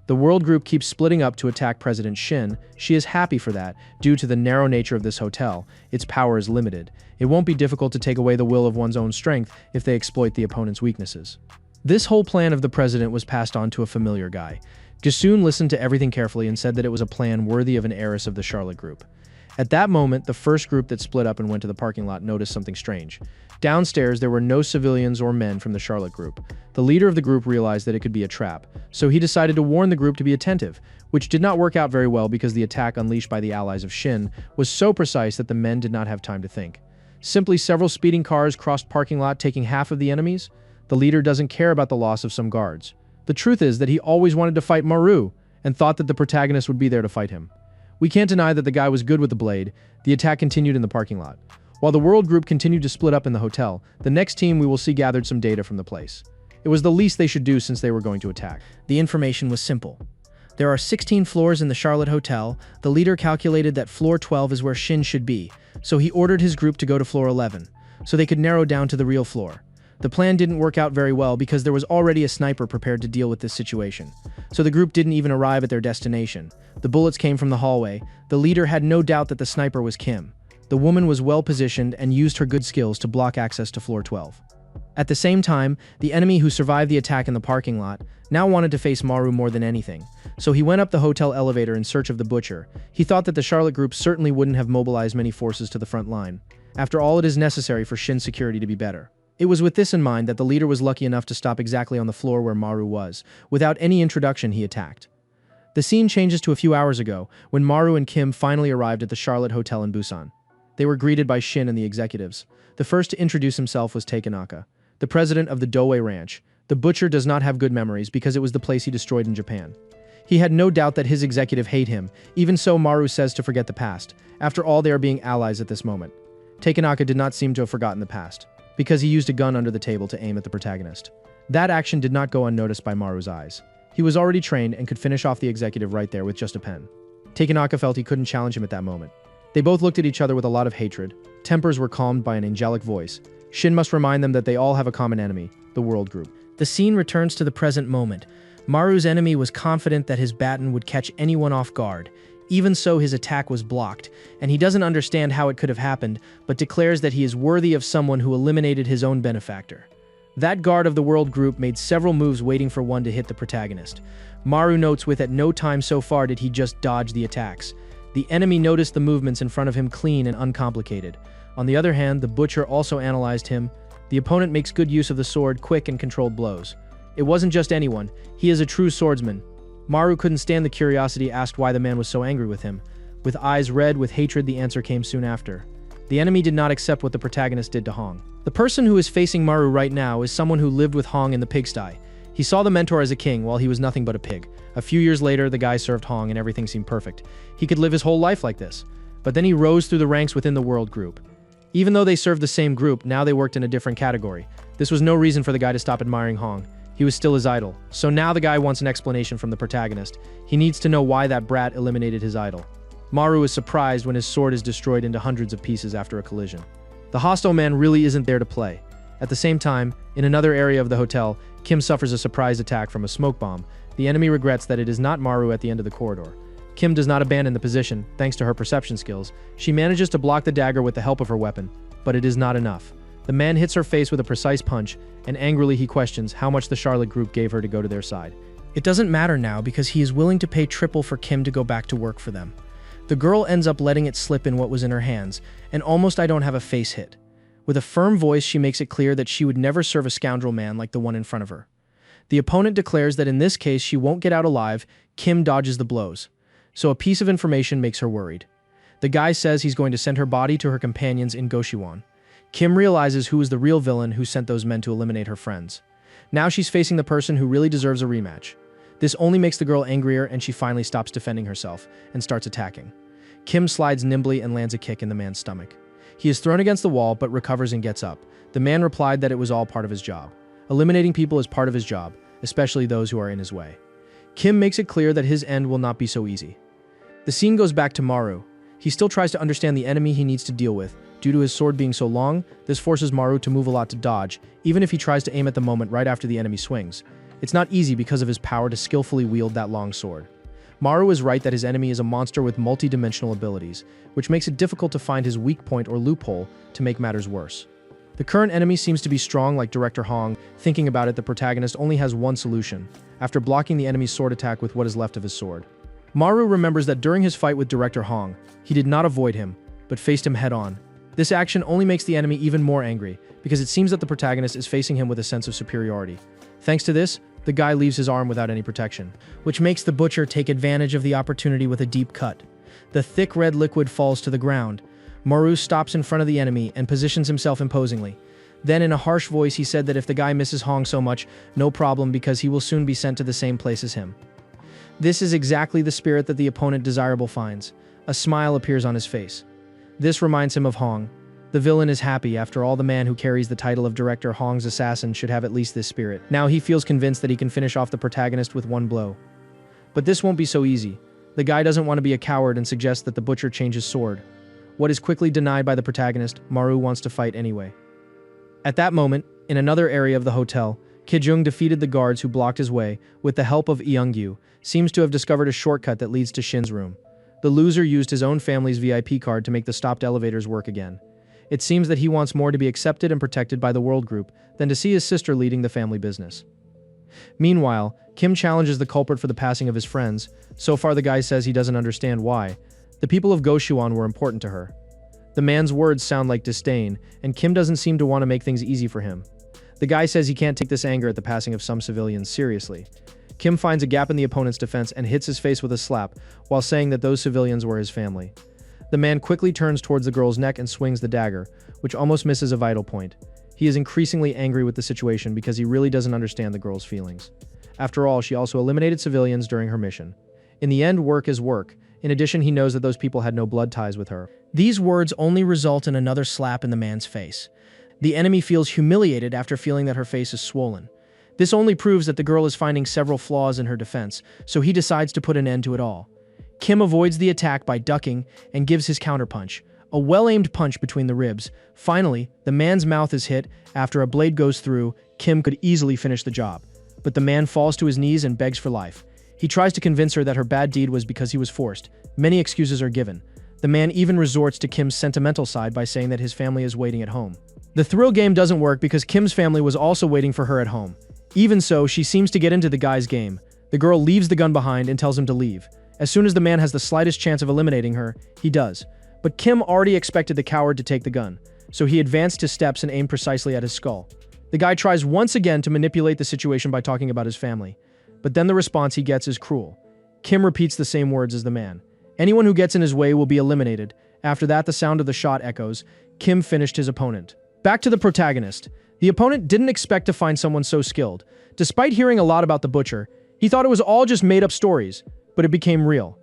The world group keeps splitting up to attack President Shin. She is happy for that. Due to the narrow nature of this hotel, its power is limited. It won't be difficult to take away the will of one's own strength if they exploit the opponent's weaknesses. This whole plan of the president was passed on to a familiar guy. Gisun listened to everything carefully and said that it was a plan worthy of an heiress of the Charlotte group. At that moment, the first group that split up and went to the parking lot noticed something strange. Downstairs, there were no civilians or men from the Charlotte group. The leader of the group realized that it could be a trap, so he decided to warn the group to be attentive, which did not work out very well because the attack unleashed by the allies of Shin was so precise that the men did not have time to think. Simply several speeding cars crossed parking lot, taking half of the enemies. The leader doesn't care about the loss of some guards. The truth is that he always wanted to fight Maru and thought that the protagonist would be there to fight him. We can't deny that the guy was good with the blade. The attack continued in the parking lot. While the world group continued to split up in the hotel, the next team we will see gathered some data from the place. It was the least they should do since they were going to attack. The information was simple. There are 16 floors in the Charlotte Hotel. The leader calculated that floor 12 is where Shin should be, so he ordered his group to go to floor 11, so they could narrow down to the real floor. The plan didn't work out very well because there was already a sniper prepared to deal with this situation. So the group didn't even arrive at their destination. The bullets came from the hallway. The leader had no doubt that the sniper was Kim. The woman was well positioned and used her good skills to block access to floor 12. At the same time, the enemy who survived the attack in the parking lot now wanted to face Maru more than anything. So he went up the hotel elevator in search of the butcher. He thought that the Charlotte group certainly wouldn't have mobilized many forces to the front line. After all, it is necessary for Shin's security to be better. It was with this in mind that the leader was lucky enough to stop exactly on the floor where Maru was. Without any introduction, he attacked. The scene changes to a few hours ago, when Maru and Kim finally arrived at the Charlotte Hotel in Busan. They were greeted by Shin and the executives. The first to introduce himself was Takanaka, the president of the Dowei Ranch. The butcher does not have good memories because it was the place he destroyed in Japan. He had no doubt that his executive hate him. Even so, Maru says to forget the past. After all, they are being allies at this moment. Takenaka did not seem to have forgotten the past, because he used a gun under the table to aim at the protagonist. That action did not go unnoticed by Maru's eyes. He was already trained and could finish off the executive right there with just a pen. Takenaka felt he couldn't challenge him at that moment. They both looked at each other with a lot of hatred. Tempers were calmed by an angelic voice. Shin must remind them that they all have a common enemy, the World Group. The scene returns to the present moment. Maru's enemy was confident that his baton would catch anyone off guard. Even so, his attack was blocked, and he doesn't understand how it could have happened, but declares that he is worthy of someone who eliminated his own benefactor. That guard of the World Group made several moves waiting for one to hit the protagonist. Maru notes with at no time so far did he just dodge the attacks. The enemy noticed the movements in front of him clean and uncomplicated. On the other hand, the butcher also analyzed him. The opponent makes good use of the sword, quick and controlled blows. It wasn't just anyone, he is a true swordsman. Maru couldn't stand the curiosity, asked why the man was so angry with him. With eyes red with hatred, the answer came soon after. The enemy did not accept what the protagonist did to Hong. The person who is facing Maru right now is someone who lived with Hong in the pigsty. He saw the mentor as a king while he was nothing but a pig. A few years later, the guy served Hong and everything seemed perfect. He could live his whole life like this. But then he rose through the ranks within the World Group. Even though they served the same group, now they worked in a different category. This was no reason for the guy to stop admiring Hong. He was still his idol. So now the guy wants an explanation from the protagonist. He needs to know why that brat eliminated his idol. Maru is surprised when his sword is destroyed into hundreds of pieces after a collision. The hostile man really isn't there to play. At the same time, in another area of the hotel, Kim suffers a surprise attack from a smoke bomb. The enemy regrets that it is not Maru at the end of the corridor. Kim does not abandon the position, thanks to her perception skills. She manages to block the dagger with the help of her weapon, but it is not enough. The man hits her face with a precise punch, and angrily he questions how much the Charlotte group gave her to go to their side. It doesn't matter now because he is willing to pay triple for Kim to go back to work for them. The girl ends up letting it slip in what was in her hands, and almost I don't have a face hit. With a firm voice, she makes it clear that she would never serve a scoundrel man like the one in front of her. The opponent declares that in this case she won't get out alive. Kim dodges the blows. So a piece of information makes her worried. The guy says he's going to send her body to her companions in Goshiwon. Kim realizes who is the real villain who sent those men to eliminate her friends. Now she's facing the person who really deserves a rematch. This only makes the girl angrier, and she finally stops defending herself and starts attacking. Kim slides nimbly and lands a kick in the man's stomach. He is thrown against the wall but recovers and gets up. The man replied that it was all part of his job. Eliminating people is part of his job, especially those who are in his way. Kim makes it clear that his end will not be so easy. The scene goes back to Maru. He still tries to understand the enemy he needs to deal with. Due to his sword being so long, this forces Maru to move a lot to dodge, even if he tries to aim at the moment right after the enemy swings. It's not easy because of his power to skillfully wield that long sword. Maru is right that his enemy is a monster with multi-dimensional abilities, which makes it difficult to find his weak point or loophole to make matters worse. The current enemy seems to be strong like Director Hong. Thinking about it, the protagonist only has one solution, after blocking the enemy's sword attack with what is left of his sword. Maru remembers that during his fight with Director Hong, he did not avoid him, but faced him head-on. This action only makes the enemy even more angry, because it seems that the protagonist is facing him with a sense of superiority. Thanks to this, the guy leaves his arm without any protection, which makes the butcher take advantage of the opportunity with a deep cut. The thick red liquid falls to the ground. Maru stops in front of the enemy and positions himself imposingly. Then in a harsh voice he said that if the guy misses Hong so much, no problem because he will soon be sent to the same place as him. This is exactly the spirit that the opponent desirable finds. A smile appears on his face. This reminds him of Hong. The villain is happy. After all, the man who carries the title of Director Hong's assassin should have at least this spirit. Now he feels convinced that he can finish off the protagonist with one blow. But this won't be so easy. The guy doesn't want to be a coward and suggests that the butcher change his sword. What is quickly denied by the protagonist, Maru wants to fight anyway. At that moment, in another area of the hotel, Kijung defeated the guards who blocked his way. With the help of Eungyu, seems to have discovered a shortcut that leads to Shin's room. The loser used his own family's VIP card to make the stopped elevators work again. It seems that he wants more to be accepted and protected by the World Group than to see his sister leading the family business. Meanwhile, Kim challenges the culprit for the passing of his friends. So far the guy says he doesn't understand why. The people of Goshiwon were important to her. The man's words sound like disdain, and Kim doesn't seem to want to make things easy for him. The guy says he can't take this anger at the passing of some civilians seriously. Kim finds a gap in the opponent's defense and hits his face with a slap, while saying that those civilians were his family. The man quickly turns towards the girl's neck and swings the dagger, which almost misses a vital point. He is increasingly angry with the situation because he really doesn't understand the girl's feelings. After all, she also eliminated civilians during her mission. In the end, work is work. In addition, he knows that those people had no blood ties with her. These words only result in another slap in the man's face. The enemy feels humiliated after feeling that her face is swollen. This only proves that the girl is finding several flaws in her defense, so he decides to put an end to it all. Kim avoids the attack by ducking and gives his counterpunch, a well-aimed punch between the ribs. Finally, the man's mouth is hit. After a blade goes through, Kim could easily finish the job. But the man falls to his knees and begs for life. He tries to convince her that her bad deed was because he was forced. Many excuses are given. The man even resorts to Kim's sentimental side by saying that his family is waiting at home. The thrill game doesn't work because Kim's family was also waiting for her at home. Even so, she seems to get into the guy's game. The girl leaves the gun behind and tells him to leave. As soon as the man has the slightest chance of eliminating her, he does. But Kim already expected the coward to take the gun, so he advanced his steps and aimed precisely at his skull. The guy tries once again to manipulate the situation by talking about his family, but then the response he gets is cruel. Kim repeats the same words as the man. Anyone who gets in his way will be eliminated. After that, the sound of the shot echoes. Kim finished his opponent. Back to the protagonist. The opponent didn't expect to find someone so skilled. Despite hearing a lot about the butcher, he thought it was all just made-up stories, but it became real.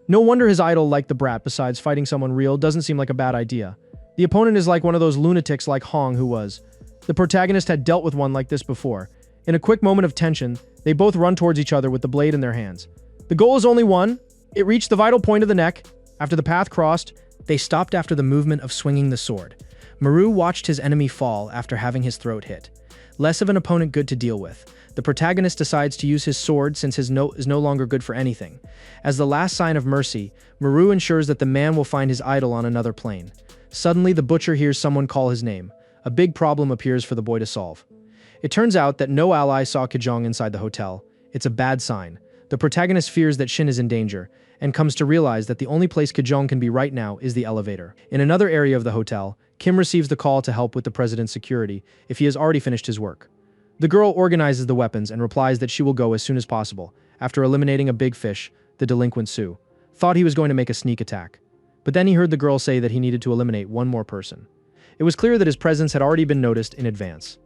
No wonder his idol liked the brat. Besides, fighting someone real doesn't seem like a bad idea. The opponent is like one of those lunatics like Hong who was. The protagonist had dealt with one like this before. In a quick moment of tension, they both run towards each other with the blade in their hands. The goal is only one. It reached the vital point of the neck. After the path crossed, they stopped after the movement of swinging the sword. Maru watched his enemy fall after having his throat hit. Less of an opponent good to deal with. The protagonist decides to use his sword since his note is no longer good for anything. As the last sign of mercy, Maru ensures that the man will find his idol on another plane. Suddenly, the butcher hears someone call his name. A big problem appears for the boy to solve. It turns out that no ally saw Kajong inside the hotel. It's a bad sign. The protagonist fears that Shin is in danger, and comes to realize that the only place Kajong can be right now is the elevator. In another area of the hotel, Kim receives the call to help with the president's security if he has already finished his work. The girl organizes the weapons and replies that she will go as soon as possible. After eliminating a big fish, the delinquent Sue thought he was going to make a sneak attack. But then he heard the girl say that he needed to eliminate one more person. It was clear that his presence had already been noticed in advance.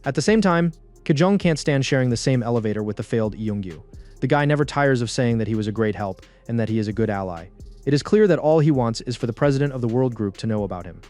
At the same time, Kajong can't stand sharing the same elevator with the failed Yoongyu. The guy never tires of saying that he was a great help and that he is a good ally. It is clear that all he wants is for the president of the world group to know about him.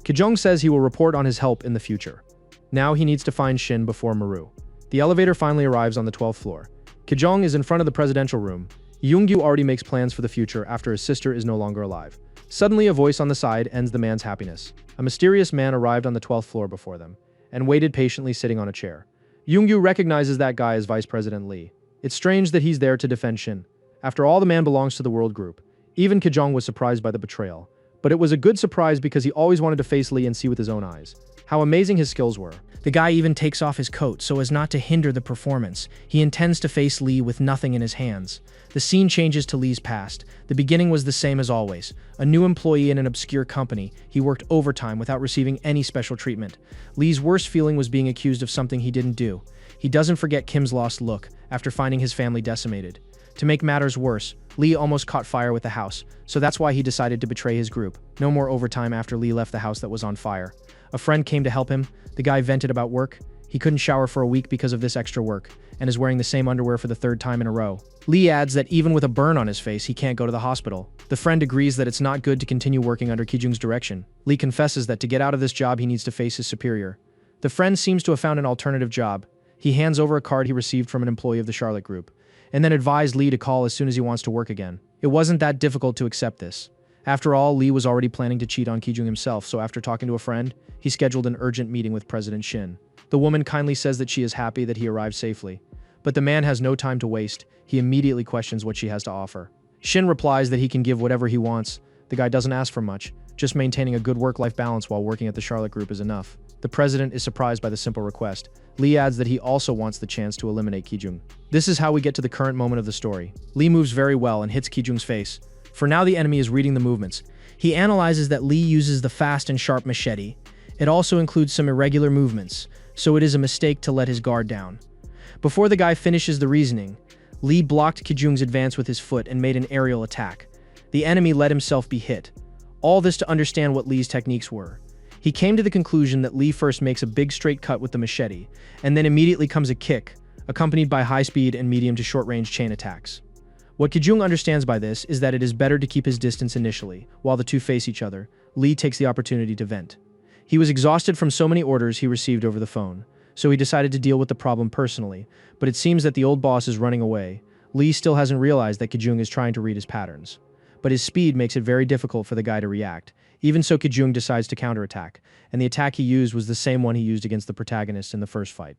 Kajong says he will report on his help in the future. Now he needs to find Shin before Maru. The elevator finally arrives on the 12th floor. Kajong is in front of the presidential room. Yoongyu already makes plans for the future after his sister is no longer alive. Suddenly, a voice on the side ends the man's happiness. A mysterious man arrived on the 12th floor before them, and waited patiently sitting on a chair. Yoongyu recognizes that guy as Vice President Lee. It's strange that he's there to defend Shin. After all, the man belongs to the world group. Even Kajong was surprised by the betrayal. But it was a good surprise because he always wanted to face Lee and see with his own eyes how amazing his skills were. The guy even takes off his coat so as not to hinder the performance. He intends to face Lee with nothing in his hands. The scene changes to Lee's past. The beginning was the same as always. A new employee in an obscure company. He worked overtime without receiving any special treatment. Lee's worst feeling was being accused of something he didn't do. He doesn't forget Kim's lost look after finding his family decimated. To make matters worse, Lee almost caught fire with the house, so that's why he decided to betray his group. No more overtime after Lee left the house that was on fire. A friend came to help him. The guy vented about work. He couldn't shower for a week because of this extra work, and is wearing the same underwear for the third time in a row. Lee adds that even with a burn on his face, he can't go to the hospital. The friend agrees that it's not good to continue working under Kijung's direction. Lee confesses that to get out of this job, he needs to face his superior. The friend seems to have found an alternative job. He hands over a card he received from an employee of the Charlotte Group, and then advised Lee to call as soon as he wants to work again. It wasn't that difficult to accept this. After all, Lee was already planning to cheat on Kijung himself, so after talking to a friend, he scheduled an urgent meeting with President Shin. The woman kindly says that she is happy that he arrived safely. But the man has no time to waste. He immediately questions what she has to offer. Shin replies that he can give whatever he wants. The guy doesn't ask for much. Just maintaining a good work-life balance while working at the Charlotte Group is enough. The president is surprised by the simple request. Lee adds that he also wants the chance to eliminate Kijung. This is how we get to the current moment of the story. Lee moves very well and hits Kijung's face. For now, the enemy is reading the movements. He analyzes that Lee uses the fast and sharp machete. It also includes some irregular movements, so it is a mistake to let his guard down. Before the guy finishes the reasoning, Lee blocked Kijung's advance with his foot and made an aerial attack. The enemy let himself be hit. All this to understand what Lee's techniques were. He came to the conclusion that Lee first makes a big straight cut with the machete, and then immediately comes a kick, accompanied by high speed and medium to short range chain attacks. What Kijung understands by this is that it is better to keep his distance initially. While the two face each other, Lee takes the opportunity to vent. He was exhausted from so many orders he received over the phone, so he decided to deal with the problem personally, but it seems that the old boss is running away. Lee still hasn't realized that Kijung is trying to read his patterns. But his speed makes it very difficult for the guy to react. Even so, Kijung decides to counterattack, and the attack he used was the same one he used against the protagonist in the first fight.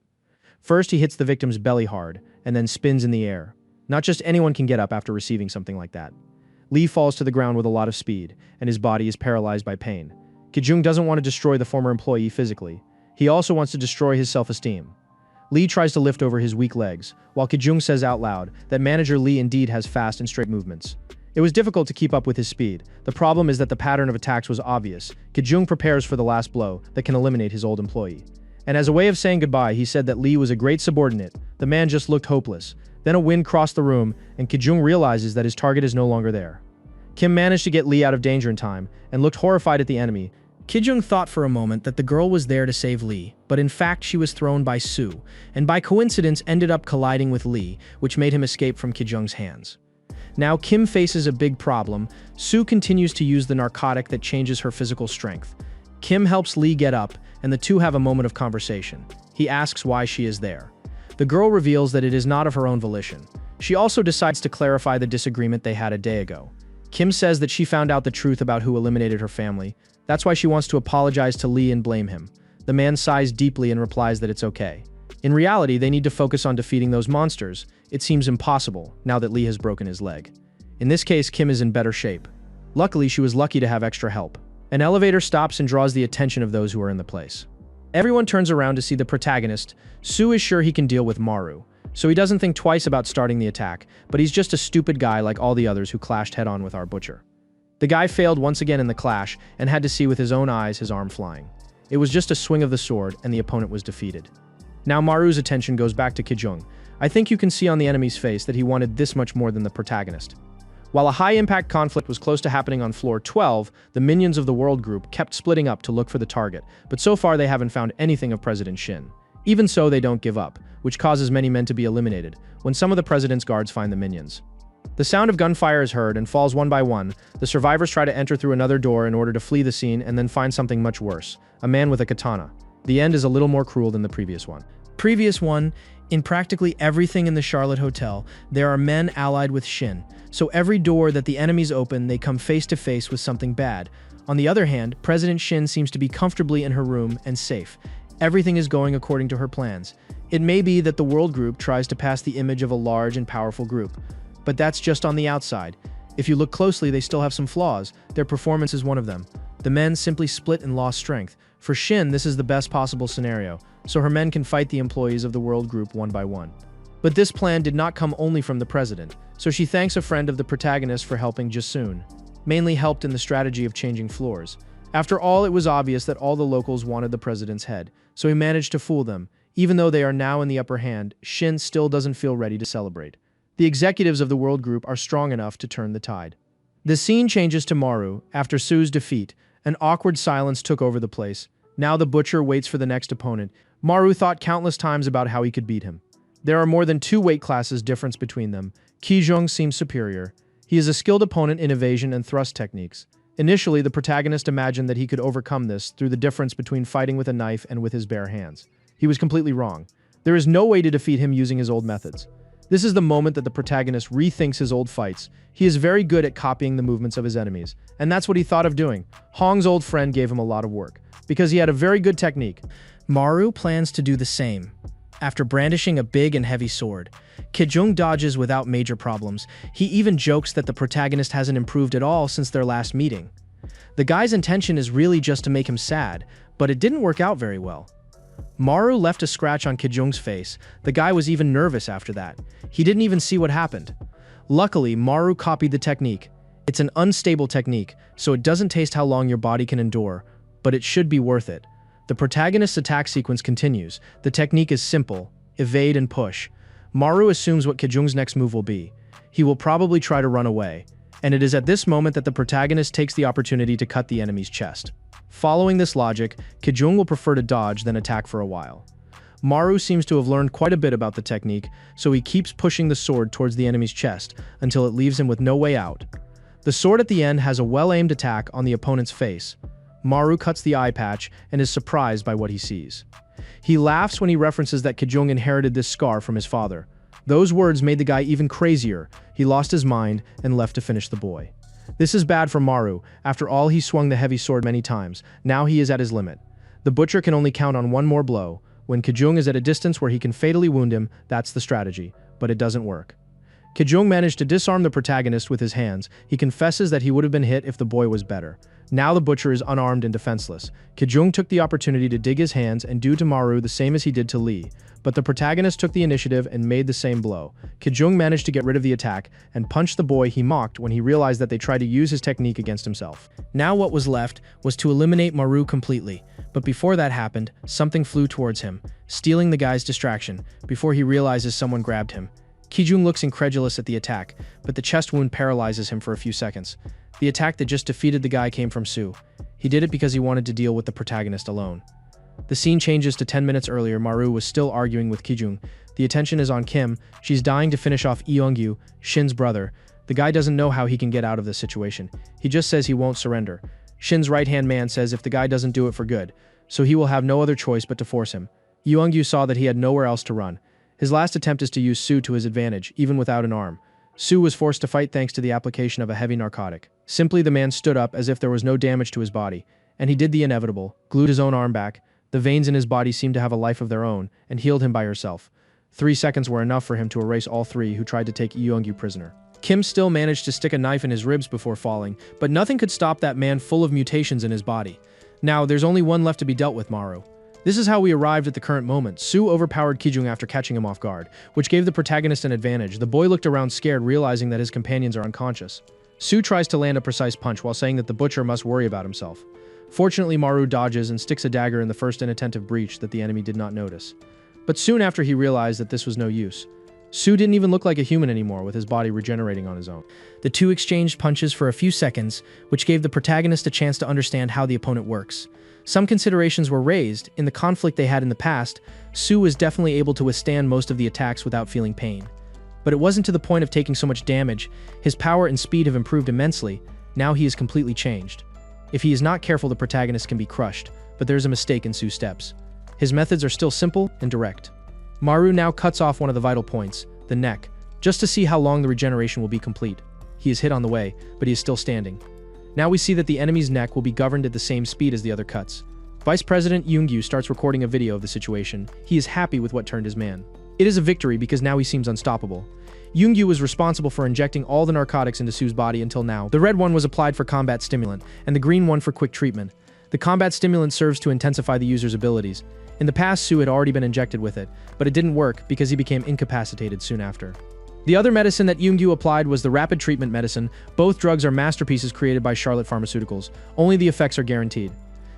First, he hits the victim's belly hard, and then spins in the air. Not just anyone can get up after receiving something like that. Lee falls to the ground with a lot of speed, and his body is paralyzed by pain. Kijung doesn't want to destroy the former employee physically. He also wants to destroy his self-esteem. Lee tries to lift over his weak legs, while Kijung says out loud that manager Lee indeed has fast and straight movements. It was difficult to keep up with his speed. The problem is that the pattern of attacks was obvious. Kijung prepares for the last blow that can eliminate his old employee. And as a way of saying goodbye, he said that Lee was a great subordinate. The man just looked hopeless. Then a wind crossed the room, and Kijung realizes that his target is no longer there. Kim managed to get Lee out of danger in time, and looked horrified at the enemy. Kijung thought for a moment that the girl was there to save Lee, but in fact she was thrown by Sue, and by coincidence ended up colliding with Lee, which made him escape from Kijung's hands. Now Kim faces a big problem. Sue continues to use the narcotic that changes her physical strength. Kim helps Lee get up, and the two have a moment of conversation. He asks why she is there. The girl reveals that it is not of her own volition. She also decides to clarify the disagreement they had a day ago. Kim says that she found out the truth about who eliminated her family. That's why she wants to apologize to Lee and blame him. The man sighs deeply and replies that it's okay. In reality, they need to focus on defeating those monsters. It seems impossible, now that Lee has broken his leg. In this case, Kim is in better shape. Luckily, she was lucky to have extra help. An elevator stops and draws the attention of those who are in the place. Everyone turns around to see the protagonist. Sue is sure he can deal with Maru, so he doesn't think twice about starting the attack, but he's just a stupid guy like all the others who clashed head-on with our butcher. The guy failed once again in the clash and had to see with his own eyes his arm flying. It was just a swing of the sword and the opponent was defeated. Now Maru's attention goes back to Kijung. I think you can see on the enemy's face that he wanted this much more than the protagonist. While a high-impact conflict was close to happening on floor 12, the minions of the world group kept splitting up to look for the target, but so far they haven't found anything of President Shin. Even so, they don't give up, which causes many men to be eliminated when some of the president's guards find the minions. The sound of gunfire is heard and falls one by one. The survivors try to enter through another door in order to flee the scene and then find something much worse, a man with a katana. The end is a little more cruel than the previous one. In practically everything in the Charlotte Hotel, there are men allied with Shin, so every door that the enemies open, they come face to face with something bad. On the other hand, President Shin seems to be comfortably in her room and safe. Everything is going according to her plans. It may be that the world group tries to pass the image of a large and powerful group, but that's just on the outside. If you look closely, they still have some flaws. Their performance is one of them. The men simply split and lost strength. For Shin, this is the best possible scenario, so her men can fight the employees of the world group one by one. But this plan did not come only from the president, so she thanks a friend of the protagonist for helping Jasun, mainly helped in the strategy of changing floors. After all, it was obvious that all the locals wanted the president's head, so he managed to fool them. Even though they are now in the upper hand, Shin still doesn't feel ready to celebrate. The executives of the world group are strong enough to turn the tide. The scene changes to Maru. After Sue's defeat, an awkward silence took over the place. Now the butcher waits for the next opponent. Maru thought countless times about how he could beat him. There are more than 2 weight classes difference between them. Kijung seems superior. He is a skilled opponent in evasion and thrust techniques. Initially, the protagonist imagined that he could overcome this through the difference between fighting with a knife and with his bare hands. He was completely wrong. There is no way to defeat him using his old methods. This is the moment that the protagonist rethinks his old fights. He is very good at copying the movements of his enemies, and that's what he thought of doing. Hong's old friend gave him a lot of work, because he had a very good technique. Maru plans to do the same. After brandishing a big and heavy sword, Kijung dodges without major problems. He even jokes that the protagonist hasn't improved at all since their last meeting. The guy's intention is really just to make him sad, but it didn't work out very well. Maru left a scratch on Kijung's face. The guy was even nervous after that. He didn't even see what happened. Luckily, Maru copied the technique. It's an unstable technique, so it doesn't taste how long your body can endure, but it should be worth it. The protagonist's attack sequence continues. The technique is simple: evade and push. Maru assumes what Kijung's next move will be. He will probably try to run away, and it is at this moment that the protagonist takes the opportunity to cut the enemy's chest. Following this logic, Kijung will prefer to dodge than attack for a while. Maru seems to have learned quite a bit about the technique, so he keeps pushing the sword towards the enemy's chest until it leaves him with no way out. The sword at the end has a well-aimed attack on the opponent's face. Maru cuts the eye patch and is surprised by what he sees. He laughs when he references that Kijung inherited this scar from his father. Those words made the guy even crazier. He lost his mind and left to finish the boy. This is bad for Maru. After all, he swung the heavy sword many times. Now he is at his limit. The butcher can only count on one more blow. When Kijung is at a distance where he can fatally wound him, that's the strategy. But it doesn't work. Kijung managed to disarm the protagonist with his hands. He confesses that he would have been hit if the boy was better. Now the butcher is unarmed and defenseless. Kijung took the opportunity to dig his hands and do to Maru the same as he did to Lee. But the protagonist took the initiative and made the same blow. Kijung managed to get rid of the attack and punched the boy he mocked when he realized that they tried to use his technique against himself. Now what was left was to eliminate Maru completely. But before that happened, something flew towards him, stealing the guy's distraction. Before he realizes someone grabbed him. Kijung looks incredulous at the attack, but the chest wound paralyzes him for a few seconds. The attack that just defeated the guy came from Su. He did it because he wanted to deal with the protagonist alone. The scene changes to 10 minutes earlier. Maru was still arguing with Kijung. The attention is on Kim. She's dying to finish off Yeongyu, Shin's brother. The guy doesn't know how he can get out of this situation. He just says he won't surrender. Shin's right-hand man says if the guy doesn't do it for good, so he will have no other choice but to force him. Yeongyu saw that he had nowhere else to run. His last attempt is to use Su to his advantage, even without an arm. Su was forced to fight thanks to the application of a heavy narcotic. Simply, the man stood up as if there was no damage to his body, and he did the inevitable, glued his own arm back. The veins in his body seemed to have a life of their own, and healed him by herself. 3 seconds were enough for him to erase all three who tried to take Yeongyu prisoner. Kim still managed to stick a knife in his ribs before falling, but nothing could stop that man full of mutations in his body. Now, there's only one left to be dealt with, Maru. This is how we arrived at the current moment. Su overpowered Kijung after catching him off guard, which gave the protagonist an advantage. The boy looked around scared, realizing that his companions are unconscious. Su tries to land a precise punch while saying that the butcher must worry about himself. Fortunately, Maru dodges and sticks a dagger in the first inattentive breach that the enemy did not notice. But soon after he realized that this was no use. Su didn't even look like a human anymore, with his body regenerating on his own. The two exchanged punches for a few seconds, which gave the protagonist a chance to understand how the opponent works. Some considerations were raised. In the conflict they had in the past, Su was definitely able to withstand most of the attacks without feeling pain. But it wasn't to the point of taking so much damage. His power and speed have improved immensely. Now he is completely changed. If he is not careful, the protagonist can be crushed, but there's a mistake in Su's steps. His methods are still simple and direct. Maru now cuts off one of the vital points, the neck, just to see how long the regeneration will be complete. He is hit on the way, but he is still standing. Now we see that the enemy's neck will be governed at the same speed as the other cuts. Vice President Yeongyu starts recording a video of the situation. He is happy with what turned his man. It is a victory because now he seems unstoppable. Yeongyu was responsible for injecting all the narcotics into Su's body until now. The red one was applied for combat stimulant, and the green one for quick treatment. The combat stimulant serves to intensify the user's abilities. In the past, Su had already been injected with it, but it didn't work because he became incapacitated soon after. The other medicine that Yeongyu applied was the rapid treatment medicine. Both drugs are masterpieces created by Charlotte Pharmaceuticals. Only the effects are guaranteed.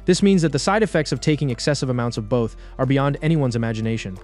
This means that the side effects of taking excessive amounts of both are beyond anyone's imagination.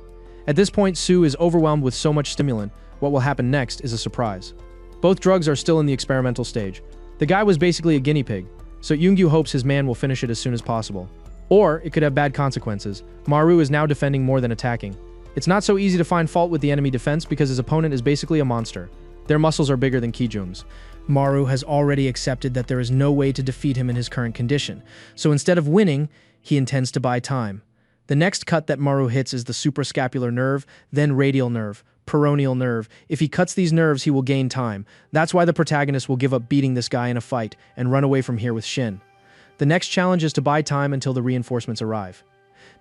At this point, Su is overwhelmed with so much stimulant. What will happen next is a surprise. Both drugs are still in the experimental stage. The guy was basically a guinea pig, so Yeongyu hopes his man will finish it as soon as possible. Or it could have bad consequences. Maru is now defending more than attacking. It's not so easy to find fault with the enemy defense because his opponent is basically a monster. Their muscles are bigger than Kijung's. Maru has already accepted that there is no way to defeat him in his current condition, so instead of winning, he intends to buy time. The next cut that Maru hits is the suprascapular nerve, then radial nerve, peroneal nerve. If he cuts these nerves, he will gain time. That's why the protagonist will give up beating this guy in a fight and run away from here with Shin. The next challenge is to buy time until the reinforcements arrive.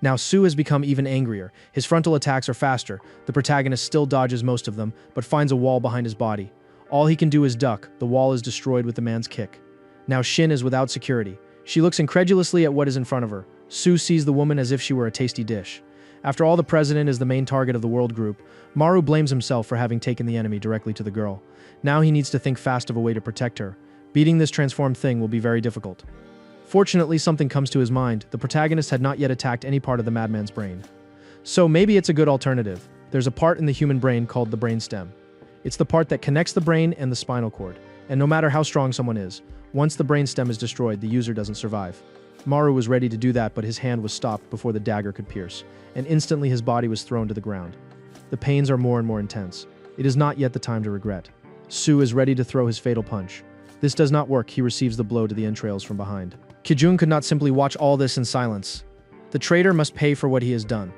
Now Su has become even angrier. His frontal attacks are faster. The protagonist still dodges most of them, but finds a wall behind his body. All he can do is duck. The wall is destroyed with the man's kick. Now Shin is without security. She looks incredulously at what is in front of her. Su sees the woman as if she were a tasty dish. After all, the president is the main target of the world group. Maru blames himself for having taken the enemy directly to the girl. Now he needs to think fast of a way to protect her. Beating this transformed thing will be very difficult. Fortunately, something comes to his mind. The protagonist had not yet attacked any part of the madman's brain. So maybe it's a good alternative. There's a part in the human brain called the brainstem. It's the part that connects the brain and the spinal cord. And no matter how strong someone is, once the brainstem is destroyed, the user doesn't survive. Maru was ready to do that, but his hand was stopped before the dagger could pierce, and instantly his body was thrown to the ground. The pains are more and more intense. It is not yet the time to regret. Su is ready to throw his fatal punch. This does not work. He receives the blow to the entrails from behind. Kijun could not simply watch all this in silence. The traitor must pay for what he has done.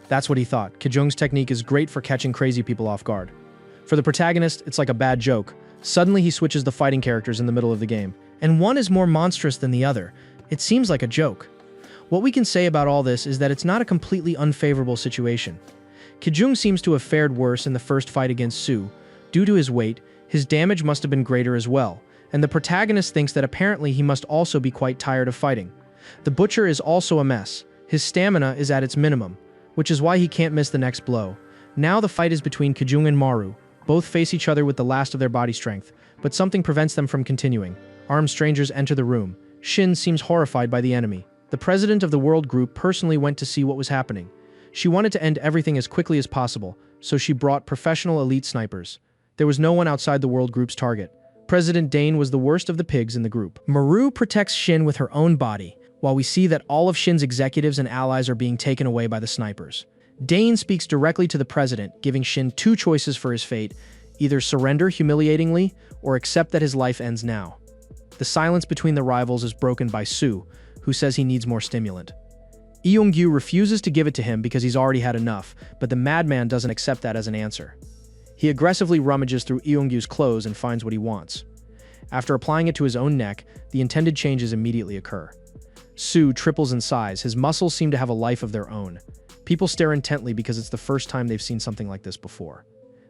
That's what he thought. Kijung's technique is great for catching crazy people off guard. For the protagonist, it's like a bad joke. Suddenly he switches the fighting characters in the middle of the game, and one is more monstrous than the other. It seems like a joke. What we can say about all this is that it's not a completely unfavorable situation. Kijung seems to have fared worse in the first fight against Su. Due to his weight, his damage must have been greater as well, and the protagonist thinks that apparently he must also be quite tired of fighting. The butcher is also a mess. His stamina is at its minimum, which is why he can't miss the next blow. Now the fight is between Kijung and Maru. Both face each other with the last of their body strength, but something prevents them from continuing. Armed strangers enter the room. Shin seems horrified by the enemy. The president of the World Group personally went to see what was happening. She wanted to end everything as quickly as possible, so she brought professional elite snipers. There was no one outside the World Group's target. President Dane was the worst of the pigs in the group. Maru protects Shin with her own body, while we see that all of Shin's executives and allies are being taken away by the snipers. Dane speaks directly to the president, giving Shin two choices for his fate: either surrender humiliatingly or accept that his life ends now. The silence between the rivals is broken by Su, who says he needs more stimulant. Eungyu refuses to give it to him because he's already had enough, but the madman doesn't accept that as an answer. He aggressively rummages through Eungyu's clothes and finds what he wants. After applying it to his own neck, the intended changes immediately occur. Su triples in size. His muscles seem to have a life of their own. People stare intently because it's the first time they've seen something like this before.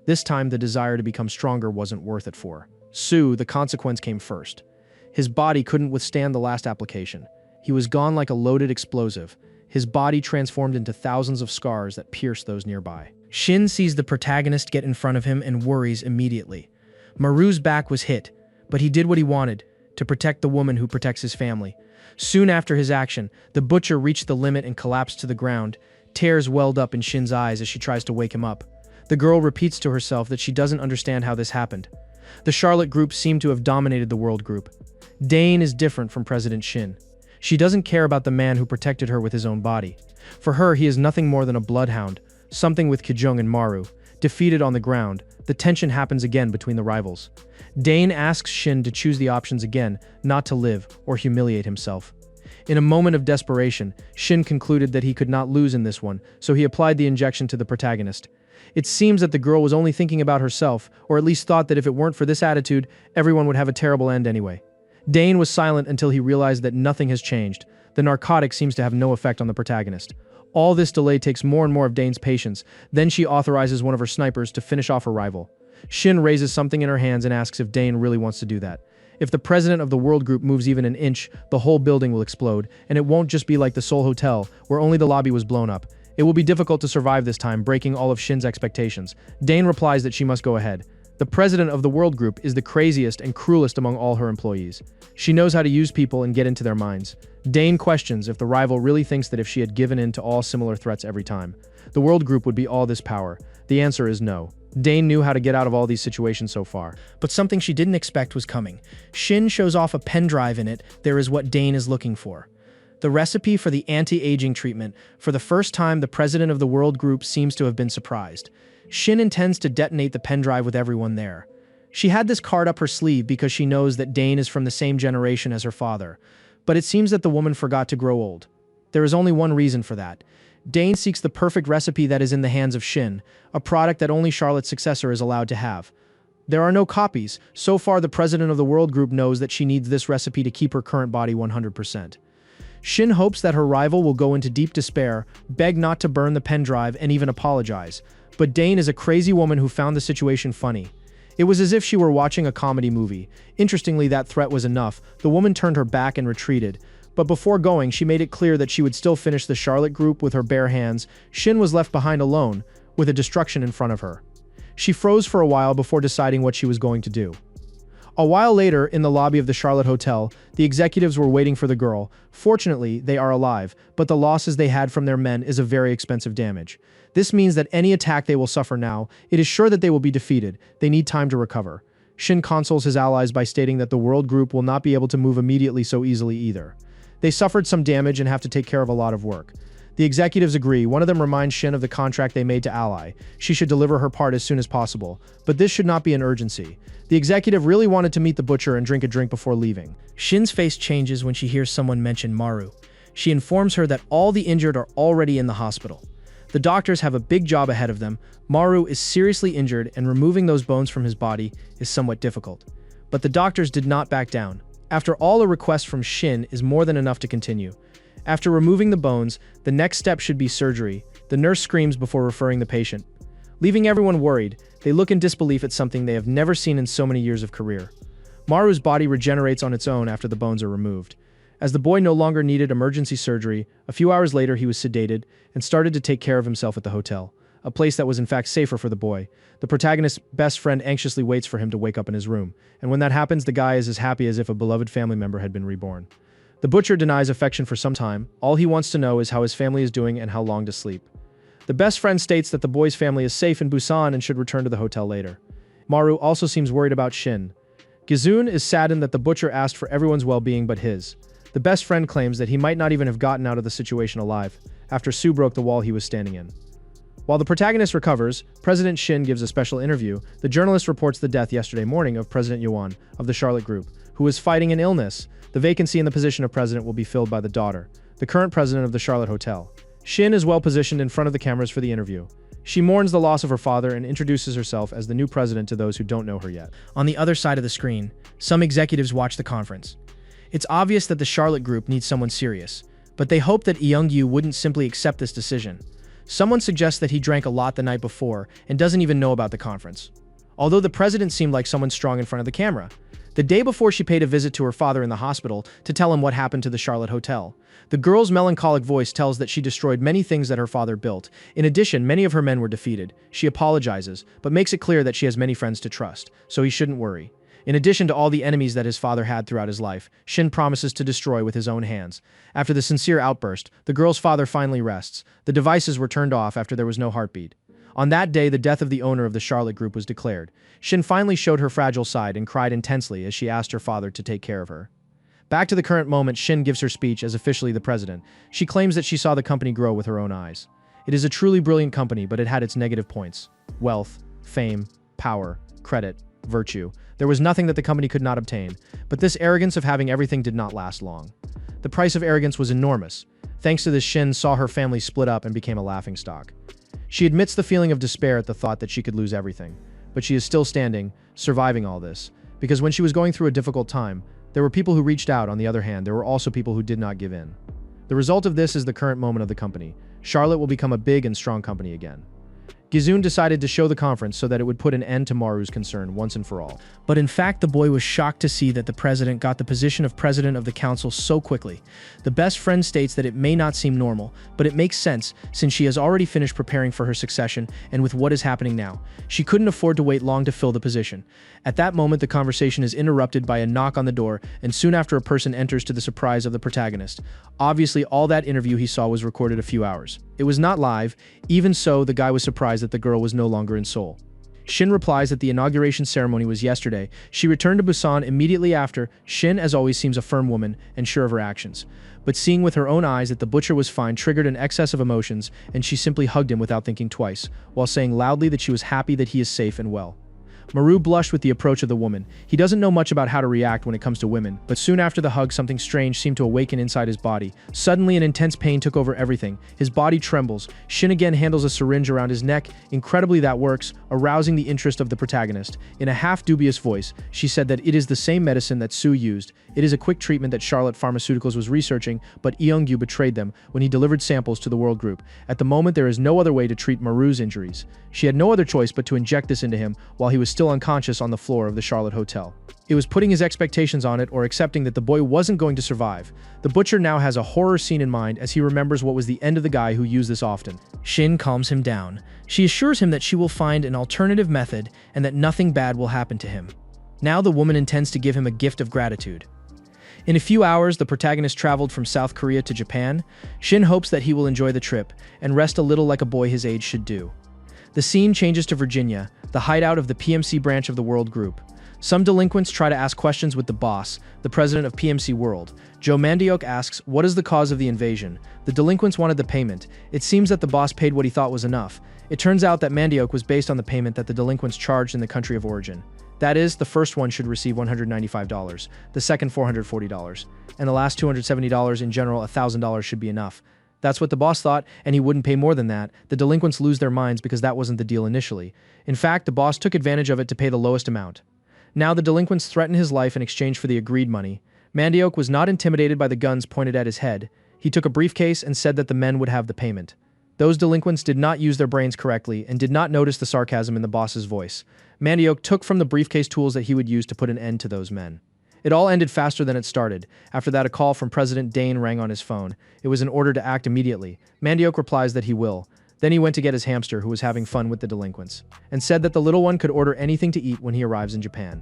This time, the desire to become stronger wasn't worth it for Su. The consequence came first. His body couldn't withstand the last application. He was gone like a loaded explosive. His body transformed into thousands of scars that pierced those nearby. Shin sees the protagonist get in front of him and worries immediately. Maru's back was hit, but he did what he wanted, to protect the woman who protects his family. Soon after his action, the butcher reached the limit and collapsed to the ground. Tears welled up in Shin's eyes as she tries to wake him up. The girl repeats to herself that she doesn't understand how this happened. The Charlotte group seemed to have dominated the world group. Dane is different from President Shin. She doesn't care about the man who protected her with his own body. For her, he is nothing more than a bloodhound, something with Kijung and Maru. Defeated on the ground, the tension happens again between the rivals. Dane asks Shin to choose the options again, not to live or humiliate himself. In a moment of desperation, Shin concluded that he could not lose in this one, so he applied the injection to the protagonist. It seems that the girl was only thinking about herself, or at least thought that if it weren't for this attitude, everyone would have a terrible end anyway. Dane was silent until he realized that nothing has changed. The narcotic seems to have no effect on the protagonist. All this delay takes more and more of Dane's patience. Then she authorizes one of her snipers to finish off her rival. Shin raises something in her hands and asks if Dane really wants to do that. If the president of the world group moves even an inch, the whole building will explode, and it won't just be like the Seoul Hotel, where only the lobby was blown up. It will be difficult to survive this time, breaking all of Shin's expectations. Dane replies that she must go ahead. The president of the world group is the craziest and cruelest among all her employees. She knows how to use people and get into their minds. Dane questions if the rival really thinks that if she had given in to all similar threats every time, the world group would be all this power. The answer is no. Dane knew how to get out of all these situations so far. But something she didn't expect was coming. Shin shows off a pen drive. In it, there is what Dane is looking for. The recipe for the anti-aging treatment. For the first time, the president of the world group seems to have been surprised. Shin intends to detonate the pen drive with everyone there. She had this card up her sleeve because she knows that Dane is from the same generation as her father. But it seems that the woman forgot to grow old. There is only one reason for that. Dane seeks the perfect recipe that is in the hands of Shin, a product that only Charlotte's successor is allowed to have. There are no copies. So far, the president of the world group knows that she needs this recipe to keep her current body 100%. Shin hopes that her rival will go into deep despair, beg not to burn the pen drive, and even apologize. But Dane is a crazy woman who found the situation funny. It was as if she were watching a comedy movie. Interestingly, that threat was enough. The woman turned her back and retreated. But before going, she made it clear that she would still finish the Charlotte group with her bare hands. Shin was left behind alone, with a destruction in front of her. She froze for a while before deciding what she was going to do. A while later, in the lobby of the Charlotte Hotel, the executives were waiting for the girl. Fortunately, they are alive, but the losses they had from their men is a very expensive damage. This means that any attack they will suffer now, it is sure that they will be defeated. They need time to recover. Shin consoles his allies by stating that the world group will not be able to move immediately so easily either. They suffered some damage and have to take care of a lot of work. The executives agree. One of them reminds Shin of the contract they made to Ally. She should deliver her part as soon as possible, but this should not be an urgency. The executive really wanted to meet the butcher and drink a drink before leaving. Shin's face changes when she hears someone mention Maru. She informs her that all the injured are already in the hospital. The doctors have a big job ahead of them. Maru is seriously injured, and removing those bones from his body is somewhat difficult. But the doctors did not back down. After all, a request from Shin is more than enough to continue. After removing the bones, the next step should be surgery. The nurse screams before referring the patient. Leaving everyone worried, they look in disbelief at something they have never seen in so many years of career. Maru's body regenerates on its own after the bones are removed. As the boy no longer needed emergency surgery, a few hours later he was sedated and started to take care of himself at the hotel, a place that was in fact safer for the boy. The protagonist's best friend anxiously waits for him to wake up in his room, and when that happens, the guy is as happy as if a beloved family member had been reborn. The butcher denies affection for some time. All he wants to know is how his family is doing and how long to sleep. The best friend states that the boy's family is safe in Busan and should return to the hotel later. Maru also seems worried about Shin. Gizun is saddened that the butcher asked for everyone's well-being but his. The best friend claims that he might not even have gotten out of the situation alive, after Sue broke the wall he was standing in. While the protagonist recovers, President Shin gives a special interview. The journalist reports the death yesterday morning of President Yuan of the Charlotte Group, who was fighting an illness. The vacancy in the position of president will be filled by the daughter, the current president of the Charlotte Hotel. Shin is well positioned in front of the cameras for the interview. She mourns the loss of her father and introduces herself as the new president to those who don't know her yet. On the other side of the screen, some executives watch the conference. It's obvious that the Charlotte Group needs someone serious, but they hope that Young-yu wouldn't simply accept this decision. Someone suggests that he drank a lot the night before and doesn't even know about the conference. Although the president seemed like someone strong in front of the camera. The day before, she paid a visit to her father in the hospital to tell him what happened to the Charlotte Hotel. The girl's melancholic voice tells that she destroyed many things that her father built. In addition, many of her men were defeated. She apologizes, but makes it clear that she has many friends to trust, so he shouldn't worry. In addition to all the enemies that his father had throughout his life, Shin promises to destroy with his own hands. After the sincere outburst, the girl's father finally rests. The devices were turned off after there was no heartbeat. On that day, the death of the owner of the Charlotte Group was declared. Shin finally showed her fragile side and cried intensely as she asked her father to take care of her. Back to the current moment, Shin gives her speech as officially the president. She claims that she saw the company grow with her own eyes. It is a truly brilliant company, but it had its negative points. Wealth, fame, power, credit, virtue. There was nothing that the company could not obtain, but this arrogance of having everything did not last long. The price of arrogance was enormous. Thanks to this, Shin saw her family split up and became a laughingstock. She admits the feeling of despair at the thought that she could lose everything, but she is still standing, surviving all this, because when she was going through a difficult time, there were people who reached out. On the other hand, there were also people who did not give in. The result of this is the current moment of the company. Charlotte will become a big and strong company again. Gizun decided to show the conference so that it would put an end to Maru's concern once and for all. But in fact, the boy was shocked to see that the president got the position of president of the council so quickly. The best friend states that it may not seem normal, but it makes sense since she has already finished preparing for her succession, and with what is happening now, she couldn't afford to wait long to fill the position. At that moment, the conversation is interrupted by a knock on the door, and soon after, a person enters to the surprise of the protagonist. Obviously, all that interview he saw was recorded a few hours. It was not live. Even so, the guy was surprised that the girl was no longer in Seoul. Shin replies that the inauguration ceremony was yesterday. She returned to Busan immediately after. Shin, as always, seems a firm woman and sure of her actions. But seeing with her own eyes that the butcher was fine triggered an excess of emotions, and she simply hugged him without thinking twice, while saying loudly that she was happy that he is safe and well. Maru blushed with the approach of the woman. He doesn't know much about how to react when it comes to women, but soon after the hug, something strange seemed to awaken inside his body. Suddenly, an intense pain took over everything. His body trembles. Shin again handles a syringe around his neck. Incredibly, that works, arousing the interest of the protagonist. In a half-dubious voice, she said that it is the same medicine that Sue used. It is a quick treatment that Charlotte Pharmaceuticals was researching, but Young-yu betrayed them when he delivered samples to the World Group. At the moment, there is no other way to treat Maru's injuries. She had no other choice but to inject this into him while he was still unconscious on the floor of the Charlotte Hotel. It was putting his expectations on it or accepting that the boy wasn't going to survive. The butcher now has a horror scene in mind as he remembers what was the end of the guy who used this often. Shin calms him down. She assures him that she will find an alternative method and that nothing bad will happen to him. Now the woman intends to give him a gift of gratitude. In a few hours, the protagonist traveled from South Korea to Japan. Shin hopes that he will enjoy the trip and rest a little like a boy his age should do. The scene changes to Virginia, the hideout of the PMC branch of the World Group. Some delinquents try to ask questions with the boss, the president of PMC World. Joe Mandiok asks, "What is the cause of the invasion?" The delinquents wanted the payment. It seems that the boss paid what he thought was enough. It turns out that Mandiok was based on the payment that the delinquents charged in the country of origin. That is, the first one should receive $195, the second $440, and the last $270 in general, $1,000 should be enough. That's what the boss thought, and he wouldn't pay more than that. The delinquents lose their minds because that wasn't the deal initially. In fact, the boss took advantage of it to pay the lowest amount. Now the delinquents threaten his life in exchange for the agreed money. Mandiok was not intimidated by the guns pointed at his head. He took a briefcase and said that the men would have the payment. Those delinquents did not use their brains correctly and did not notice the sarcasm in the boss's voice. Mandiok took from the briefcase tools that he would use to put an end to those men. It all ended faster than it started. After that, a call from President Dane rang on his phone. It was an order to act immediately. Mandiok replies that he will. Then he went to get his hamster, who was having fun with the delinquents, and said that the little one could order anything to eat when he arrives in Japan.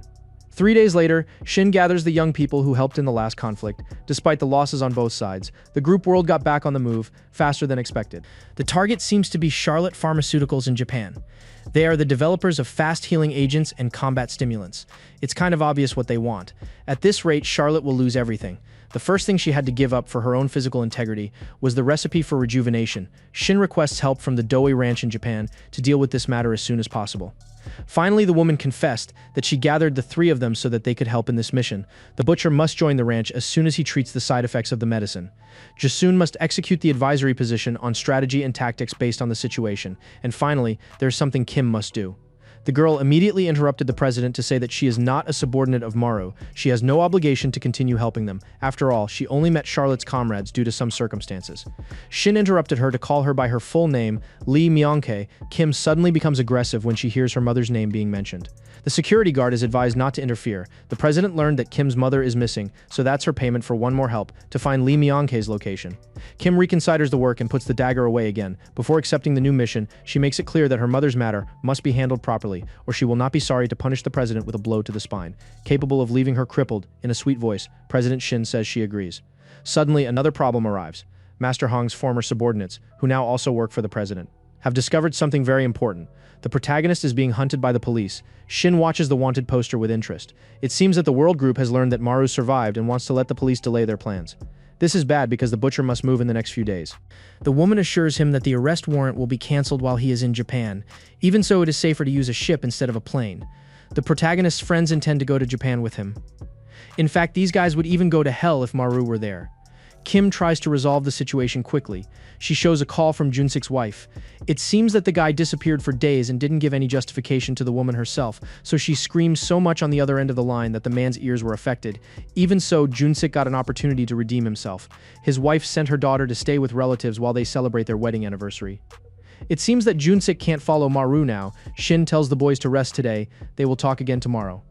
3 days later, Shin gathers the young people who helped in the last conflict. Despite the losses on both sides, the group world got back on the move, faster than expected. The target seems to be Charlotte Pharmaceuticals in Japan. They are the developers of fast-healing agents and combat stimulants. It's kind of obvious what they want. At this rate, Charlotte will lose everything. The first thing she had to give up for her own physical integrity was the recipe for rejuvenation. Shin requests help from the Doi Ranch in Japan to deal with this matter as soon as possible. Finally, the woman confessed that she gathered the three of them so that they could help in this mission. The butcher must join the ranch as soon as he treats the side effects of the medicine. Jasun must execute the advisory position on strategy and tactics based on the situation. And finally, there's something Kim must do. The girl immediately interrupted the president to say that she is not a subordinate of Maru. She has no obligation to continue helping them. After all, she only met Charlotte's comrades due to some circumstances. Shin interrupted her to call her by her full name, Lee Myonghae. Kim suddenly becomes aggressive when she hears her mother's name being mentioned. The security guard is advised not to interfere. The president learned that Kim's mother is missing, so that's her payment for one more help, to find Lee Myonghae's location. Kim reconsiders the work and puts the dagger away again. Before accepting the new mission, she makes it clear that her mother's matter must be handled properly, or she will not be sorry to punish the president with a blow to the spine. Capable of leaving her crippled, in a sweet voice, President Shin says she agrees. Suddenly, another problem arrives. Master Hong's former subordinates, who now also work for the president, have discovered something very important. The protagonist is being hunted by the police. Shin watches the wanted poster with interest. It seems that the World Group has learned that Maru survived and wants to let the police delay their plans. This is bad because the butcher must move in the next few days. The woman assures him that the arrest warrant will be cancelled while he is in Japan. Even so, it is safer to use a ship instead of a plane. The protagonist's friends intend to go to Japan with him. In fact, these guys would even go to hell if Maru were there. Kim tries to resolve the situation quickly. She shows a call from Junsik's wife. It seems that the guy disappeared for days and didn't give any justification to the woman herself, so she screams so much on the other end of the line that the man's ears were affected. Even so, Junsik got an opportunity to redeem himself. His wife sent her daughter to stay with relatives while they celebrate their wedding anniversary. It seems that Junsik can't follow Maru now. Shin tells the boys to rest today. They will talk again tomorrow.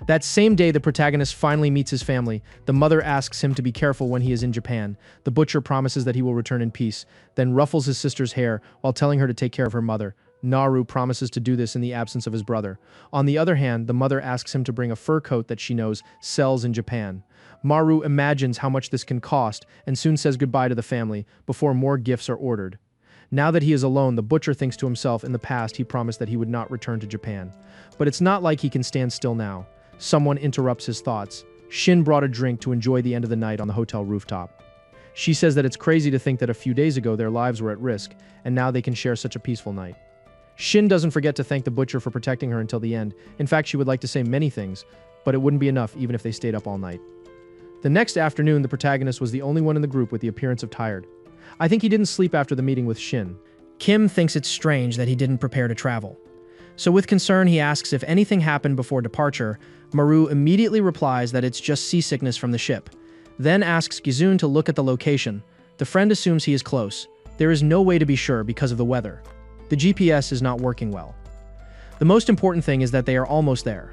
That same day, the protagonist finally meets his family. The mother asks him to be careful when he is in Japan. The butcher promises that he will return in peace, then ruffles his sister's hair while telling her to take care of her mother. Naru promises to do this in the absence of his brother. On the other hand, the mother asks him to bring a fur coat that she knows sells in Japan. Maru imagines how much this can cost and soon says goodbye to the family before more gifts are ordered. Now that he is alone, the butcher thinks to himself, in the past he promised that he would not return to Japan. But it's not like he can stand still now. Someone interrupts his thoughts. Shin brought a drink to enjoy the end of the night on the hotel rooftop. She says that it's crazy to think that a few days ago their lives were at risk, and now they can share such a peaceful night. Shin doesn't forget to thank the butcher for protecting her until the end. In fact, she would like to say many things, but it wouldn't be enough even if they stayed up all night. The next afternoon, the protagonist was the only one in the group with the appearance of tired. I think he didn't sleep after the meeting with Shin. Kim thinks it's strange that he didn't prepare to travel. So with concern, he asks if anything happened before departure. Maru immediately replies that it's just seasickness from the ship. Then asks Gizun to look at the location. The friend assumes he is close. There is no way to be sure because of the weather. The GPS is not working well. The most important thing is that they are almost there.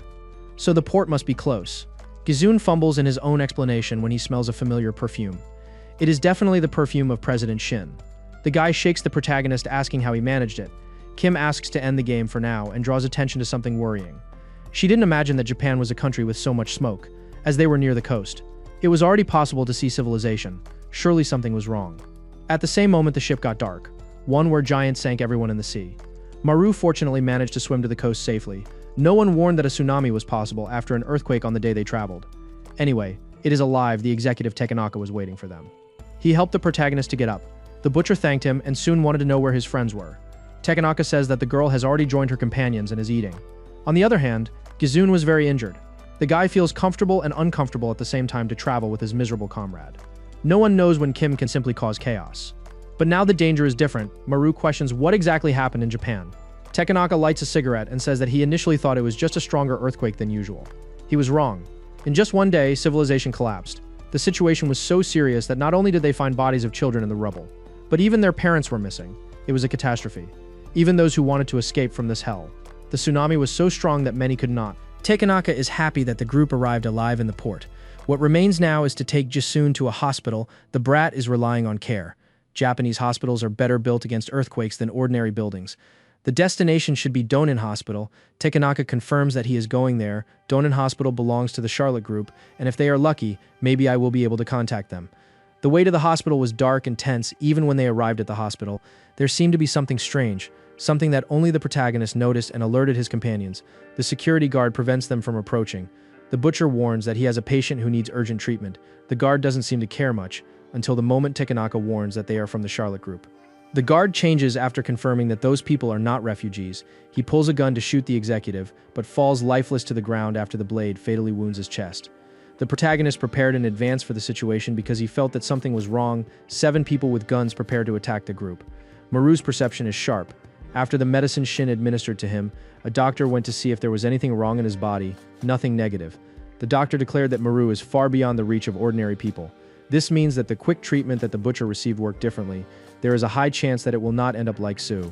So the port must be close. Gizun fumbles in his own explanation when he smells a familiar perfume. It is definitely the perfume of President Shin. The guy shakes the protagonist, asking how he managed it. Kim asks to end the game for now and draws attention to something worrying. She didn't imagine that Japan was a country with so much smoke, as they were near the coast. It was already possible to see civilization. Surely something was wrong. At the same moment, the ship got dark, one where giants sank everyone in the sea. Maru fortunately managed to swim to the coast safely. No one warned that a tsunami was possible after an earthquake on the day they traveled. Anyway, it is alive. The executive Takenaka was waiting for them. He helped the protagonist to get up. The butcher thanked him and soon wanted to know where his friends were. Takenaka says that the girl has already joined her companions and is eating. On the other hand, Gizun was very injured. The guy feels comfortable and uncomfortable at the same time to travel with his miserable comrade. No one knows when Kim can simply cause chaos. But now the danger is different. Maru questions what exactly happened in Japan. Takenaka lights a cigarette and says that he initially thought it was just a stronger earthquake than usual. He was wrong. In just one day, civilization collapsed. The situation was so serious that not only did they find bodies of children in the rubble, but even their parents were missing. It was a catastrophe. Even those who wanted to escape from this hell. The tsunami was so strong that many could not. Takenaka is happy that the group arrived alive in the port. What remains now is to take Jisun to a hospital. The brat is relying on care. Japanese hospitals are better built against earthquakes than ordinary buildings. The destination should be Donin Hospital. Takenaka confirms that he is going there. Donin Hospital belongs to the Charlotte Group, and if they are lucky, maybe I will be able to contact them. The way to the hospital was dark and tense even when they arrived at the hospital. There seemed to be something strange, something that only the protagonist noticed and alerted his companions. The security guard prevents them from approaching. The butcher warns that he has a patient who needs urgent treatment. The guard doesn't seem to care much, until the moment Takenaka warns that they are from the Charlotte Group. The guard changes after confirming that those people are not refugees. He pulls a gun to shoot the executive, but falls lifeless to the ground after the blade fatally wounds his chest. The protagonist prepared in advance for the situation because he felt that something was wrong. 7 people with guns prepared to attack the group. Maru's perception is sharp. After the medicine Shin administered to him, a doctor went to see if there was anything wrong in his body. Nothing negative. The doctor declared that Maru is far beyond the reach of ordinary people. This means that the quick treatment that the butcher received worked differently. There is a high chance that it will not end up like Sue.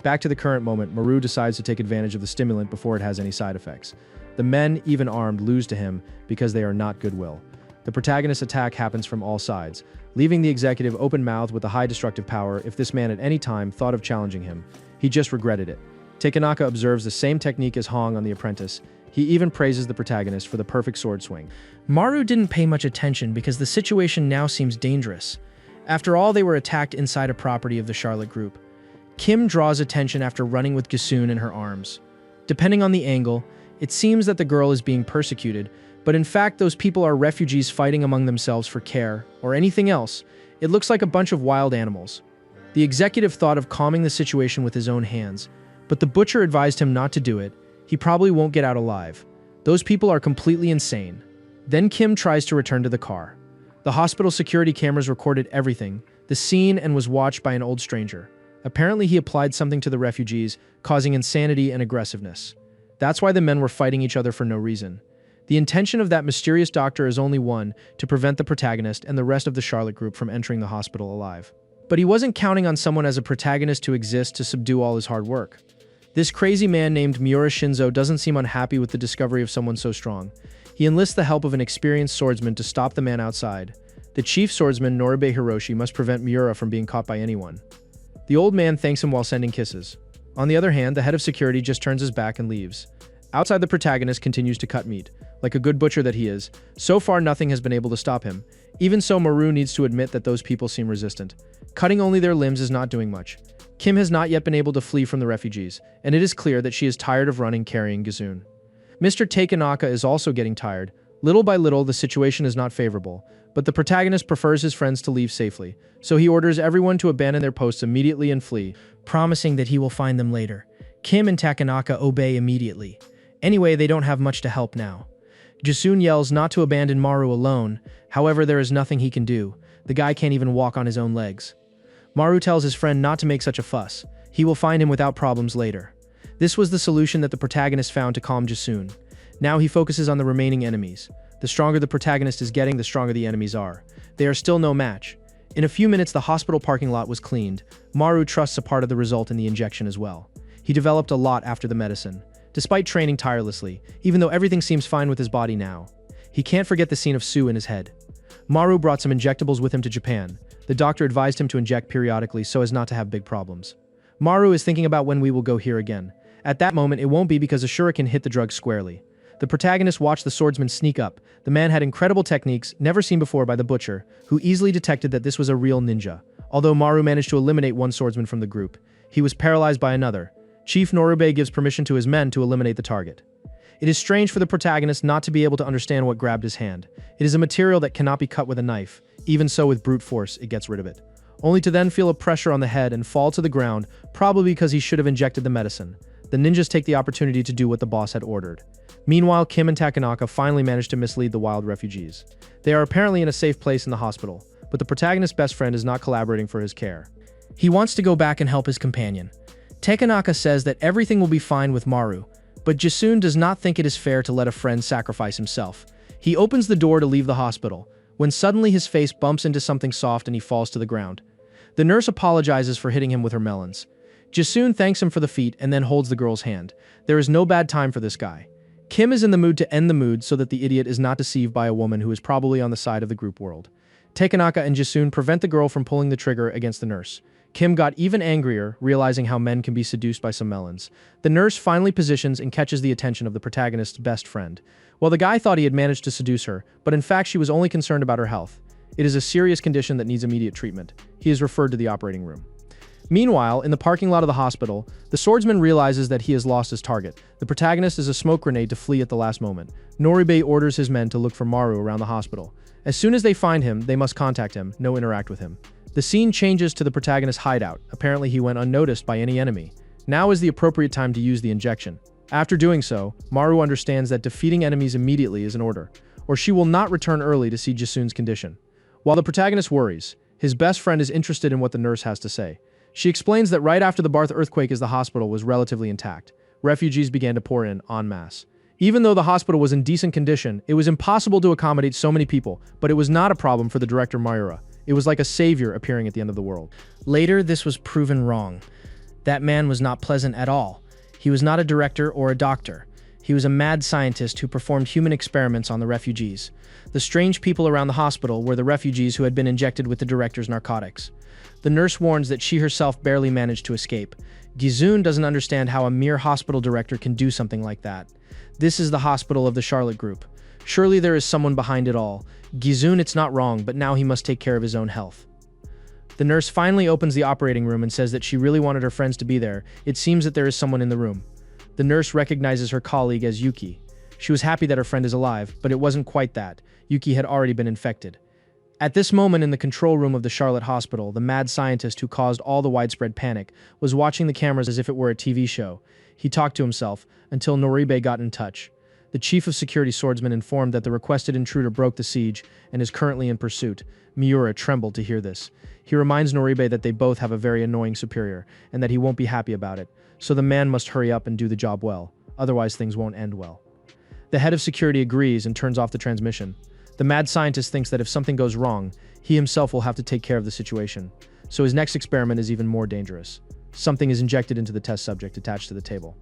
Back to the current moment, Maru decides to take advantage of the stimulant before it has any side effects. The men, even armed, lose to him because they are not goodwill. The protagonist's attack happens from all sides, leaving the executive open-mouthed with a high destructive power. If this man at any time thought of challenging him, he just regretted it. Takenaka observes the same technique as Hong on The Apprentice. He even praises the protagonist for the perfect sword swing. Maru didn't pay much attention because the situation now seems dangerous. After all, they were attacked inside a property of the Charlotte Group. Kim draws attention after running with Gisun in her arms. Depending on the angle, it seems that the girl is being persecuted, but in fact those people are refugees fighting among themselves for care, or anything else. It looks like a bunch of wild animals. The executive thought of calming the situation with his own hands, but the butcher advised him not to do it. He probably won't get out alive. Those people are completely insane. Then Kim tries to return to the car. The hospital security cameras recorded everything, the scene, and was watched by an old stranger. Apparently he applied something to the refugees, causing insanity and aggressiveness. That's why the men were fighting each other for no reason. The intention of that mysterious doctor is only one, to prevent the protagonist and the rest of the Charlotte Group from entering the hospital alive. But he wasn't counting on someone as a protagonist to exist to subdue all his hard work. This crazy man named Miura Shinzo doesn't seem unhappy with the discovery of someone so strong. He enlists the help of an experienced swordsman to stop the man outside. The chief swordsman, Noribe Hiroshi, must prevent Miura from being caught by anyone. The old man thanks him while sending kisses. On the other hand, the head of security just turns his back and leaves. Outside, the protagonist continues to cut meat. Like a good butcher that he is, so far nothing has been able to stop him. Even so, Maru needs to admit that those people seem resistant. Cutting only their limbs is not doing much. Kim has not yet been able to flee from the refugees, and it is clear that she is tired of running carrying Gizun. Mr. Takenaka is also getting tired. Little by little, the situation is not favorable, but the protagonist prefers his friends to leave safely, so he orders everyone to abandon their posts immediately and flee, promising that he will find them later. Kim and Takenaka obey immediately. Anyway, they don't have much to help now. Jisun yells not to abandon Maru alone, however there is nothing he can do. The guy can't even walk on his own legs. Maru tells his friend not to make such a fuss. He will find him without problems later. This was the solution that the protagonist found to calm Jisun. Now he focuses on the remaining enemies. The stronger the protagonist is getting, the stronger the enemies are. They are still no match. In a few minutes, the hospital parking lot was cleaned. Maru trusts a part of the result in the injection as well. He developed a lot after the medicine. Despite training tirelessly, even though everything seems fine with his body now, he can't forget the scene of Sue in his head. Maru brought some injectables with him to Japan. The doctor advised him to inject periodically so as not to have big problems. Maru is thinking about when we will go here again. At that moment, it won't be because Asura can hit the drug squarely. The protagonist watched the swordsman sneak up. The man had incredible techniques never seen before by the butcher, who easily detected that this was a real ninja. Although Maru managed to eliminate one swordsman from the group, he was paralyzed by another. Chief Norube gives permission to his men to eliminate the target. It is strange for the protagonist not to be able to understand what grabbed his hand. It is a material that cannot be cut with a knife. Even so, with brute force, it gets rid of it. Only to then feel a pressure on the head and fall to the ground, probably because he should have injected the medicine. The ninjas take the opportunity to do what the boss had ordered. Meanwhile, Kim and Takanaka finally manage to mislead the wild refugees. They are apparently in a safe place in the hospital, but the protagonist's best friend is not collaborating for his care. He wants to go back and help his companion. Takanaka says that everything will be fine with Maru, but Jisun does not think it is fair to let a friend sacrifice himself. He opens the door to leave the hospital, when suddenly his face bumps into something soft and he falls to the ground. The nurse apologizes for hitting him with her melons. Jisun thanks him for the feat and then holds the girl's hand. There is no bad time for this guy. Kim is in the mood to end the mood so that the idiot is not deceived by a woman who is probably on the side of the group world. Takanaka and Jisun prevent the girl from pulling the trigger against the nurse. Kim got even angrier, realizing how men can be seduced by some melons. The nurse finally positions and catches the attention of the protagonist's best friend. Well, the guy thought he had managed to seduce her, but in fact she was only concerned about her health. It is a serious condition that needs immediate treatment. He is referred to the operating room. Meanwhile, in the parking lot of the hospital, the swordsman realizes that he has lost his target. The protagonist is a smoke grenade to flee at the last moment. Norube orders his men to look for Maru around the hospital. As soon as they find him, they must contact him, no interact with him. The scene changes to the protagonist's hideout. Apparently he went unnoticed by any enemy. Now is the appropriate time to use the injection. After doing so, Maru understands that defeating enemies immediately is an order, or she will not return early to see Jisun's condition. While the protagonist worries, his best friend is interested in what the nurse has to say. She explains that right after the Barth earthquake the hospital was relatively intact. Refugees began to pour in en masse. Even though the hospital was in decent condition, it was impossible to accommodate so many people, but it was not a problem for the director Mayura. It was like a savior appearing at the end of the world. Later, this was proven wrong. That man was not pleasant at all. He was not a director or a doctor. He was a mad scientist who performed human experiments on the refugees. The strange people around the hospital were the refugees who had been injected with the director's narcotics. The nurse warns that she herself barely managed to escape. Gizun doesn't understand how a mere hospital director can do something like that. This is the hospital of the Charlotte Group. Surely there is someone behind it all. Gizun, it's not wrong, but now he must take care of his own health. The nurse finally opens the operating room and says that she really wanted her friends to be there. It seems that there is someone in the room. The nurse recognizes her colleague as Yuki. She was happy that her friend is alive, but it wasn't quite that. Yuki had already been infected. At this moment in the control room of the Charlotte Hospital, the mad scientist who caused all the widespread panic was watching the cameras as if it were a TV show. He talked to himself until Noribe got in touch. The chief of security swordsman informed that the requested intruder broke the siege and is currently in pursuit. Miura trembled to hear this. He reminds Noribe that they both have a very annoying superior and that he won't be happy about it, so the man must hurry up and do the job well, otherwise things won't end well. The head of security agrees and turns off the transmission. The mad scientist thinks that if something goes wrong, he himself will have to take care of the situation, so his next experiment is even more dangerous. Something is injected into the test subject attached to the table.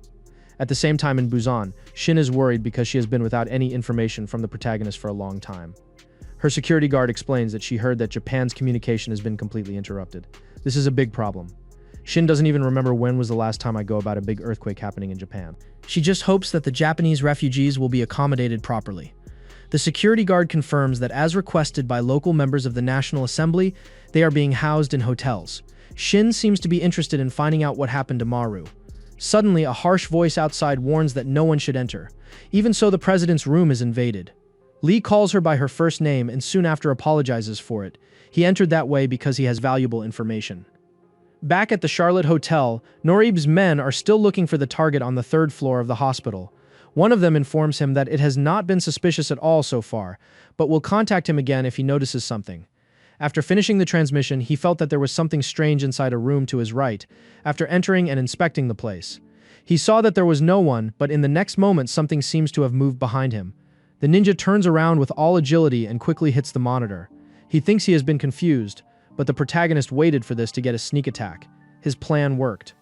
At the same time in Busan, Shin is worried because she has been without any information from the protagonist for a long time. Her security guard explains that she heard that Japan's communication has been completely interrupted. This is a big problem. Shin doesn't even remember when was the last time I go about a big earthquake happening in Japan. She just hopes that the Japanese refugees will be accommodated properly. The security guard confirms that as requested by local members of the National Assembly, they are being housed in hotels. Shin seems to be interested in finding out what happened to Maru. Suddenly, a harsh voice outside warns that no one should enter. Even so, the president's room is invaded. Lee calls her by her first name and soon after apologizes for it. He entered that way because he has valuable information. Back at the Charlotte Hotel, Norib's men are still looking for the target on the third floor of the hospital. One of them informs him that it has not been suspicious at all so far, but will contact him again if he notices something. After finishing the transmission, he felt that there was something strange inside a room to his right, after entering and inspecting the place. He saw that there was no one, but in the next moment something seems to have moved behind him. The ninja turns around with all agility and quickly hits the monitor. He thinks he has been confused, but the protagonist waited for this to get a sneak attack. His plan worked.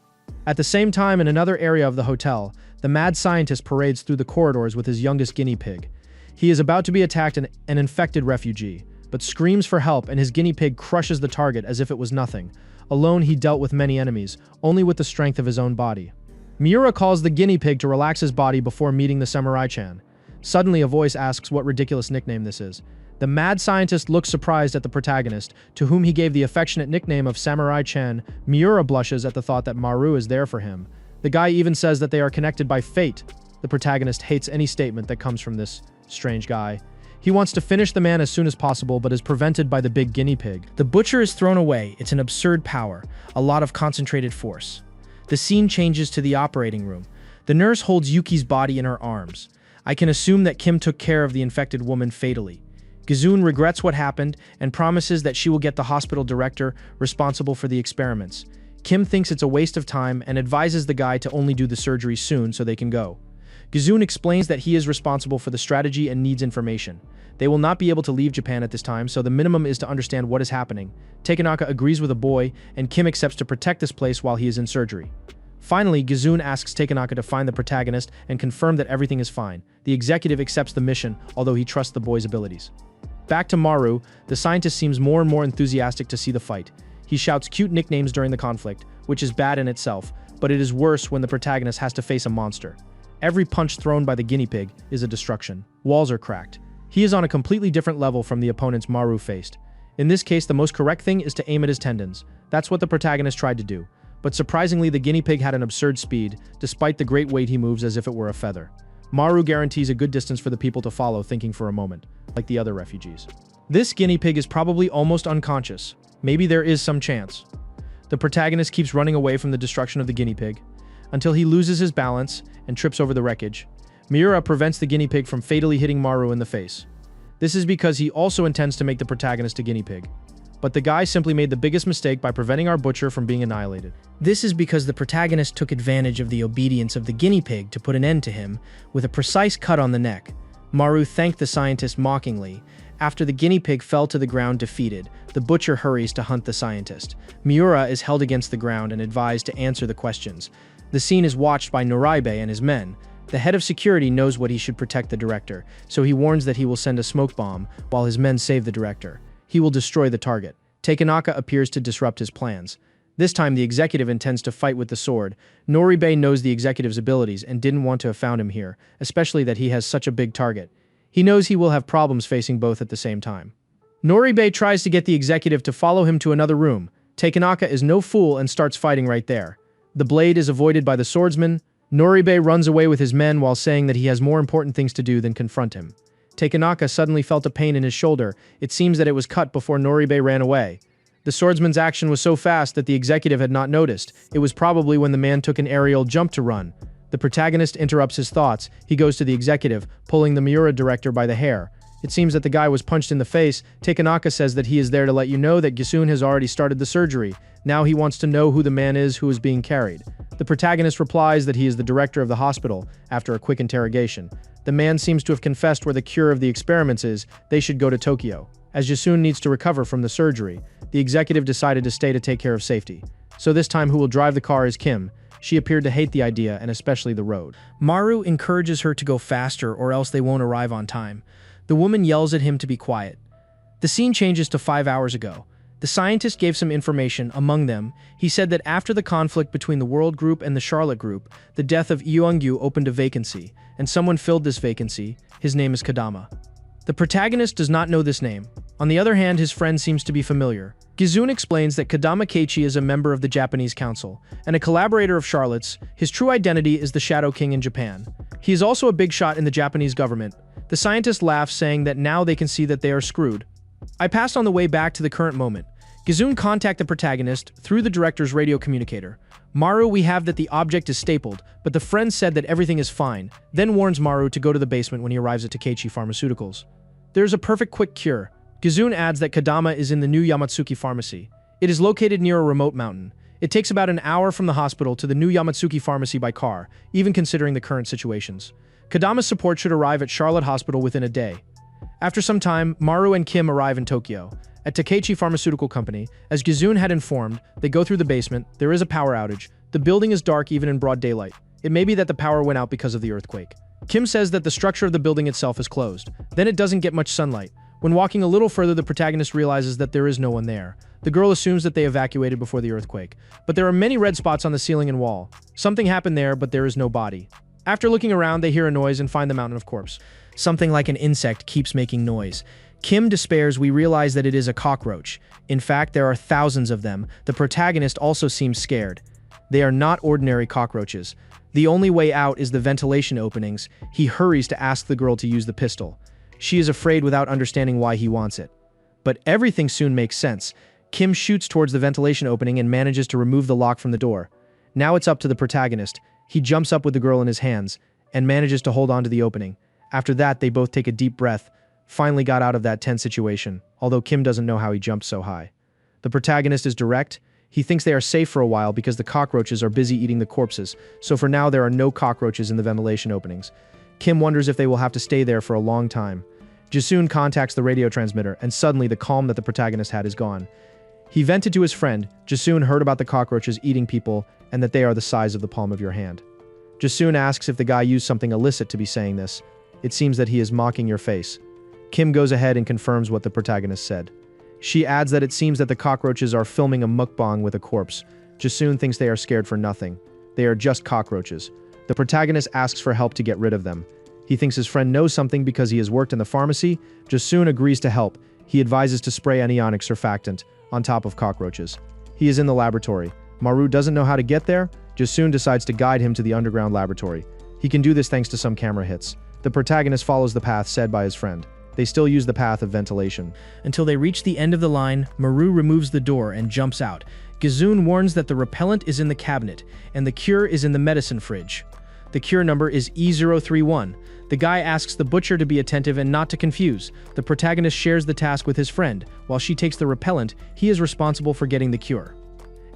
At the same time, in another area of the hotel, the mad scientist parades through the corridors with his youngest guinea pig. He is about to be attacked an infected refugee, but screams for help and his guinea pig crushes the target as if it was nothing. Alone, he dealt with many enemies, only with the strength of his own body. Miura calls the guinea pig to relax his body before meeting the samurai-chan. Suddenly, a voice asks what ridiculous nickname this is. The mad scientist looks surprised at the protagonist, to whom he gave the affectionate nickname of Samurai-chan. Miura blushes at the thought that Maru is there for him. The guy even says that they are connected by fate. The protagonist hates any statement that comes from this strange guy. He wants to finish the man as soon as possible, but is prevented by the big guinea pig. The butcher is thrown away. It's an absurd power, a lot of concentrated force. The scene changes to the operating room. The nurse holds Yuki's body in her arms. I can assume that Kim took care of the infected woman fatally. Gizoon regrets what happened and promises that she will get the hospital director responsible for the experiments. Kim thinks it's a waste of time and advises the guy to only do the surgery soon so they can go. Gizoon explains that he is responsible for the strategy and needs information. They will not be able to leave Japan at this time, so the minimum is to understand what is happening. Takenaka agrees with a boy, and Kim accepts to protect this place while he is in surgery. Finally, Gizoon asks Takenaka to find the protagonist and confirm that everything is fine. The executive accepts the mission, although he trusts the boy's abilities. Back to Maru, the scientist seems more and more enthusiastic to see the fight. He shouts cute nicknames during the conflict, which is bad in itself, but it is worse when the protagonist has to face a monster. Every punch thrown by the guinea pig is a destruction. Walls are cracked. He is on a completely different level from the opponents Maru faced. In this case, the most correct thing is to aim at his tendons. That's what the protagonist tried to do. But surprisingly, the guinea pig had an absurd speed, despite the great weight he moves as if it were a feather. Maru guarantees a good distance for the people to follow, thinking for a moment, like the other refugees. This guinea pig is probably almost unconscious. Maybe there is some chance. The protagonist keeps running away from the destruction of the guinea pig, until he loses his balance and trips over the wreckage. Miura prevents the guinea pig from fatally hitting Maru in the face. This is because he also intends to make the protagonist a guinea pig. But the guy simply made the biggest mistake by preventing our butcher from being annihilated. This is because the protagonist took advantage of the obedience of the guinea pig to put an end to him with a precise cut on the neck. Maru thanked the scientist mockingly. After the guinea pig fell to the ground defeated, the butcher hurries to hunt the scientist. Miura is held against the ground and advised to answer the questions. The scene is watched by Noraibe and his men. The head of security knows what he should protect the director, so he warns that he will send a smoke bomb while his men save the director. He will destroy the target. Takenaka appears to disrupt his plans. This time, the executive intends to fight with the sword. Noraibe knows the executive's abilities and didn't want to have found him here, especially that he has such a big target. He knows he will have problems facing both at the same time. Noraibe tries to get the executive to follow him to another room. Takenaka is no fool and starts fighting right there. The blade is avoided by the swordsman. Noraibe runs away with his men while saying that he has more important things to do than confront him. Takenaka suddenly felt a pain in his shoulder. It seems that it was cut before Noraibe ran away. The swordsman's action was so fast that the executive had not noticed. It was probably when the man took an aerial jump to run. The protagonist interrupts his thoughts. He goes to the executive, pulling the Miura director by the hair. It seems that the guy was punched in the face. Takenaka says that he is there to let you know that Gizoon has already started the surgery. Now he wants to know who the man is who is being carried. The protagonist replies that he is the director of the hospital, after a quick interrogation. The man seems to have confessed where the cure of the experiments is. They should go to Tokyo. As Gizoon needs to recover from the surgery, the executive decided to stay to take care of safety. So this time who will drive the car is Kim. She appeared to hate the idea, and especially the road. Maru encourages her to go faster or else they won't arrive on time. The woman yells at him to be quiet. The scene changes to 5 hours ago. The scientist gave some information. Among them, he said that after the conflict between the World Group and the Charlotte Group, the death of Iyoungyu opened a vacancy, and someone filled this vacancy. His name is Kadama. The protagonist does not know this name. On the other hand, his friend seems to be familiar. Gizoon explains that Kadama Keiichi is a member of the Japanese Council, and a collaborator of Charlotte's. His true identity is the Shadow King in Japan. He is also a big shot in the Japanese government. The scientist laughs, saying that now they can see that they are screwed. I passed on the way back to the current moment. Gizoon contacts the protagonist through the director's radio communicator. Maru, we have that the object is stapled, but the friend said that everything is fine, then warns Maru to go to the basement when he arrives at Takeichi Pharmaceuticals. There's a perfect quick cure. Gizoon adds that Kadama is in the new Yamatsuki pharmacy. It is located near a remote mountain. It takes about an hour from the hospital to the new Yamatsuki pharmacy by car, even considering the current situations. Kadama's support should arrive at Charlotte Hospital within a day. After some time, Maru and Kim arrive in Tokyo. At Takeichi Pharmaceutical Company, as Gizoon had informed, they go through the basement. There is a power outage. The building is dark even in broad daylight. It may be that the power went out because of the earthquake. Kim says that the structure of the building itself is closed. Then it doesn't get much sunlight. When walking a little further, the protagonist realizes that there is no one there. The girl assumes that they evacuated before the earthquake. But there are many red spots on the ceiling and wall. Something happened there, but there is no body. After looking around, they hear a noise and find the mountain of corpse. Something like an insect keeps making noise. Kim despairs. We realize that it is a cockroach. In fact, there are thousands of them. The protagonist also seems scared. They are not ordinary cockroaches. The only way out is the ventilation openings. He hurries to ask the girl to use the pistol. She is afraid without understanding why he wants it. But everything soon makes sense. Kim shoots towards the ventilation opening and manages to remove the lock from the door. Now it's up to the protagonist. He jumps up with the girl in his hands and manages to hold on to the opening. After that, they both take a deep breath, finally got out of that tense situation, although Kim doesn't know how he jumped so high. The protagonist is direct. He thinks they are safe for a while because the cockroaches are busy eating the corpses, so for now there are no cockroaches in the ventilation openings. Kim wonders if they will have to stay there for a long time. Jasoon contacts the radio transmitter, and suddenly the calm that the protagonist had is gone. He vented to his friend. Jasoon heard about the cockroaches eating people and that they are the size of the palm of your hand. Jasoon asks if the guy used something illicit to be saying this. It seems that he is mocking your face. Kim goes ahead and confirms what the protagonist said. She adds that it seems that the cockroaches are filming a mukbang with a corpse. Jasoon thinks they are scared for nothing. They are just cockroaches. The protagonist asks for help to get rid of them. He thinks his friend knows something because he has worked in the pharmacy. Jasoon agrees to help. He advises to spray anionic surfactant on top of cockroaches. He is in the laboratory. Maru doesn't know how to get there. Jasoon decides to guide him to the underground laboratory. He can do this thanks to some camera hits. The protagonist follows the path said by his friend. They still use the path of ventilation. Until they reach the end of the line, Maru removes the door and jumps out. Jasoon warns that the repellent is in the cabinet, and the cure is in the medicine fridge. The cure number is E031. The guy asks the butcher to be attentive and not to confuse. The protagonist shares the task with his friend. While she takes the repellent, he is responsible for getting the cure.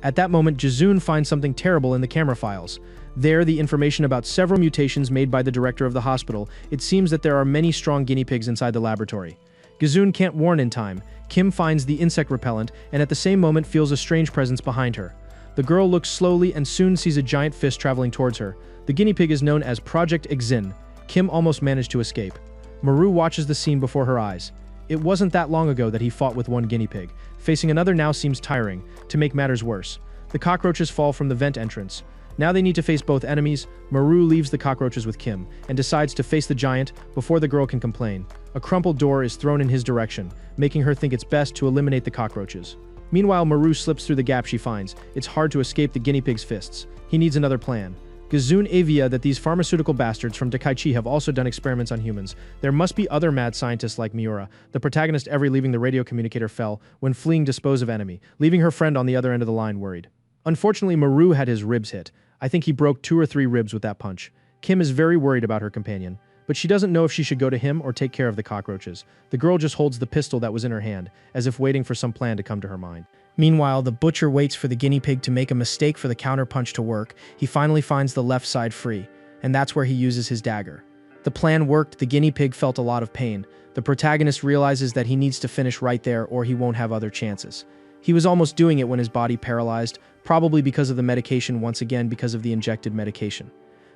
At that moment, Jasoon finds something terrible in the camera files. There, the information about several mutations made by the director of the hospital. It seems that there are many strong guinea pigs inside the laboratory. Jasoon can't warn in time. Kim finds the insect repellent and at the same moment feels a strange presence behind her. The girl looks slowly and soon sees a giant fist traveling towards her. The guinea pig is known as Project Exin. Kim almost managed to escape. Maru watches the scene before her eyes. It wasn't that long ago that he fought with one guinea pig. Facing another now seems tiring. To make matters worse, the cockroaches fall from the vent entrance. Now they need to face both enemies. Maru leaves the cockroaches with Kim and decides to face the giant before the girl can complain. A crumpled door is thrown in his direction, making her think it's best to eliminate the cockroaches. Meanwhile, Maru slips through the gap she finds. It's hard to escape the guinea pig's fists. He needs another plan. Jasoon avia that these pharmaceutical bastards from Dakaichi have also done experiments on humans. There must be other mad scientists like Miura. The protagonist Every leaving the radio communicator fell when fleeing dispose of enemy, leaving her friend on the other end of the line worried. Unfortunately, Maru had his ribs hit. I think he broke 2 or 3 ribs with that punch. Kim is very worried about her companion, but she doesn't know if she should go to him or take care of the cockroaches. The girl just holds the pistol that was in her hand, as if waiting for some plan to come to her mind. Meanwhile, the butcher waits for the guinea pig to make a mistake for the counterpunch to work. He finally finds the left side free, and that's where he uses his dagger. The plan worked. The guinea pig felt a lot of pain. The protagonist realizes that he needs to finish right there or he won't have other chances. He was almost doing it when his body paralyzed, probably because of the medication, once again because of the injected medication.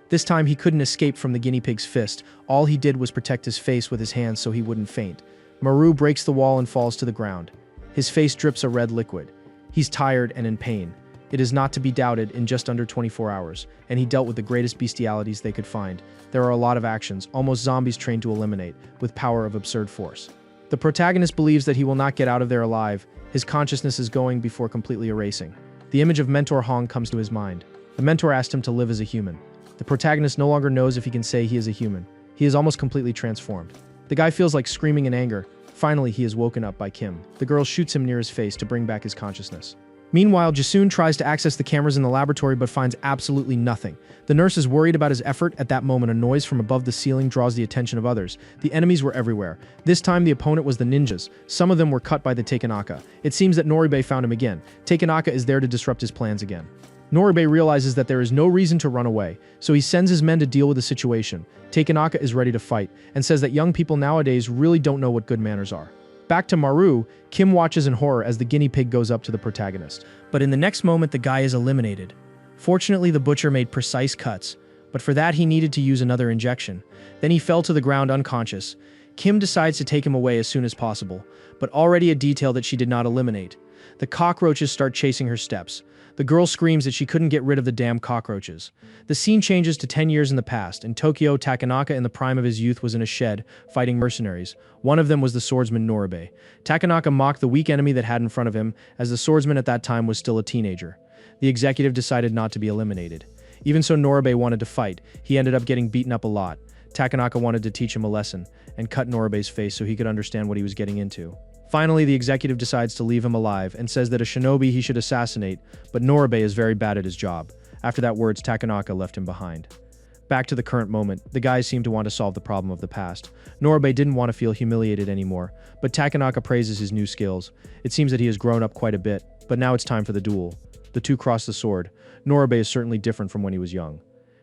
This time he couldn't escape from the guinea pig's fist. All he did was protect his face with his hands so he wouldn't faint. Maru breaks the wall and falls to the ground. His face drips a red liquid. He's tired and in pain. It is not to be doubted in just under 24 hours, and he dealt with the greatest bestialities they could find. There are a lot of actions, almost zombies trained to eliminate, with power of absurd force. The protagonist believes that he will not get out of there alive. His consciousness is going before completely erasing. The image of Mentor Hong comes to his mind. The mentor asked him to live as a human. The protagonist no longer knows if he can say he is a human. He is almost completely transformed. The guy feels like screaming in anger. Finally, he is woken up by Kim. The girl shoots him near his face to bring back his consciousness. Meanwhile, Jasoon tries to access the cameras in the laboratory but finds absolutely nothing. The nurse is worried about his effort. At that moment, a noise from above the ceiling draws the attention of others. The enemies were everywhere. This time, the opponent was the ninjas. Some of them were cut by the Takenaka. It seems that Noribe found him again. Takenaka is there to disrupt his plans again. Noribe realizes that there is no reason to run away, so he sends his men to deal with the situation. Takenaka is ready to fight, and says that young people nowadays really don't know what good manners are. Back to Maru, Kim watches in horror as the guinea pig goes up to the protagonist. But in the next moment, the guy is eliminated. Fortunately, the butcher made precise cuts, but for that he needed to use another injection. Then he fell to the ground unconscious. Kim decides to take him away as soon as possible, but already a detail that she did not eliminate. The cockroaches start chasing her steps. The girl screams that she couldn't get rid of the damn cockroaches. The scene changes to 10 years in the past. In Tokyo, Takenaka in the prime of his youth was in a shed, fighting mercenaries. One of them was the swordsman Noribe. Takenaka mocked the weak enemy that had in front of him, as the swordsman at that time was still a teenager. The executive decided not to be eliminated. Even so, Noribe wanted to fight. He ended up getting beaten up a lot. Takanaka wanted to teach him a lesson and cut Noribe's face so he could understand what he was getting into. Finally, the executive decides to leave him alive and says that a shinobi he should assassinate, but Noribe is very bad at his job. After that words, Takanaka left him behind. Back to the current moment, the guys seem to want to solve the problem of the past. Noribe didn't want to feel humiliated anymore, but Takanaka praises his new skills. It seems that he has grown up quite a bit, but now it's time for the duel. The two cross the sword. Noribe is certainly different from when he was young.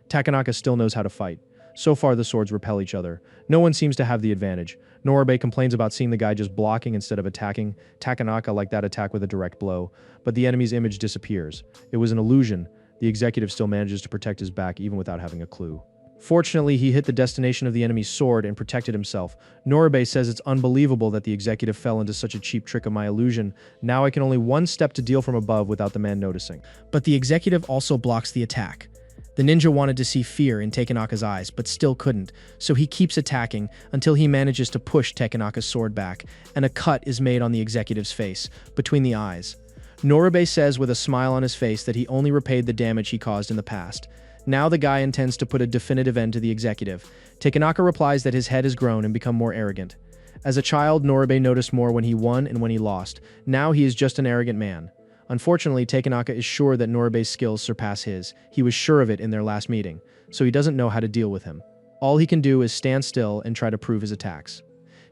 Takanaka still knows how to fight. So far, the swords repel each other. No one seems to have the advantage. Noribe complains about seeing the guy just blocking instead of attacking. Takanaka liked that attack with a direct blow, but the enemy's image disappears. It was an illusion. The executive still manages to protect his back even without having a clue. Fortunately, he hit the destination of the enemy's sword and protected himself. Noribe says it's unbelievable that the executive fell into such a cheap trick of my illusion. Now I can only one step to deal from above without the man noticing. But the executive also blocks the attack. The ninja wanted to see fear in Takanaka's eyes, but still couldn't, so he keeps attacking until he manages to push Takanaka's sword back, and a cut is made on the executive's face, between the eyes. Noribe says with a smile on his face that he only repaid the damage he caused in the past. Now the guy intends to put a definitive end to the executive. Takanaka replies that his head has grown and become more arrogant. As a child, Noribe noticed more when he won and when he lost. Now he is just an arrogant man. Unfortunately, Takanaka is sure that Noribe's skills surpass his. He was sure of it in their last meeting, so he doesn't know how to deal with him. All he can do is stand still and try to prove his attacks.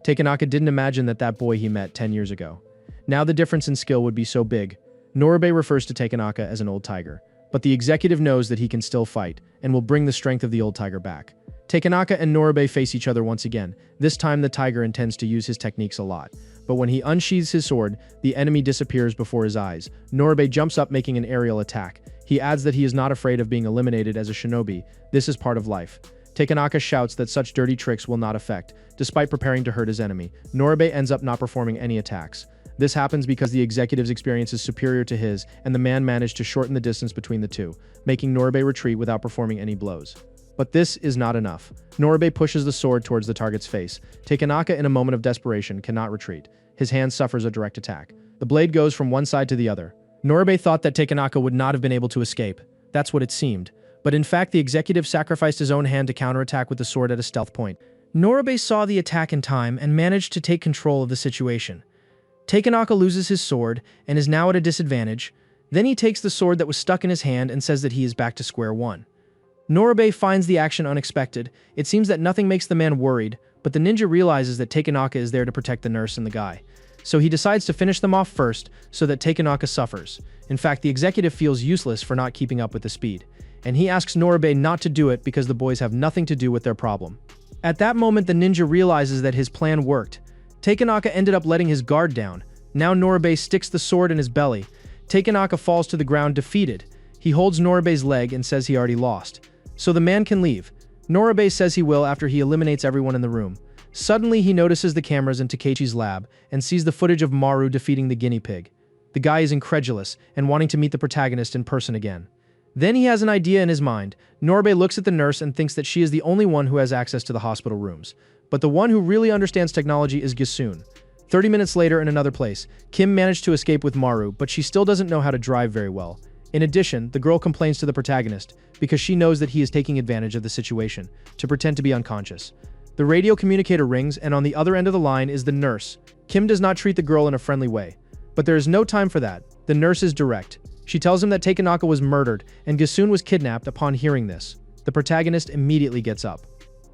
Takanaka didn't imagine that boy he met 10 years ago. Now the difference in skill would be so big. Noribe refers to Takanaka as an old tiger, but the executive knows that he can still fight and will bring the strength of the old tiger back. Takanaka and Noribe face each other once again. This time the tiger intends to use his techniques a lot, but when he unsheathes his sword, the enemy disappears before his eyes. Noribe jumps up making an aerial attack. He adds that he is not afraid of being eliminated as a shinobi. This is part of life. Takanaka shouts that such dirty tricks will not affect. Despite preparing to hurt his enemy, Noribe ends up not performing any attacks. This happens because the executive's experience is superior to his, and the man managed to shorten the distance between the two, making Noribe retreat without performing any blows. But this is not enough. Noribe pushes the sword towards the target's face. Takanaka, in a moment of desperation, cannot retreat. His hand suffers a direct attack. The blade goes from one side to the other. Noribe thought that Takanaka would not have been able to escape. That's what it seemed. But in fact, the executive sacrificed his own hand to counterattack with the sword at a stealth point. Noribe saw the attack in time and managed to take control of the situation. Takanaka loses his sword and is now at a disadvantage. Then he takes the sword that was stuck in his hand and says that he is back to square one. Noribe finds the action unexpected. It seems that nothing makes the man worried, but the ninja realizes that Takanaka is there to protect the nurse and the guy. So he decides to finish them off first so that Takanaka suffers. In fact, the executive feels useless for not keeping up with the speed, and he asks Noribe not to do it because the boys have nothing to do with their problem. At that moment, the ninja realizes that his plan worked. Takanaka ended up letting his guard down. Now Noribe sticks the sword in his belly. Takanaka falls to the ground defeated. He holds Noribe's leg and says he already lost. So the man can leave. Noribe says he will after he eliminates everyone in the room. Suddenly he notices the cameras in Takechi's lab and sees the footage of Maru defeating the guinea pig. The guy is incredulous and wanting to meet the protagonist in person again. Then he has an idea in his mind. Noribe looks at the nurse and thinks that she is the only one who has access to the hospital rooms. But the one who really understands technology is Gisun. 30 minutes later in another place, Kim managed to escape with Maru, but she still doesn't know how to drive very well. In addition, the girl complains to the protagonist because she knows that he is taking advantage of the situation to pretend to be unconscious. The radio communicator rings, and on the other end of the line is the nurse. Kim does not treat the girl in a friendly way, but there is no time for that. The nurse is direct. She tells him that Takanaka was murdered and Gisun was kidnapped. Upon hearing this, the protagonist immediately gets up.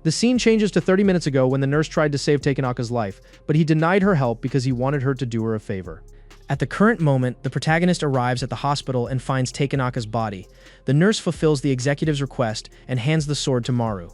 The scene changes to 30 minutes ago when the nurse tried to save Takanaka's life, but he denied her help because he wanted her to do her a favor. At the current moment, the protagonist arrives at the hospital and finds Takanaka's body. The nurse fulfills the executive's request and hands the sword to Maru.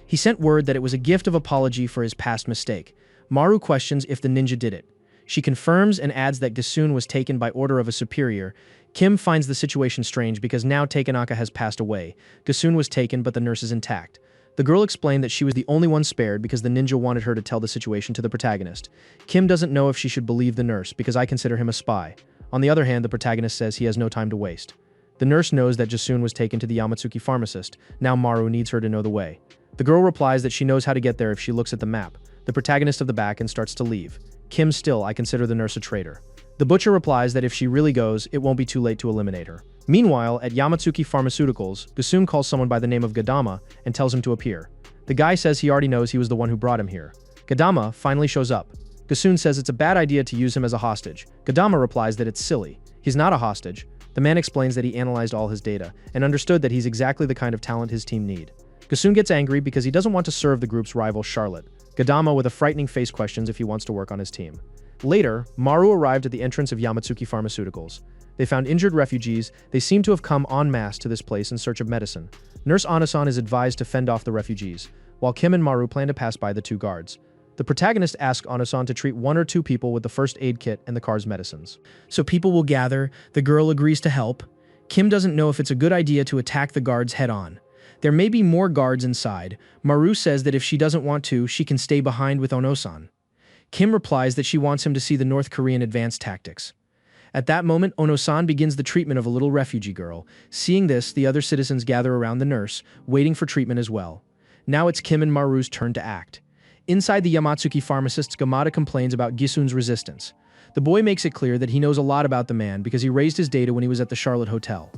He sent word that it was a gift of apology for his past mistake. Maru questions if the ninja did it. She confirms and adds that Gisun was taken by order of a superior. Kim finds the situation strange because now Takanaka has passed away. Gisun was taken, but the nurse is intact. The girl explained that she was the only one spared because the ninja wanted her to tell the situation to the protagonist. Kim doesn't know if she should believe the nurse because I consider him a spy. On the other hand, the protagonist says he has no time to waste. The nurse knows that Gisun was taken to the Yamatsuki pharmacist. Now Maru needs her to know the way. The girl replies that she knows how to get there if she looks at the map. The protagonist of the back and starts to leave. Kim still, I consider the nurse a traitor. The butcher replies that if she really goes, it won't be too late to eliminate her. Meanwhile, at Yamatsuki Pharmaceuticals, Gisun calls someone by the name of Gadama and tells him to appear. The guy says he already knows he was the one who brought him here. Gadama finally shows up. Gisun says it's a bad idea to use him as a hostage. Gadama replies that it's silly. He's not a hostage. The man explains that he analyzed all his data and understood that he's exactly the kind of talent his team need. Gisun gets angry because he doesn't want to serve the group's rival Charlotte. Gadama with a frightening face questions if he wants to work on his team. Later, Maru arrived at the entrance of Yamatsuki Pharmaceuticals. They found injured refugees. They seem to have come en masse to this place in search of medicine. Nurse Anasan is advised to fend off the refugees, while Kim and Maru plan to pass by the two guards. The protagonist asks Anasan to treat 1 or 2 people with the first aid kit and the car's medicines. So people will gather, the girl agrees to help. Kim doesn't know if it's a good idea to attack the guards head-on. There may be more guards inside. Maru says that if she doesn't want to, she can stay behind with Onosan. Kim replies that she wants him to see the North Korean advanced tactics. At that moment, Ono-san begins the treatment of a little refugee girl. Seeing this, the other citizens gather around the nurse, waiting for treatment as well. Now it's Kim and Maru's turn to act. Inside the Yamatsuki pharmacists, Gamada complains about Gisun's resistance. The boy makes it clear that he knows a lot about the man because he raised his data when he was at the Charlotte Hotel.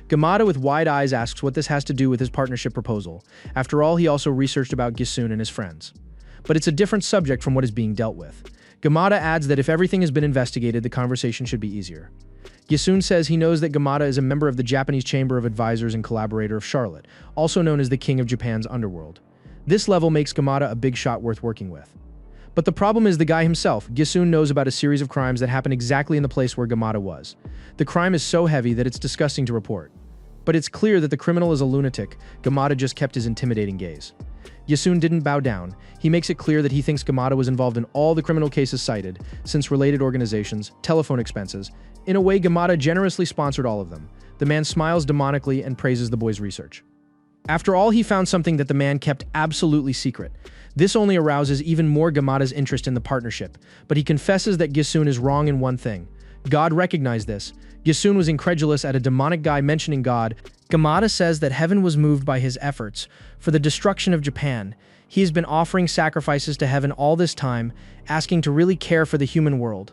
Gamada with wide eyes asks what this has to do with his partnership proposal. After all, he also researched about Gisun and his friends. But it's a different subject from what is being dealt with. Gamada adds that if everything has been investigated, the conversation should be easier. Gisun says he knows that Gamada is a member of the Japanese Chamber of Advisors and collaborator of Charlotte, also known as the King of Japan's underworld. This level makes Gamada a big shot worth working with. But the problem is the guy himself. Gisun knows about a series of crimes that happen exactly in the place where Gamada was. The crime is so heavy that it's disgusting to report. But it's clear that the criminal is a lunatic. Gamada just kept his intimidating gaze. Gisun didn't bow down. He makes it clear that he thinks Gamada was involved in all the criminal cases cited, since related organizations, telephone expenses. In a way, Gamada generously sponsored all of them. The man smiles demonically and praises the boy's research. After all, he found something that the man kept absolutely secret. This only arouses even more Gamada's interest in the partnership, but he confesses that Gisun is wrong in one thing. God recognized this. Gisun was incredulous at a demonic guy mentioning God. Gamada says that heaven was moved by his efforts for the destruction of Japan. He has been offering sacrifices to heaven all this time, asking to really care for the human world.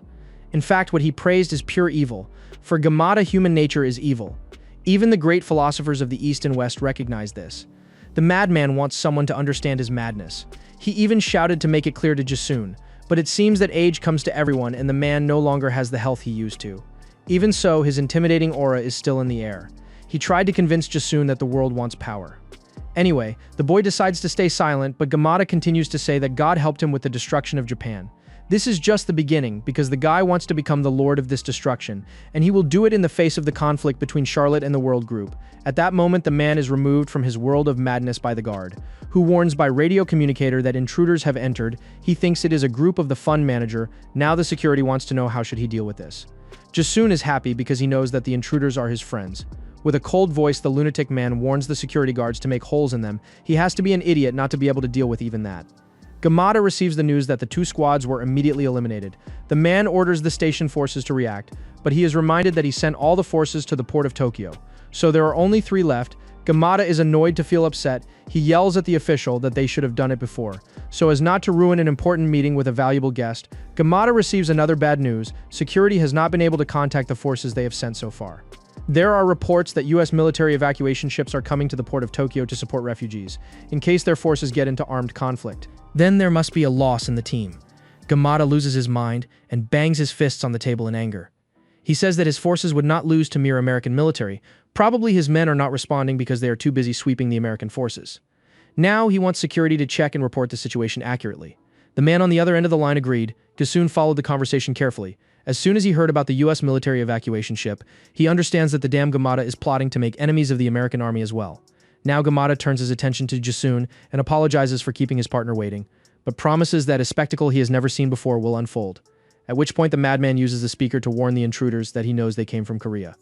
In fact, what he praised is pure evil. For Gamada, human nature is evil. Even the great philosophers of the East and West recognize this. The madman wants someone to understand his madness. He even shouted to make it clear to Gisun, but it seems that age comes to everyone and the man no longer has the health he used to. Even so, his intimidating aura is still in the air. He tried to convince Gisun that the world wants power. Anyway, the boy decides to stay silent, but Gamada continues to say that God helped him with the destruction of Japan. This is just the beginning, because the guy wants to become the lord of this destruction, and he will do it in the face of the conflict between Charlotte and the World Group. At that moment, the man is removed from his world of madness by the guard, who warns by radio communicator that intruders have entered. He thinks it is a group of the fund manager. Now the security wants to know how should he deal with this. Gisun is happy because he knows that the intruders are his friends. With a cold voice, the lunatic man warns the security guards to make holes in them. He has to be an idiot not to be able to deal with even that. Gamada receives the news that the 2 squads were immediately eliminated. The man orders the station forces to react, but he is reminded that he sent all the forces to the port of Tokyo. So there are only 3 left. Gamada is annoyed to feel upset. He yells at the official that they should have done it before. So as not to ruin an important meeting with a valuable guest, Gamada receives another bad news. Security has not been able to contact the forces they have sent so far. There are reports that U.S. military evacuation ships are coming to the port of Tokyo to support refugees, in case their forces get into armed conflict. Then there must be a loss in the team. Gamada loses his mind and bangs his fists on the table in anger. He says that his forces would not lose to mere American military. Probably his men are not responding because they are too busy sweeping the American forces. Now he wants security to check and report the situation accurately. The man on the other end of the line agreed. Gisun followed the conversation carefully. As soon as he heard about the U.S. military evacuation ship, he understands that the damn Gamada is plotting to make enemies of the American army as well. Now Gamada turns his attention to Gisun and apologizes for keeping his partner waiting, but promises that a spectacle he has never seen before will unfold. At which point the madman uses the speaker to warn the intruders that he knows they came from Korea.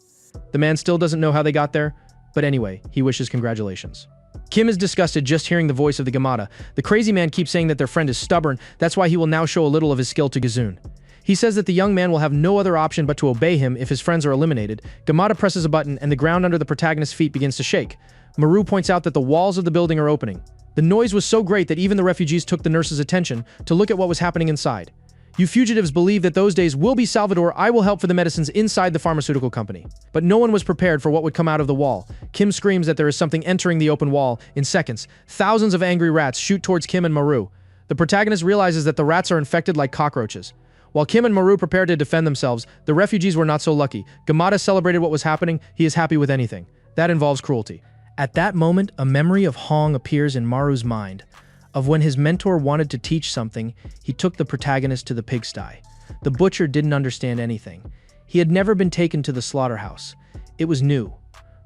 The man still doesn't know how they got there, but anyway, he wishes congratulations. Kim is disgusted just hearing the voice of the Gamada. The crazy man keeps saying that their friend is stubborn. That's why he will now show a little of his skill to Gisun. He says that the young man will have no other option but to obey him if his friends are eliminated. Gamada presses a button and the ground under the protagonist's feet begins to shake. Maru points out that the walls of the building are opening. The noise was so great that even the refugees took the nurse's attention to look at what was happening inside. You fugitives believe that those days will be Salvador. I will help for the medicines inside the pharmaceutical company. But no one was prepared for what would come out of the wall. Kim screams that there is something entering the open wall. In seconds, thousands of angry rats shoot towards Kim and Maru. The protagonist realizes that the rats are infected like cockroaches. While Kim and Maru prepare to defend themselves, the refugees were not so lucky. Gamada celebrated what was happening. He is happy with anything. That involves cruelty. At that moment, a memory of Hong appears in Maru's mind. Of when his mentor wanted to teach something, he took the protagonist to the pigsty. The butcher didn't understand anything. He had never been taken to the slaughterhouse. It was new.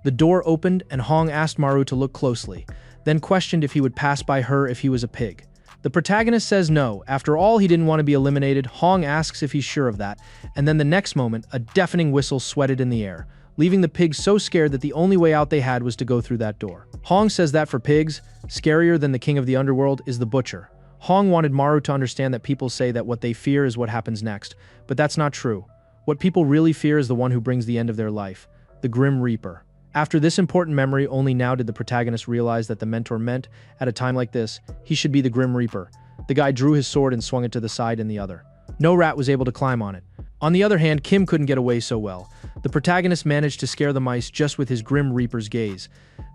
The door opened and Hong asked Maru to look closely, then questioned if he would pass by her if he was a pig. The protagonist says no. After all, he didn't want to be eliminated. Hong asks if he's sure of that, and then the next moment, a deafening whistle sweated in the air, leaving the pigs so scared that the only way out they had was to go through that door. Hong says that for pigs, scarier than the king of the underworld is the butcher. Hong wanted Maru to understand that people say that what they fear is what happens next, but that's not true. What people really fear is the one who brings the end of their life, the Grim Reaper. After this important memory, only now did the protagonist realize that the mentor meant, at a time like this, he should be the Grim Reaper. The guy drew his sword and swung it to the side in the other. No rat was able to climb on it. On the other hand, Kim couldn't get away so well. The protagonist managed to scare the mice just with his Grim Reaper's gaze.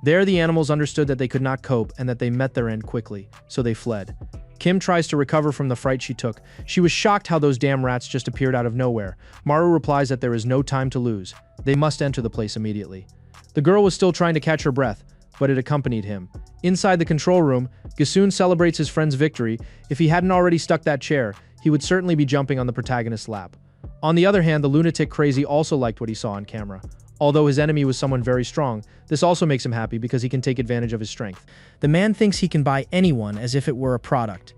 There, the animals understood that they could not cope and that they met their end quickly, so they fled. Kim tries to recover from the fright she took. She was shocked how those damn rats just appeared out of nowhere. Maru replies that there is no time to lose. They must enter the place immediately. The girl was still trying to catch her breath, but it accompanied him. Inside the control room, Gisun celebrates his friend's victory. If he hadn't already stuck that chair, he would certainly be jumping on the protagonist's lap. On the other hand, the lunatic Crazy also liked what he saw on camera. Although his enemy was someone very strong, this also makes him happy because he can take advantage of his strength. The man thinks he can buy anyone as if it were a product.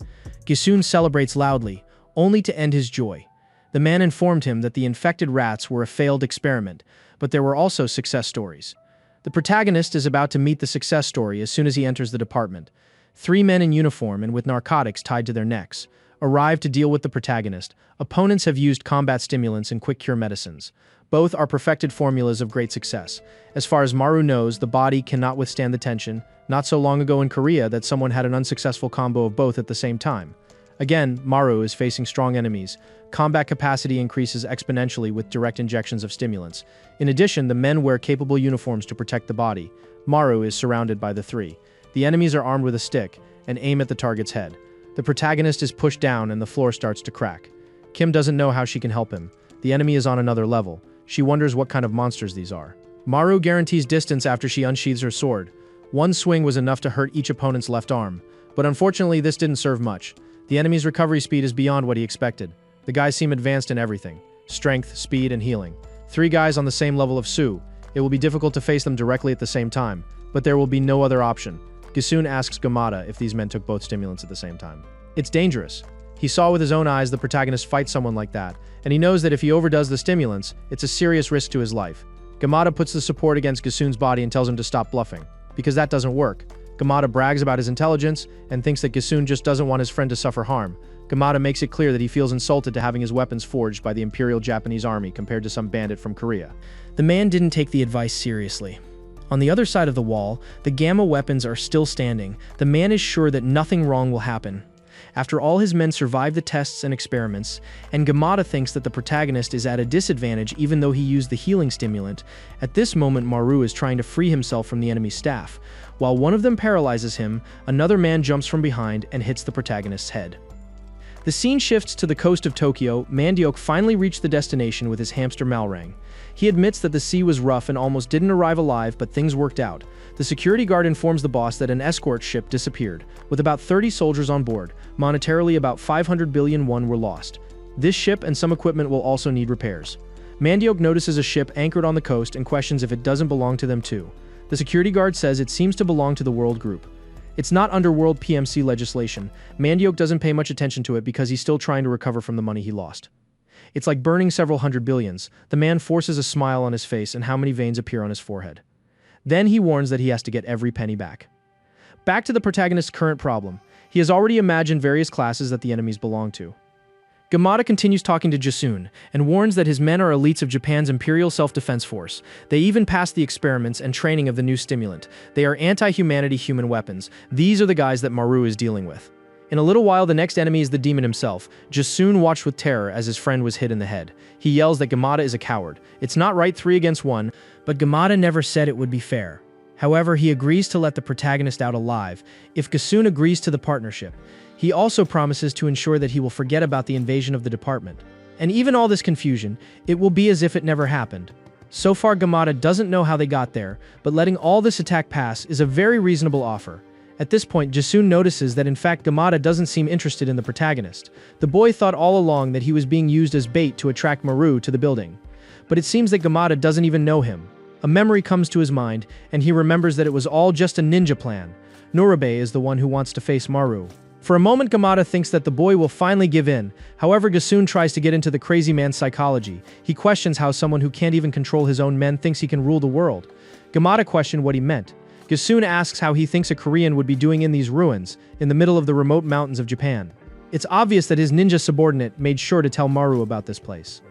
Gisun celebrates loudly, only to end his joy. The man informed him that the infected rats were a failed experiment, but there were also success stories. The protagonist is about to meet the success story as soon as he enters the department. 3 men in uniform and with narcotics tied to their necks arrive to deal with the protagonist. Opponents have used combat stimulants and quick cure medicines. Both are perfected formulas of great success. As far as Maru knows, the body cannot withstand the tension. Not so long ago in Korea that someone had an unsuccessful combo of both at the same time. Again, Maru is facing strong enemies. Combat capacity increases exponentially with direct injections of stimulants. In addition, the men wear capable uniforms to protect the body. Maru is surrounded by the 3. The enemies are armed with a stick and aim at the target's head. The protagonist is pushed down and the floor starts to crack. Kim doesn't know how she can help him. The enemy is on another level. She wonders what kind of monsters these are. Maru guarantees distance after she unsheathes her sword. One swing was enough to hurt each opponent's left arm, but unfortunately this didn't serve much. The enemy's recovery speed is beyond what he expected. The guys seem advanced in everything: strength, speed, and healing. 3 guys on the same level of Su. It will be difficult to face them directly at the same time, but there will be no other option. Gisun asks Gamada if these men took both stimulants at the same time. It's dangerous. He saw with his own eyes the protagonist fight someone like that, and he knows that if he overdoes the stimulants, it's a serious risk to his life. Gamada puts the support against Gisun's body and tells him to stop bluffing, because that doesn't work. Gamada brags about his intelligence and thinks that Gisun just doesn't want his friend to suffer harm. Gamada makes it clear that he feels insulted to having his weapons forged by the Imperial Japanese Army compared to some bandit from Korea. The man didn't take the advice seriously. On the other side of the wall, the gamma weapons are still standing. The man is sure that nothing wrong will happen. After all, his men survive the tests and experiments, and Gamada thinks that the protagonist is at a disadvantage even though he used the healing stimulant. At this moment, Maru is trying to free himself from the enemy's staff. While one of them paralyzes him, another man jumps from behind and hits the protagonist's head. The scene shifts to the coast of Tokyo. Mandiok finally reached the destination with his hamster Malrang. He admits that the sea was rough and almost didn't arrive alive, but things worked out. The security guard informs the boss that an escort ship disappeared, with about 30 soldiers on board. Monetarily, about 500 billion won were lost. This ship and some equipment will also need repairs. Mandiok notices a ship anchored on the coast and questions if it doesn't belong to them too. The security guard says it seems to belong to the World Group. It's not under World PMC legislation. Mandiok doesn't pay much attention to it because he's still trying to recover from the money he lost. It's like burning several hundred billions. The man forces a smile on his face and how many veins appear on his forehead. Then he warns that he has to get every penny back. Back to the protagonist's current problem. He has already imagined various classes that the enemies belong to. Gamada continues talking to Gisun and warns that his men are elites of Japan's Imperial Self-Defense Force. They even passed the experiments and training of the new stimulant. They are anti-humanity human weapons. These are the guys that Maru is dealing with. In a little while, the next enemy is the demon himself. Jasun watched with terror as his friend was hit in the head. He yells that Gamada is a coward. It's not right 3 against 1, but Gamada never said it would be fair. However, he agrees to let the protagonist out alive if Gasun agrees to the partnership. He also promises to ensure that he will forget about the invasion of the department. And even all this confusion, it will be as if it never happened. So far, Gamada doesn't know how they got there, but letting all this attack pass is a very reasonable offer. At this point, Jasun notices that in fact Gamada doesn't seem interested in the protagonist. The boy thought all along that he was being used as bait to attract Maru to the building. But it seems that Gamada doesn't even know him. A memory comes to his mind, and he remembers that it was all just a ninja plan. Nurabe is the one who wants to face Maru. For a moment, Gamada thinks that the boy will finally give in. However, Gasun tries to get into the crazy man's psychology. He questions how someone who can't even control his own men thinks he can rule the world. Gamada questioned what he meant. Gasun asks how he thinks a Korean would be doing in these ruins, in the middle of the remote mountains of Japan. It's obvious that his ninja subordinate made sure to tell Maru about this place.